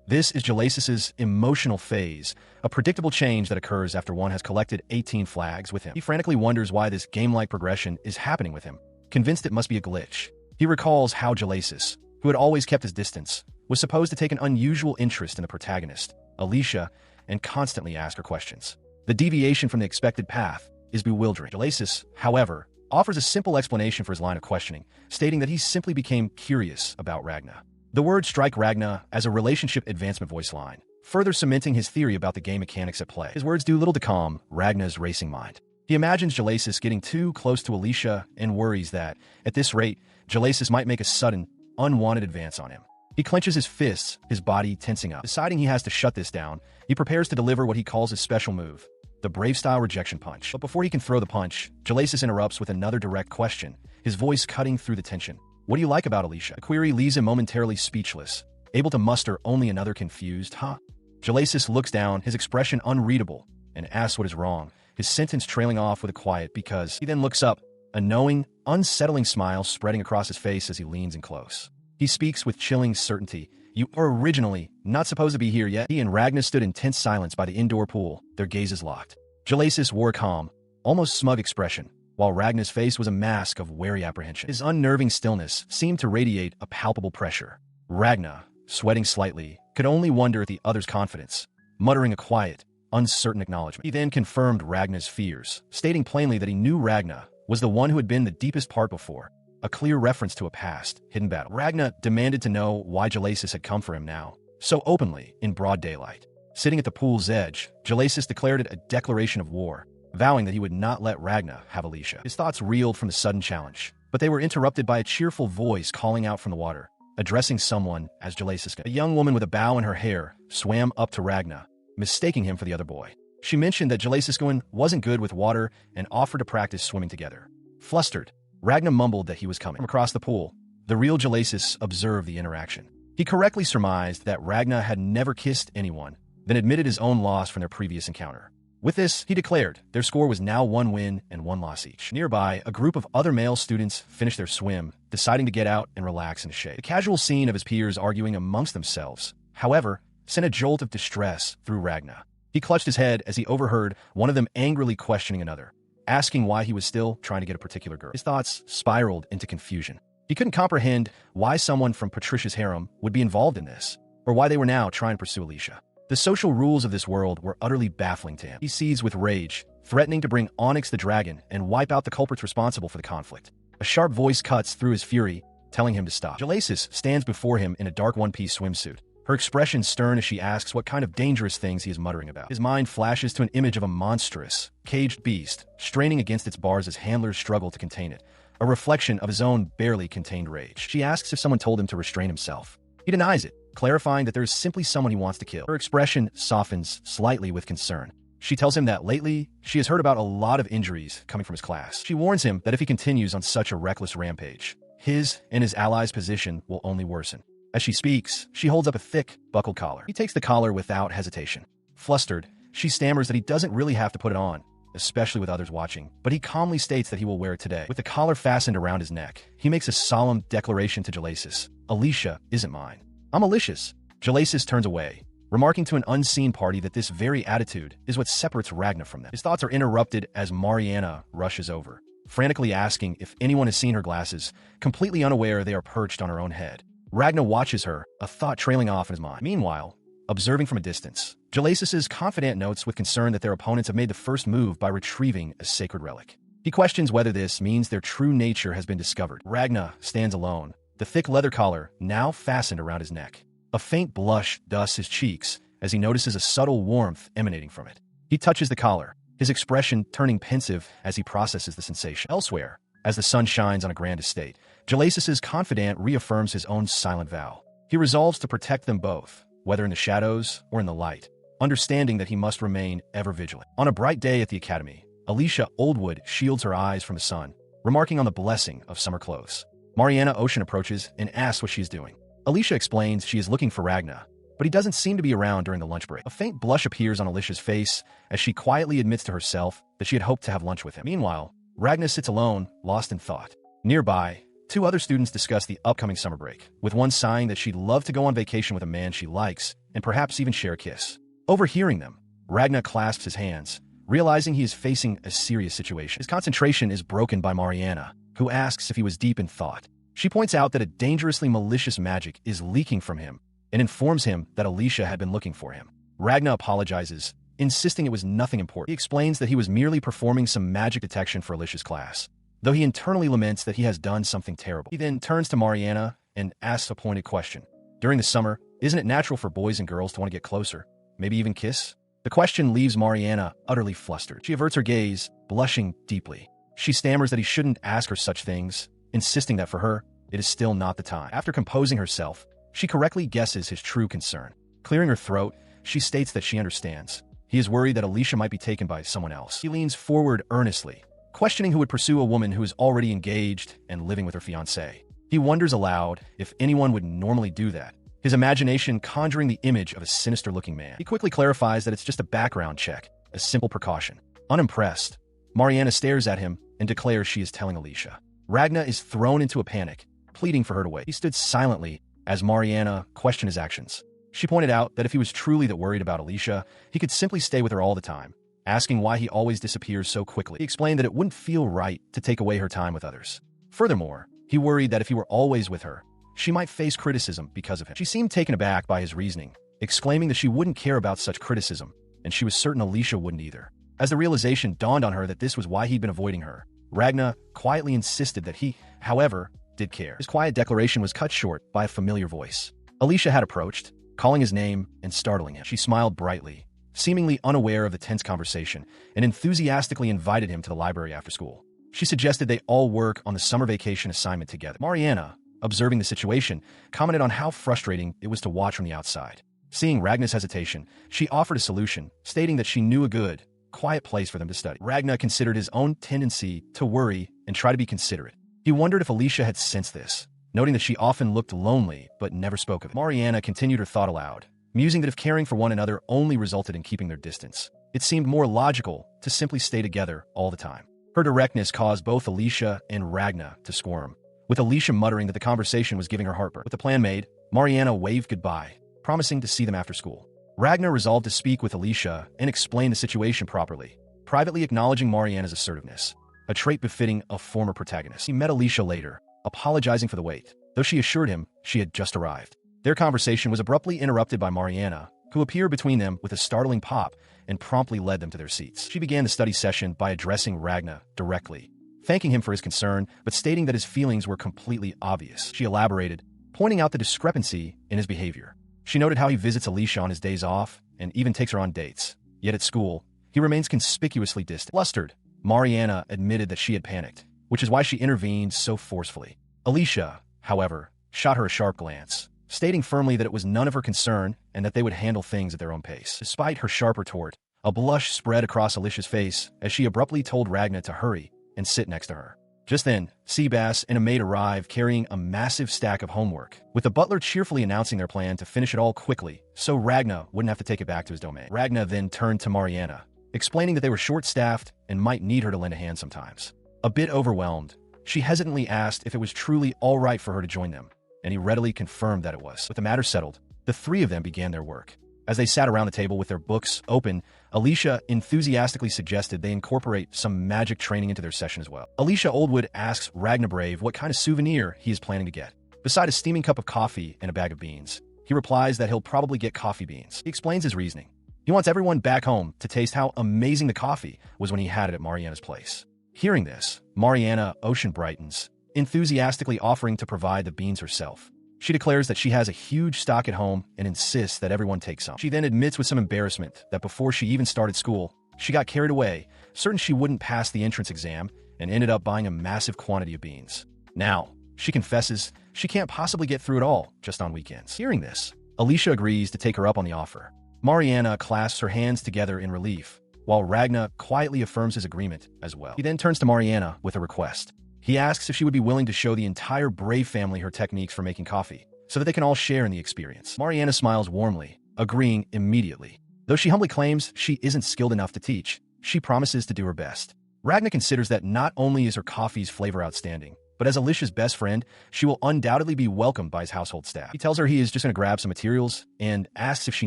This is Jalesis' emotional phase, a predictable change that occurs after one has collected 18 flags with him. He frantically wonders why this game-like progression is happening with him, convinced it must be a glitch. He recalls how Jalesis, who had always kept his distance, was supposed to take an unusual interest in the protagonist, Alicia, and constantly ask her questions. The deviation from the expected path is bewildering. Jalesis, however, offers a simple explanation for his line of questioning, stating that he simply became curious about Ragna. The words strike Ragna as a relationship advancement voice line, further cementing his theory about the game mechanics at play. His words do little to calm Ragna's racing mind. He imagines Jalesis getting too close to Alicia and worries that, at this rate, Jalesis might make a sudden, unwanted advance on him. He clenches his fists, his body tensing up. Deciding he has to shut this down, he prepares to deliver what he calls his special move, the Brave-style rejection punch. But before he can throw the punch, Jalesis interrupts with another direct question, his voice cutting through the tension. What do you like about Alicia? The query leaves him momentarily speechless, able to muster only another confused, huh? Jalesis looks down, his expression unreadable, and asks what is wrong, his sentence trailing off with a quiet because. He then looks up, a knowing, unsettling smile spreading across his face as he leans in close. He speaks with chilling certainty. You are originally not supposed to be here yet. He and Ragna stood in tense silence by the indoor pool, their gazes locked. Jalesis wore a calm, almost smug expression, while Ragna's face was a mask of wary apprehension. His unnerving stillness seemed to radiate a palpable pressure. Ragna, sweating slightly, could only wonder at the other's confidence, muttering a quiet, uncertain acknowledgement. He then confirmed Ragna's fears, stating plainly that he knew Ragna was the one who had been the deepest part before, a clear reference to a past, hidden battle. Ragna demanded to know why Jalesis had come for him now, so openly, in broad daylight. Sitting at the pool's edge, Jalesis declared it a declaration of war, vowing that he would not let Ragna have Alicia. His thoughts reeled from the sudden challenge, but they were interrupted by a cheerful voice calling out from the water, addressing someone as Jalesis. A young woman with a bow in her hair swam up to Ragna, mistaking him for the other boy. She mentioned that Jalesis wasn't good with water and offered to practice swimming together. Flustered, Ragna mumbled that he was coming. From across the pool, the real Jalesis observed the interaction. He correctly surmised that Ragna had never kissed anyone, then admitted his own loss from their previous encounter. With this, he declared, their score was now 1 win and 1 loss each. Nearby, a group of other male students finished their swim, deciding to get out and relax in the shade. The casual scene of his peers arguing amongst themselves, however, sent a jolt of distress through Ragna. He clutched his head as he overheard one of them angrily questioning another, asking why he was still trying to get a particular girl. His thoughts spiraled into confusion. He couldn't comprehend why someone from Patricia's harem would be involved in this, or why they were now trying to pursue Alicia. The social rules of this world were utterly baffling to him. He seized with rage, threatening to bring Onyx the dragon and wipe out the culprits responsible for the conflict. A sharp voice cuts through his fury, telling him to stop. Jalesis stands before him in a dark one-piece swimsuit, her expression stern as she asks what kind of dangerous things he is muttering about. His mind flashes to an image of a monstrous, caged beast, straining against its bars as handlers struggle to contain it, a reflection of his own barely contained rage. She asks if someone told him to restrain himself. He denies it, clarifying that there is simply someone he wants to kill. Her expression softens slightly with concern. She tells him that lately, she has heard about a lot of injuries coming from his class. She warns him that if he continues on such a reckless rampage, his and his allies' position will only worsen. As she speaks, she holds up a thick, buckled collar. He takes the collar without hesitation. Flustered, she stammers that he doesn't really have to put it on, especially with others watching, but he calmly states that he will wear it today. With the collar fastened around his neck, he makes a solemn declaration to Jalesis. Alicia isn't mine. I'm malicious. Jalesis turns away, remarking to an unseen party that this very attitude is what separates Ragna from them. His thoughts are interrupted as Mariana rushes over, frantically asking if anyone has seen her glasses, completely unaware they are perched on her own head. Ragna watches her, a thought trailing off in his mind. Meanwhile, observing from a distance, Jalesis' confidant notes with concern that their opponents have made the first move by retrieving a sacred relic. He questions whether this means their true nature has been discovered. Ragna stands alone, the thick leather collar now fastened around his neck. A faint blush dusts his cheeks as he notices a subtle warmth emanating from it. He touches the collar, his expression turning pensive as he processes the sensation. Elsewhere, as the sun shines on a grand estate, Jalesis' confidant reaffirms his own silent vow. He resolves to protect them both, whether in the shadows or in the light, understanding that he must remain ever vigilant. On a bright day at the academy, Alicia Oldwood shields her eyes from the sun, remarking on the blessing of summer clothes. Mariana Ocean approaches and asks what she is doing. Alicia explains she is looking for Ragna, but he doesn't seem to be around during the lunch break. A faint blush appears on Alicia's face as she quietly admits to herself that she had hoped to have lunch with him. Meanwhile, Ragna sits alone, lost in thought. Nearby, two other students discuss the upcoming summer break, with one sighing that she'd love to go on vacation with a man she likes and perhaps even share a kiss. Overhearing them, Ragna clasps his hands, realizing he is facing a serious situation. His concentration is broken by Mariana, who asks if he was deep in thought. She points out that a dangerously malicious magic is leaking from him and informs him that Alicia had been looking for him. Ragna apologizes, insisting it was nothing important. He explains that he was merely performing some magic detection for Alicia's class, though he internally laments that he has done something terrible. He then turns to Mariana and asks a pointed question. During the summer, isn't it natural for boys and girls to want to get closer, maybe even kiss? The question leaves Mariana utterly flustered. She averts her gaze, blushing deeply. She stammers that he shouldn't ask her such things, insisting that for her, it is still not the time. After composing herself, she correctly guesses his true concern. Clearing her throat, she states that she understands. He is worried that Alicia might be taken by someone else. He leans forward earnestly, questioning who would pursue a woman who is already engaged and living with her fiancé. He wonders aloud if anyone would normally do that, his imagination conjuring the image of a sinister-looking man. He quickly clarifies that it's just a background check, a simple precaution. Unimpressed, Mariana stares at him and declares she is telling Alicia. Ragna is thrown into a panic, pleading for her to wait. He stood silently as Mariana questioned his actions. She pointed out that if he was truly that worried about Alicia, he could simply stay with her all the time, asking why he always disappears so quickly. He explained that it wouldn't feel right to take away her time with others. Furthermore, he worried that if he were always with her, she might face criticism because of him. She seemed taken aback by his reasoning, exclaiming that she wouldn't care about such criticism, and she was certain Alicia wouldn't either. As the realization dawned on her that this was why he'd been avoiding her, Ragna quietly insisted that he, however, did care. His quiet declaration was cut short by a familiar voice. Alicia had approached, calling his name and startling him. She smiled brightly, seemingly unaware of the tense conversation, and enthusiastically invited him to the library after school. She suggested they all work on the summer vacation assignment together. Mariana, observing the situation, commented on how frustrating it was to watch from the outside. Seeing Ragna's hesitation, she offered a solution, stating that she knew a good, quiet place for them to study. Ragna considered his own tendency to worry and try to be considerate. He wondered if Alicia had sensed this, noting that she often looked lonely but never spoke of it. Mariana continued her thought aloud, musing that if caring for one another only resulted in keeping their distance, it seemed more logical to simply stay together all the time. Her directness caused both Alicia and Ragna to squirm, with Alicia muttering that the conversation was giving her heartburn. With the plan made, Mariana waved goodbye, promising to see them after school. Ragna resolved to speak with Alicia and explain the situation properly, privately acknowledging Mariana's assertiveness, a trait befitting a former protagonist. He met Alicia later, apologizing for the wait, though she assured him she had just arrived. Their conversation was abruptly interrupted by Mariana, who appeared between them with a startling pop and promptly led them to their seats. She began the study session by addressing Ragna directly, thanking him for his concern, but stating that his feelings were completely obvious. She elaborated, pointing out the discrepancy in his behavior. She noted how he visits Alicia on his days off and even takes her on dates. Yet at school, he remains conspicuously distant. Flustered, Mariana admitted that she had panicked, which is why she intervened so forcefully. Alicia, however, shot her a sharp glance, stating firmly that it was none of her concern and that they would handle things at their own pace. Despite her sharp retort, a blush spread across Alicia's face as she abruptly told Ragna to hurry and sit next to her. Just then, Seabass and a maid arrived carrying a massive stack of homework, with the butler cheerfully announcing their plan to finish it all quickly so Ragna wouldn't have to take it back to his domain. Ragna then turned to Mariana, explaining that they were short-staffed and might need her to lend a hand sometimes. A bit overwhelmed, she hesitantly asked if it was truly all right for her to join them, and he readily confirmed that it was. With the matter settled, the three of them began their work. As they sat around the table with their books open, Alicia enthusiastically suggested they incorporate some magic training into their session as well. Alicia Oldwood asks Ragna Brave what kind of souvenir he is planning to get. Beside a steaming cup of coffee and a bag of beans, he replies that he'll probably get coffee beans. He explains his reasoning. He wants everyone back home to taste how amazing the coffee was when he had it at Mariana's place. Hearing this, Mariana ocean brightens, enthusiastically offering to provide the beans herself. She declares that she has a huge stock at home and insists that everyone take some. She then admits with some embarrassment that before she even started school, she got carried away, certain she wouldn't pass the entrance exam, and ended up buying a massive quantity of beans. Now, she confesses she can't possibly get through it all just on weekends. Hearing this, Alicia agrees to take her up on the offer. Mariana clasps her hands together in relief, while Ragna quietly affirms his agreement as well. He then turns to Mariana with a request. He asks if she would be willing to show the entire Brave family her techniques for making coffee, so that they can all share in the experience. Mariana smiles warmly, agreeing immediately. Though she humbly claims she isn't skilled enough to teach, she promises to do her best. Ragna considers that not only is her coffee's flavor outstanding, but as Alicia's best friend, she will undoubtedly be welcomed by his household staff. He tells her he is just going to grab some materials and asks if she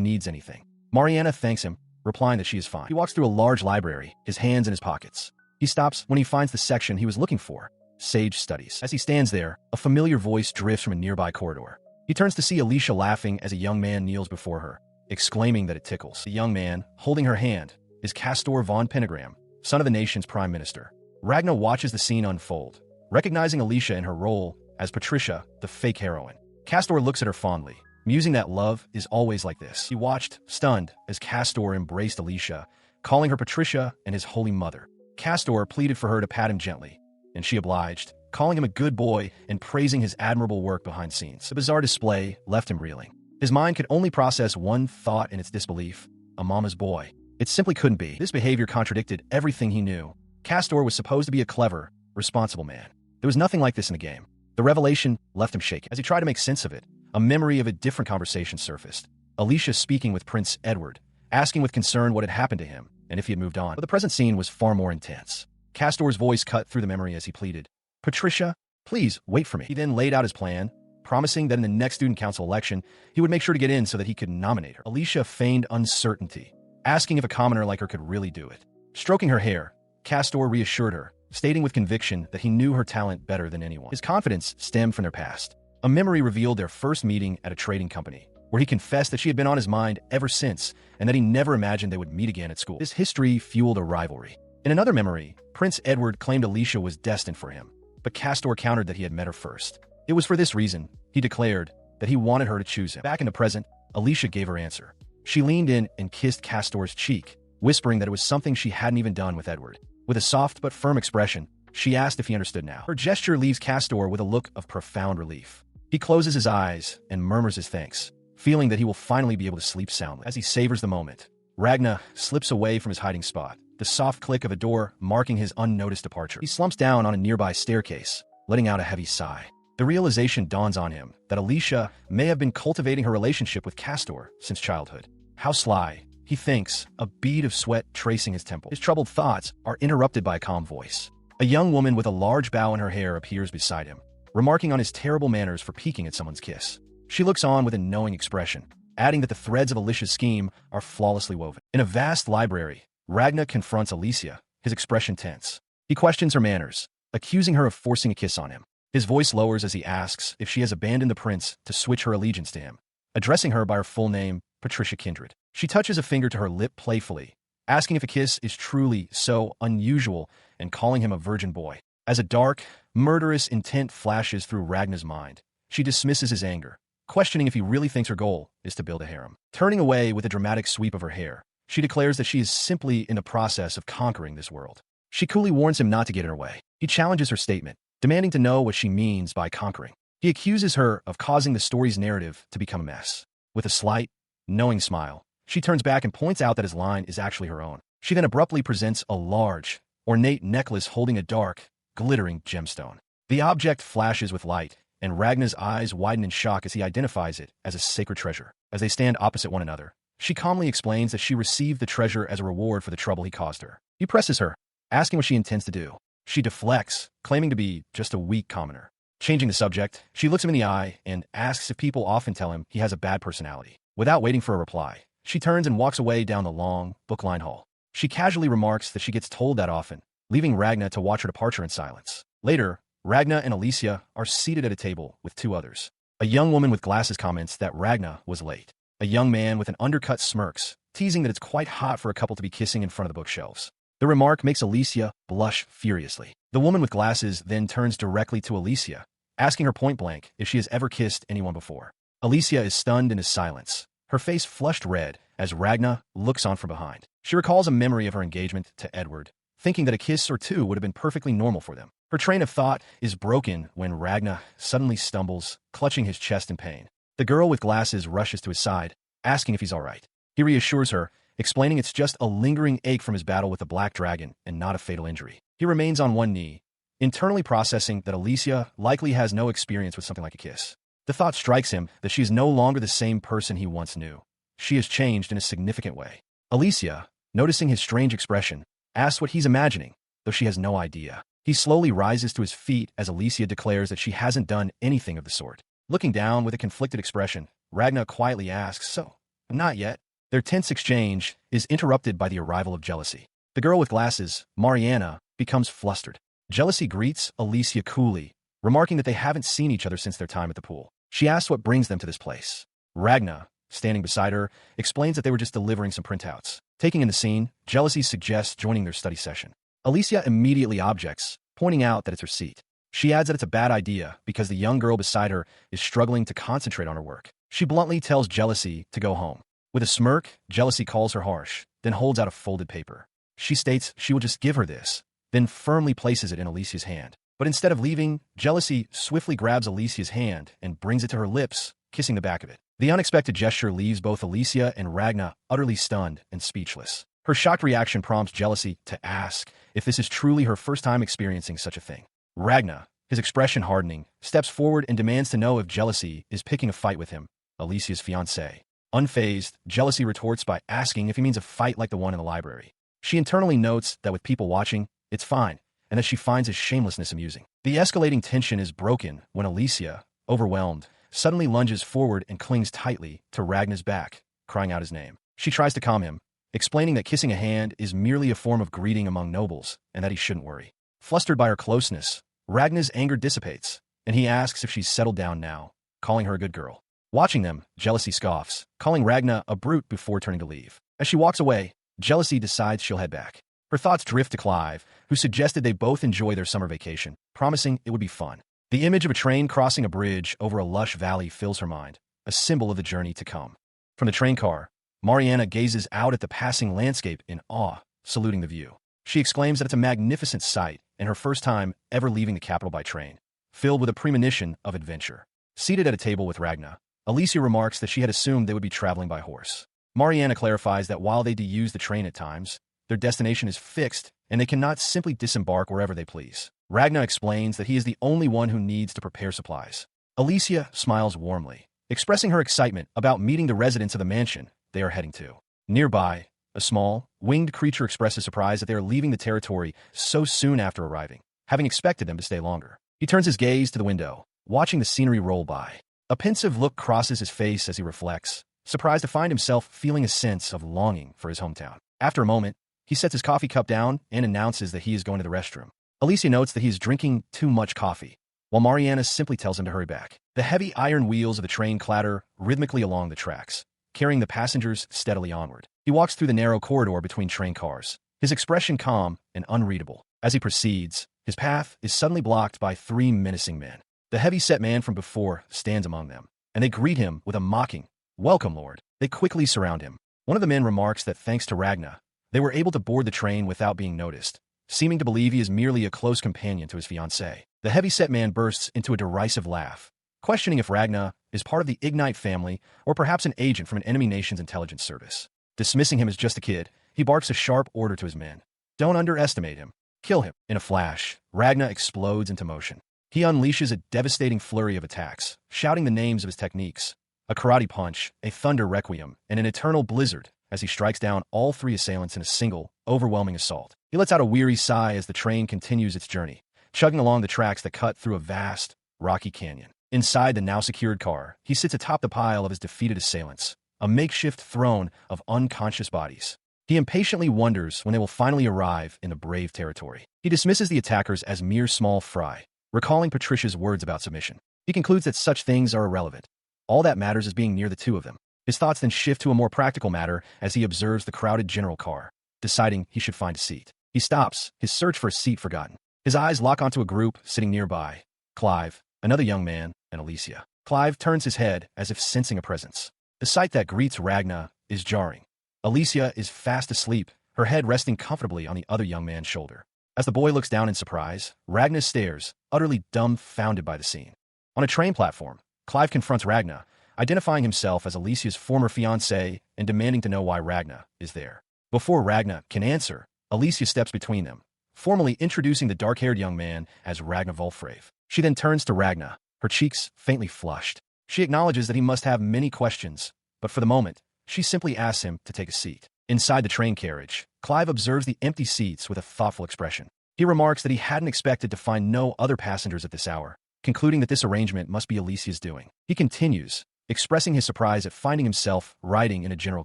needs anything. Mariana thanks him, replying that she is fine. He walks through a large library, his hands in his pockets. He stops when he finds the section he was looking for, Sage Studies. As he stands there, a familiar voice drifts from a nearby corridor. He turns to see Alicia laughing as a young man kneels before her, exclaiming that it tickles. The young man, holding her hand, is Castor von Pentagram, son of the nation's prime minister. Ragna watches the scene unfold, recognizing Alicia in her role as Patricia, the fake heroine. Castor looks at her fondly, musing that love is always like this. He watched, stunned, as Castor embraced Alicia, calling her Patricia and his holy mother. Castor pleaded for her to pat him gently, and she obliged, calling him a good boy and praising his admirable work behind scenes. The bizarre display left him reeling. His mind could only process one thought in its disbelief: a mama's boy. It simply couldn't be. This behavior contradicted everything he knew. Castor was supposed to be a clever, responsible man. There was nothing like this in the game. The revelation left him shaken. As he tried to make sense of it, a memory of a different conversation surfaced. Alicia speaking with Prince Edward, asking with concern what had happened to him and if he had moved on. But the present scene was far more intense. Castor's voice cut through the memory as he pleaded, "Patricia, please wait for me." He then laid out his plan, promising that in the next student council election, he would make sure to get in so that he could nominate her. Alicia feigned uncertainty, asking if a commoner like her could really do it. Stroking her hair, Castor reassured her, stating with conviction that he knew her talent better than anyone. His confidence stemmed from their past. A memory revealed their first meeting at a trading company, where he confessed that she had been on his mind ever since and that he never imagined they would meet again at school. This history fueled a rivalry. In another memory, Prince Edward claimed Alicia was destined for him, but Castor countered that he had met her first. It was for this reason, he declared, that he wanted her to choose him. Back in the present, Alicia gave her answer. She leaned in and kissed Castor's cheek, whispering that it was something she hadn't even done with Edward. With a soft but firm expression, she asked if he understood now. Her gesture leaves Castor with a look of profound relief. He closes his eyes and murmurs his thanks, feeling that he will finally be able to sleep soundly. As he savors the moment, Ragna slips away from his hiding spot, the soft click of a door marking his unnoticed departure. He slumps down on a nearby staircase, letting out a heavy sigh. The realization dawns on him that Alicia may have been cultivating her relationship with Castor since childhood. How sly, he thinks, a bead of sweat tracing his temple. His troubled thoughts are interrupted by a calm voice. A young woman with a large bow in her hair appears beside him, remarking on his terrible manners for peeking at someone's kiss. She looks on with a knowing expression, adding that the threads of Alicia's scheme are flawlessly woven. In a vast library, Ragna confronts Alicia, his expression tense. He questions her manners, accusing her of forcing a kiss on him. His voice lowers as he asks if she has abandoned the prince to switch her allegiance to him, addressing her by her full name, Patricia Kindred. She touches a finger to her lip playfully, asking if a kiss is truly so unusual and calling him a virgin boy. As a dark, murderous intent flashes through Ragna's mind, she dismisses his anger, questioning if he really thinks her goal is to build a harem. Turning away with a dramatic sweep of her hair, she declares that she is simply in the process of conquering this world. She coolly warns him not to get in her way. He challenges her statement, demanding to know what she means by conquering. He accuses her of causing the story's narrative to become a mess. With a slight, knowing smile, she turns back and points out that his line is actually her own. She then abruptly presents a large, ornate necklace holding a dark, glittering gemstone. The object flashes with light, and Ragna's eyes widen in shock as he identifies it as a sacred treasure. As they stand opposite one another, she calmly explains that she received the treasure as a reward for the trouble he caused her. He presses her, asking what she intends to do. She deflects, claiming to be just a weak commoner. Changing the subject, she looks him in the eye and asks if people often tell him he has a bad personality. Without waiting for a reply, she turns and walks away down the long, book-lined hall. She casually remarks that she gets told that often, leaving Ragna to watch her departure in silence. Later, Ragna and Alicia are seated at a table with two others. A young woman with glasses comments that Ragna was late. A young man with an undercut smirks, teasing that it's quite hot for a couple to be kissing in front of the bookshelves. The remark makes Alicia blush furiously. The woman with glasses then turns directly to Alicia, asking her point blank if she has ever kissed anyone before. Alicia is stunned into silence, her face flushed red as Ragna looks on from behind. She recalls a memory of her engagement to Edward, thinking that a kiss or two would have been perfectly normal for them. Her train of thought is broken when Ragna suddenly stumbles, clutching his chest in pain. The girl with glasses rushes to his side, asking if he's all right. He reassures her, explaining it's just a lingering ache from his battle with the Black Dragon and not a fatal injury. He remains on one knee, internally processing that Alicia likely has no experience with something like a kiss. The thought strikes him that she is no longer the same person he once knew. She has changed in a significant way. Alicia, noticing his strange expression, asks what he's imagining, though she has no idea. He slowly rises to his feet as Alicia declares that she hasn't done anything of the sort. Looking down with a conflicted expression, Ragna quietly asks, "So, not yet?" Their tense exchange is interrupted by the arrival of Jealousy. The girl with glasses, Mariana, becomes flustered. Jealousy greets Alicia coolly, remarking that they haven't seen each other since their time at the pool. She asks what brings them to this place. Ragna, standing beside her, explains that they were just delivering some printouts. Taking in the scene, Jealousy suggests joining their study session. Alicia immediately objects, pointing out that it's her seat. She adds that it's a bad idea because the young girl beside her is struggling to concentrate on her work. She bluntly tells Jealousy to go home. With a smirk, Jealousy calls her harsh, then holds out a folded paper. She states she will just give her this, then firmly places it in Alicia's hand. But instead of leaving, Jealousy swiftly grabs Alicia's hand and brings it to her lips, kissing the back of it. The unexpected gesture leaves both Alicia and Ragna utterly stunned and speechless. Her shocked reaction prompts Jealousy to ask if this is truly her first time experiencing such a thing. Ragna, his expression hardening, steps forward and demands to know if Jealousy is picking a fight with him, Alicia's fiancé. Unfazed, Jealousy retorts by asking if he means a fight like the one in the library. She internally notes that with people watching, it's fine, and that she finds his shamelessness amusing. The escalating tension is broken when Alicia, overwhelmed, suddenly lunges forward and clings tightly to Ragna's back, crying out his name. She tries to calm him, explaining that kissing a hand is merely a form of greeting among nobles and that he shouldn't worry. Flustered by her closeness, Ragna's anger dissipates, and he asks if she's settled down now, calling her a good girl. Watching them, Jealousy scoffs, calling Ragna a brute before turning to leave. As she walks away, Jealousy decides she'll head back. Her thoughts drift to Clive, who suggested they both enjoy their summer vacation, promising it would be fun. The image of a train crossing a bridge over a lush valley fills her mind, a symbol of the journey to come. From the train car, Mariana gazes out at the passing landscape in awe, saluting the view. She exclaims that it's a magnificent sight and her first time ever leaving the capital by train, filled with a premonition of adventure. Seated at a table with Ragna, Alicia remarks that she had assumed they would be traveling by horse. Mariana clarifies that while they do use the train at times, their destination is fixed and they cannot simply disembark wherever they please. Ragna explains that he is the only one who needs to prepare supplies. Alicia smiles warmly, expressing her excitement about meeting the residents of the mansion they are heading to. Nearby, a small, winged creature expresses surprise that they are leaving the territory so soon after arriving, having expected them to stay longer. He turns his gaze to the window, watching the scenery roll by. A pensive look crosses his face as he reflects, surprised to find himself feeling a sense of longing for his hometown. After a moment, he sets his coffee cup down and announces that he is going to the restroom. Alicia notes that he is drinking too much coffee, while Mariana simply tells him to hurry back. The heavy iron wheels of the train clatter rhythmically along the tracks, carrying the passengers steadily onward. He walks through the narrow corridor between train cars, his expression calm and unreadable. As he proceeds, his path is suddenly blocked by three menacing men. The heavy-set man from before stands among them, and they greet him with a mocking, "Welcome, Lord." They quickly surround him. One of the men remarks that thanks to Ragna, they were able to board the train without being noticed, seeming to believe he is merely a close companion to his fiancée. The heavy-set man bursts into a derisive laugh, questioning if Ragna is part of the Ignite family or perhaps an agent from an enemy nation's intelligence service. Dismissing him as just a kid, he barks a sharp order to his men. Don't underestimate him. Kill him. In a flash, Ragna explodes into motion. He unleashes a devastating flurry of attacks, shouting the names of his techniques: a karate punch, a thunder requiem, and an eternal blizzard, as he strikes down all three assailants in a single, overwhelming assault. He lets out a weary sigh as the train continues its journey, chugging along the tracks that cut through a vast, rocky canyon. Inside the now secured car, he sits atop the pile of his defeated assailants, a makeshift throne of unconscious bodies. He impatiently wonders when they will finally arrive in the brave territory. He dismisses the attackers as mere small fry, recalling Patricia's words about submission. He concludes that such things are irrelevant. All that matters is being near the two of them. His thoughts then shift to a more practical matter as he observes the crowded general car, deciding he should find a seat. He stops, his search for a seat forgotten. His eyes lock onto a group sitting nearby: Clive, another young man, and Alicia. Clive turns his head as if sensing a presence. The sight that greets Ragna is jarring. Alicia is fast asleep, her head resting comfortably on the other young man's shoulder. As the boy looks down in surprise, Ragna stares, utterly dumbfounded by the scene. On a train platform, Clive confronts Ragna, identifying himself as Alicia's former fiancé and demanding to know why Ragna is there. Before Ragna can answer, Alicia steps between them, formally introducing the dark-haired young man as Ragna Volfrave. She then turns to Ragna, her cheeks faintly flushed. She acknowledges that he must have many questions, but for the moment, she simply asks him to take a seat. Inside the train carriage, Clive observes the empty seats with a thoughtful expression. He remarks that he hadn't expected to find no other passengers at this hour, concluding that this arrangement must be Alicia's doing. He continues, expressing his surprise at finding himself riding in a general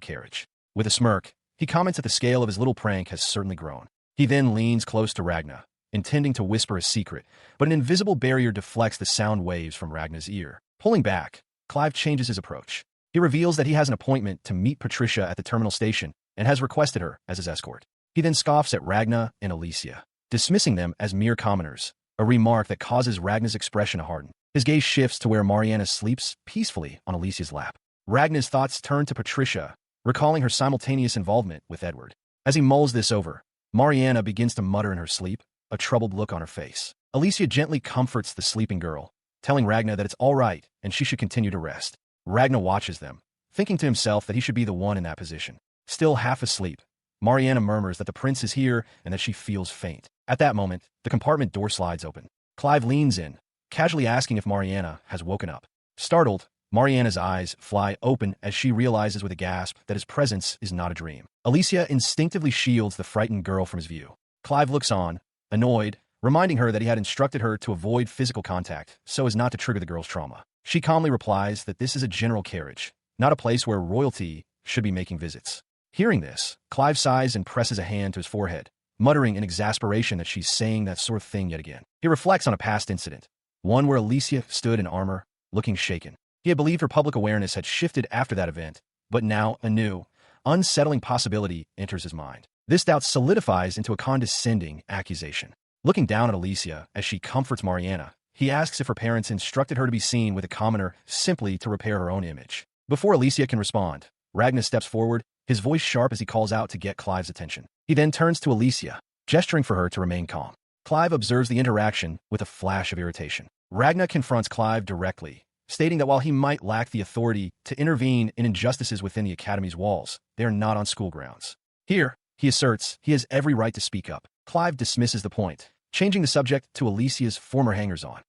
carriage. With a smirk, he comments that the scale of his little prank has certainly grown. He then leans close to Ragna, intending to whisper a secret, but an invisible barrier deflects the sound waves from Ragna's ear. Pulling back, Clive changes his approach. He reveals that he has an appointment to meet Patricia at the terminal station and has requested her as his escort. He then scoffs at Ragna and Alicia, dismissing them as mere commoners, a remark that causes Ragna's expression to harden. His gaze shifts to where Mariana sleeps peacefully on Alicia's lap. Ragna's thoughts turn to Patricia, recalling her simultaneous involvement with Edward. As he mulls this over, Mariana begins to mutter in her sleep, a troubled look on her face. Alicia gently comforts the sleeping girl, telling Ragna that it's all right and she should continue to rest. Ragna watches them, thinking to himself that he should be the one in that position. Still half asleep, Mariana murmurs that the prince is here and that she feels faint. At that moment, the compartment door slides open. Clive leans in, casually asking if Mariana has woken up. Startled, Mariana's eyes fly open as she realizes with a gasp that his presence is not a dream. Alicia instinctively shields the frightened girl from his view. Clive looks on, annoyed, reminding her that he had instructed her to avoid physical contact so as not to trigger the girl's trauma. She calmly replies that this is a general carriage, not a place where royalty should be making visits. Hearing this, Clive sighs and presses a hand to his forehead, muttering in exasperation that she's saying that sort of thing yet again. He reflects on a past incident, one where Alicia stood in armor, looking shaken. He had believed her public awareness had shifted after that event, but now a new, unsettling possibility enters his mind. This doubt solidifies into a condescending accusation. Looking down at Alicia as she comforts Mariana, he asks if her parents instructed her to be seen with a commoner simply to repair her own image. Before Alicia can respond, Ragnar steps forward, his voice sharp as he calls out to get Clive's attention. He then turns to Alicia, gesturing for her to remain calm. Clive observes the interaction with a flash of irritation. Ragnar confronts Clive directly, stating that while he might lack the authority to intervene in injustices within the academy's walls, they are not on school grounds. Here, he asserts, he has every right to speak up. Clive dismisses the point, changing the subject to Alicia's former hangers-on.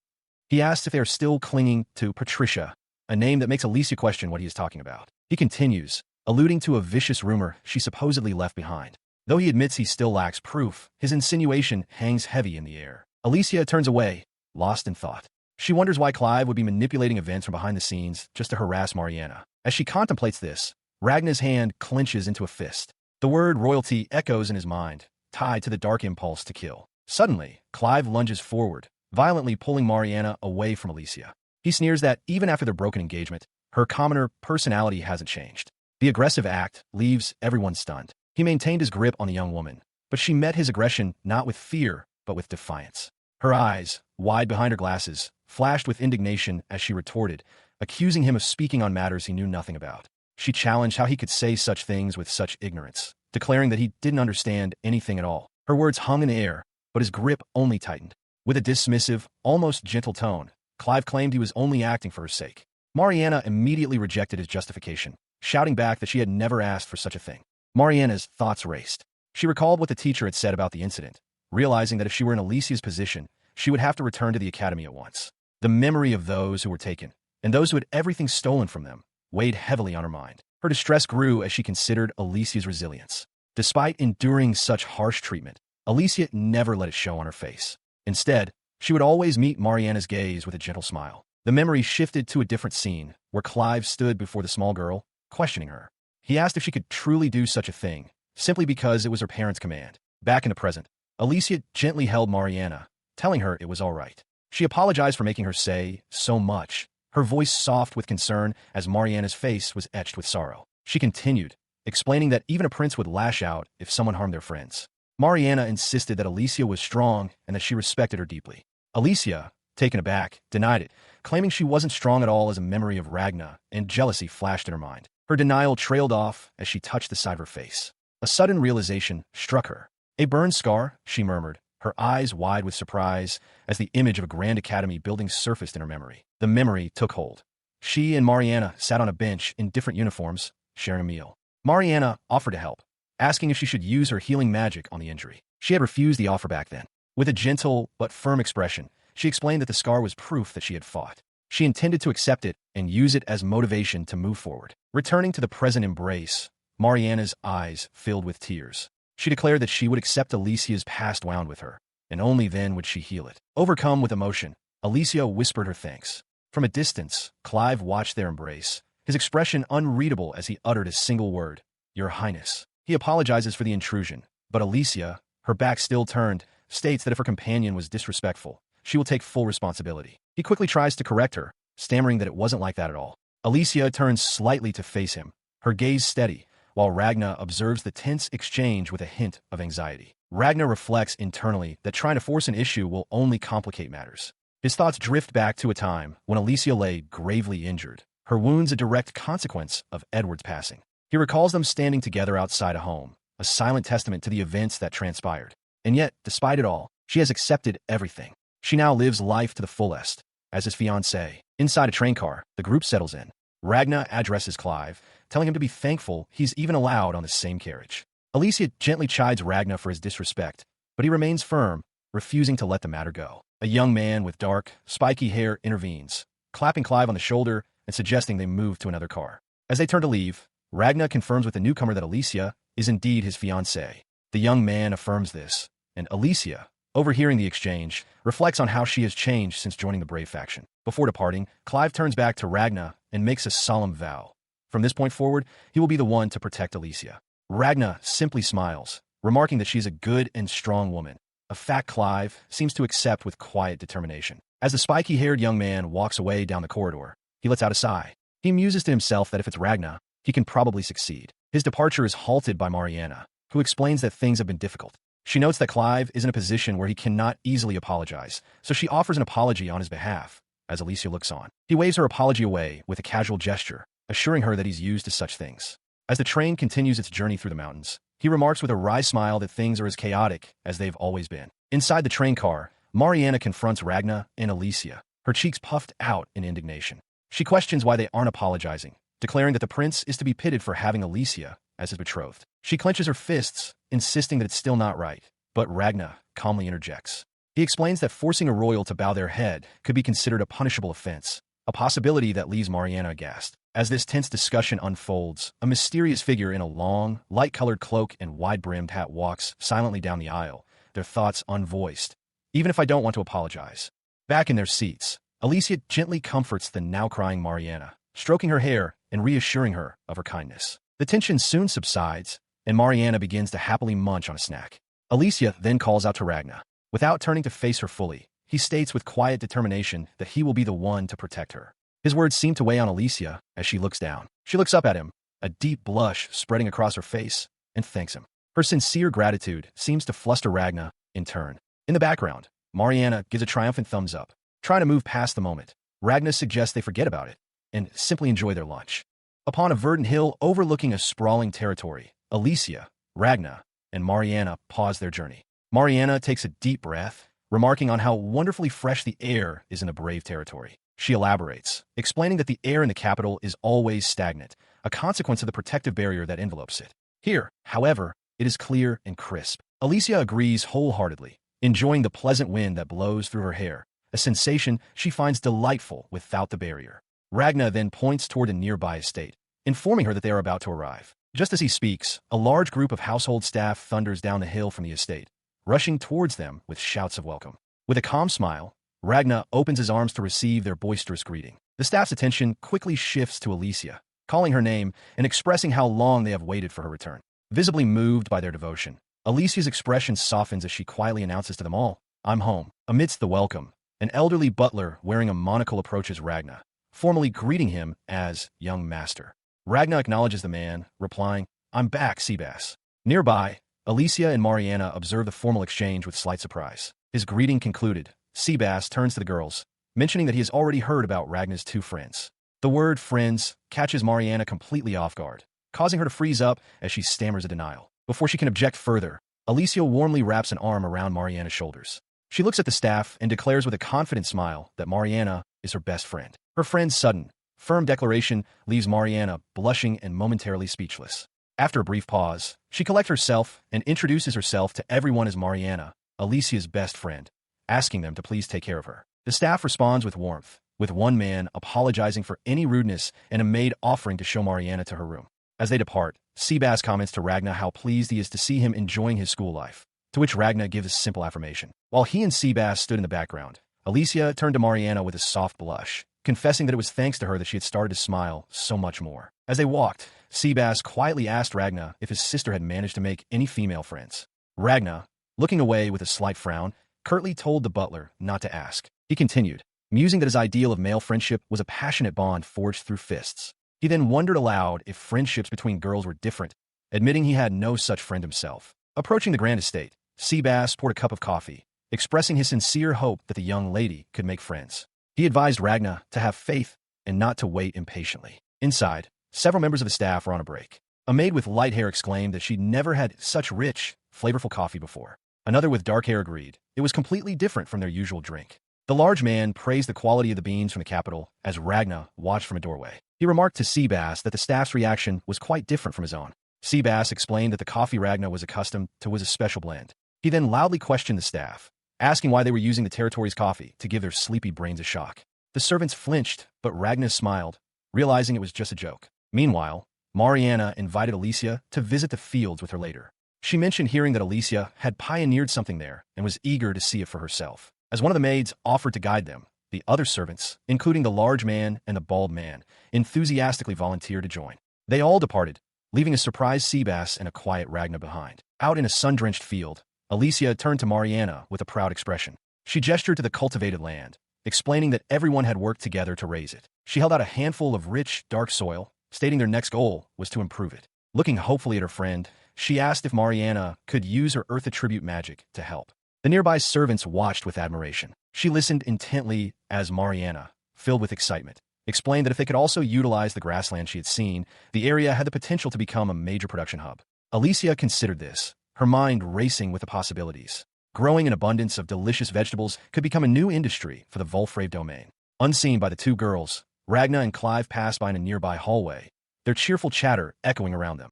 He asks if they are still clinging to Patricia, a name that makes Alicia question what he is talking about. He continues, alluding to a vicious rumor she supposedly left behind. Though he admits he still lacks proof, his insinuation hangs heavy in the air. Alicia turns away, lost in thought. She wonders why Clive would be manipulating events from behind the scenes just to harass Mariana. As she contemplates this, Ragnar's hand clenches into a fist. The word royalty echoes in his mind, tied to the dark impulse to kill. Suddenly, Clive lunges forward, violently pulling Mariana away from Alicia. He sneers that, even after their broken engagement, her commoner personality hasn't changed. The aggressive act leaves everyone stunned. He maintained his grip on the young woman, but she met his aggression not with fear, but with defiance. Her eyes, wide behind her glasses, flashed with indignation as she retorted, accusing him of speaking on matters he knew nothing about. She challenged how he could say such things with such ignorance, declaring that he didn't understand anything at all. Her words hung in the air, but his grip only tightened. With a dismissive, almost gentle tone, Clive claimed he was only acting for her sake. Mariana immediately rejected his justification, shouting back that she had never asked for such a thing. Mariana's thoughts raced. She recalled what the teacher had said about the incident, realizing that if she were in Alicia's position, she would have to return to the academy at once. The memory of those who were taken, and those who had everything stolen from them, weighed heavily on her mind. Her distress grew as she considered Alicia's resilience. Despite enduring such harsh treatment, Alicia never let it show on her face. Instead, she would always meet Mariana's gaze with a gentle smile. The memory shifted to a different scene, where Clive stood before the small girl, questioning her. He asked if she could truly do such a thing, simply because it was her parents' command. Back in the present, Alicia gently held Mariana, telling her it was all right. She apologized for making her say so much, her voice soft with concern as Mariana's face was etched with sorrow. She continued, explaining that even a prince would lash out if someone harmed their friends. Mariana insisted that Alicia was strong and that she respected her deeply. Alicia, taken aback, denied it, claiming she wasn't strong at all as a memory of Ragna, and jealousy flashed in her mind. Her denial trailed off as she touched the side of her face. A sudden realization struck her. A burn scar, she murmured, her eyes wide with surprise as the image of a grand academy building surfaced in her memory. The memory took hold. She and Mariana sat on a bench in different uniforms, sharing a meal. Mariana offered to help, asking if she should use her healing magic on the injury. She had refused the offer back then. With a gentle but firm expression, she explained that the scar was proof that she had fought. She intended to accept it and use it as motivation to move forward. Returning to the present embrace, Mariana's eyes filled with tears. She declared that she would accept Alicia's past wound with her, and only then would she heal it. Overcome with emotion, Alicia whispered her thanks. From a distance, Clive watched their embrace, his expression unreadable as he uttered a single word, "Your Highness." He apologizes for the intrusion, but Alicia, her back still turned, states that if her companion was disrespectful, she will take full responsibility. He quickly tries to correct her, stammering that it wasn't like that at all. Alicia turns slightly to face him, her gaze steady, while Ragna observes the tense exchange with a hint of anxiety. Ragna reflects internally that trying to force an issue will only complicate matters. His thoughts drift back to a time when Alicia lay gravely injured, her wounds a direct consequence of Edward's passing. He recalls them standing together outside a home, a silent testament to the events that transpired. And yet, despite it all, she has accepted everything. She now lives life to the fullest, as his fiancée. Inside a train car, the group settles in. Ragna addresses Clive, telling him to be thankful he's even allowed on the same carriage. Alicia gently chides Ragna for his disrespect, but he remains firm, refusing to let the matter go. A young man with dark, spiky hair intervenes, clapping Clive on the shoulder and suggesting they move to another car. As they turn to leave, Ragna confirms with the newcomer that Alicia is indeed his fiancée. The young man affirms this, and Alicia, overhearing the exchange, reflects on how she has changed since joining the Brave faction. Before departing, Clive turns back to Ragna and makes a solemn vow. From this point forward, he will be the one to protect Alicia. Ragna simply smiles, remarking that she is a good and strong woman, a fact Clive seems to accept with quiet determination. As the spiky-haired young man walks away down the corridor, he lets out a sigh. He muses to himself that if it's Ragna, he can probably succeed. His departure is halted by Mariana, who explains that things have been difficult. She notes that Clive is in a position where he cannot easily apologize, so she offers an apology on his behalf, as Alicia looks on. He waves her apology away with a casual gesture, assuring her that he's used to such things. As the train continues its journey through the mountains, he remarks with a wry smile that things are as chaotic as they've always been. Inside the train car, Mariana confronts Ragna and Alicia, her cheeks puffed out in indignation. She questions why they aren't apologizing, declaring that the prince is to be pitted for having Alicia as his betrothed. She clenches her fists, insisting that it's still not right, but Ragna calmly interjects. He explains that forcing a royal to bow their head could be considered a punishable offense, a possibility that leaves Mariana aghast. As this tense discussion unfolds, a mysterious figure in a long, light-colored cloak and wide-brimmed hat walks silently down the aisle, their thoughts unvoiced. Even if I don't want to apologize. Back in their seats, Alicia gently comforts the now-crying Mariana, stroking her hair and reassuring her of her kindness. The tension soon subsides, and Mariana begins to happily munch on a snack. Alicia then calls out to Ragna. Without turning to face her fully, he states with quiet determination that he will be the one to protect her. His words seem to weigh on Alicia as she looks down. She looks up at him, a deep blush spreading across her face, and thanks him. Her sincere gratitude seems to fluster Ragna in turn. In the background, Mariana gives a triumphant thumbs up. Trying to move past the moment, Ragna suggests they forget about it and simply enjoy their lunch. Upon a verdant hill overlooking a sprawling territory, Alicia, Ragna, and Mariana pause their journey. Mariana takes a deep breath, remarking on how wonderfully fresh the air is in the Brave territory. She elaborates, explaining that the air in the capital is always stagnant, a consequence of the protective barrier that envelopes it. Here, however, it is clear and crisp. Alicia agrees wholeheartedly, enjoying the pleasant wind that blows through her hair, a sensation she finds delightful without the barrier. Ragna then points toward a nearby estate, informing her that they are about to arrive. Just as he speaks, a large group of household staff thunders down the hill from the estate, rushing towards them with shouts of welcome. With a calm smile, Ragna opens his arms to receive their boisterous greeting. The staff's attention quickly shifts to Alicia, calling her name and expressing how long they have waited for her return. Visibly moved by their devotion, Alicia's expression softens as she quietly announces to them all, "I'm home." Amidst the welcome, an elderly butler wearing a monocle approaches Ragna, formally greeting him as young master. Ragna acknowledges the man, replying, "I'm back, Seabass." Nearby, Alicia and Mariana observe the formal exchange with slight surprise. His greeting concluded, Seabass turns to the girls, mentioning that he has already heard about Ragna's two friends. The word friends catches Mariana completely off guard, causing her to freeze up as she stammers a denial. Before she can object further, Alicia warmly wraps an arm around Mariana's shoulders. She looks at the staff and declares with a confident smile that Mariana is her best friend. Her friend's sudden, firm declaration leaves Mariana blushing and momentarily speechless. After a brief pause, she collects herself and introduces herself to everyone as Mariana, Alicia's best friend, asking them to please take care of her. The staff responds with warmth, with one man apologizing for any rudeness and a maid offering to show Mariana to her room. As they depart, Seabass comments to Ragna how pleased he is to see him enjoying his school life, to which Ragna gives a simple affirmation. While he and Seabass stood in the background, Alicia turned to Mariana with a soft blush, confessing that it was thanks to her that she had started to smile so much more. As they walked, Seabass quietly asked Ragna if his sister had managed to make any female friends. Ragna, looking away with a slight frown, curtly told the butler not to ask. He continued, musing that his ideal of male friendship was a passionate bond forged through fists. He then wondered aloud if friendships between girls were different, admitting he had no such friend himself. Approaching the grand estate, Seabass poured a cup of coffee, expressing his sincere hope that the young lady could make friends. He advised Ragna to have faith and not to wait impatiently. Inside, several members of the staff were on a break. A maid with light hair exclaimed that she'd never had such rich, flavorful coffee before. Another with dark hair agreed it was completely different from their usual drink. The large man praised the quality of the beans from the capital as Ragna watched from a doorway. He remarked to Seabass that the staff's reaction was quite different from his own. Seabass explained that the coffee Ragna was accustomed to was a special blend. He then loudly questioned the staff, asking why they were using the territory's coffee to give their sleepy brains a shock. The servants flinched, but Ragna smiled, realizing it was just a joke. Meanwhile, Mariana invited Alicia to visit the fields with her later. She mentioned hearing that Alicia had pioneered something there and was eager to see it for herself. As one of the maids offered to guide them, the other servants, including the large man and the bald man, enthusiastically volunteered to join. They all departed, leaving a surprised Seabass and a quiet Ragna behind. Out in a sun-drenched field, Alicia turned to Mariana with a proud expression. She gestured to the cultivated land, explaining that everyone had worked together to raise it. She held out a handful of rich, dark soil, stating their next goal was to improve it. Looking hopefully at her friend, she asked if Mariana could use her earth attribute magic to help. The nearby servants watched with admiration. She listened intently as Mariana, filled with excitement, explained that if they could also utilize the grassland she had seen, the area had the potential to become a major production hub. Alicia considered this, her mind racing with the possibilities. Growing an abundance of delicious vegetables could become a new industry for the Volfrave domain. Unseen by the two girls, Ragna and Clive passed by in a nearby hallway, their cheerful chatter echoing around them.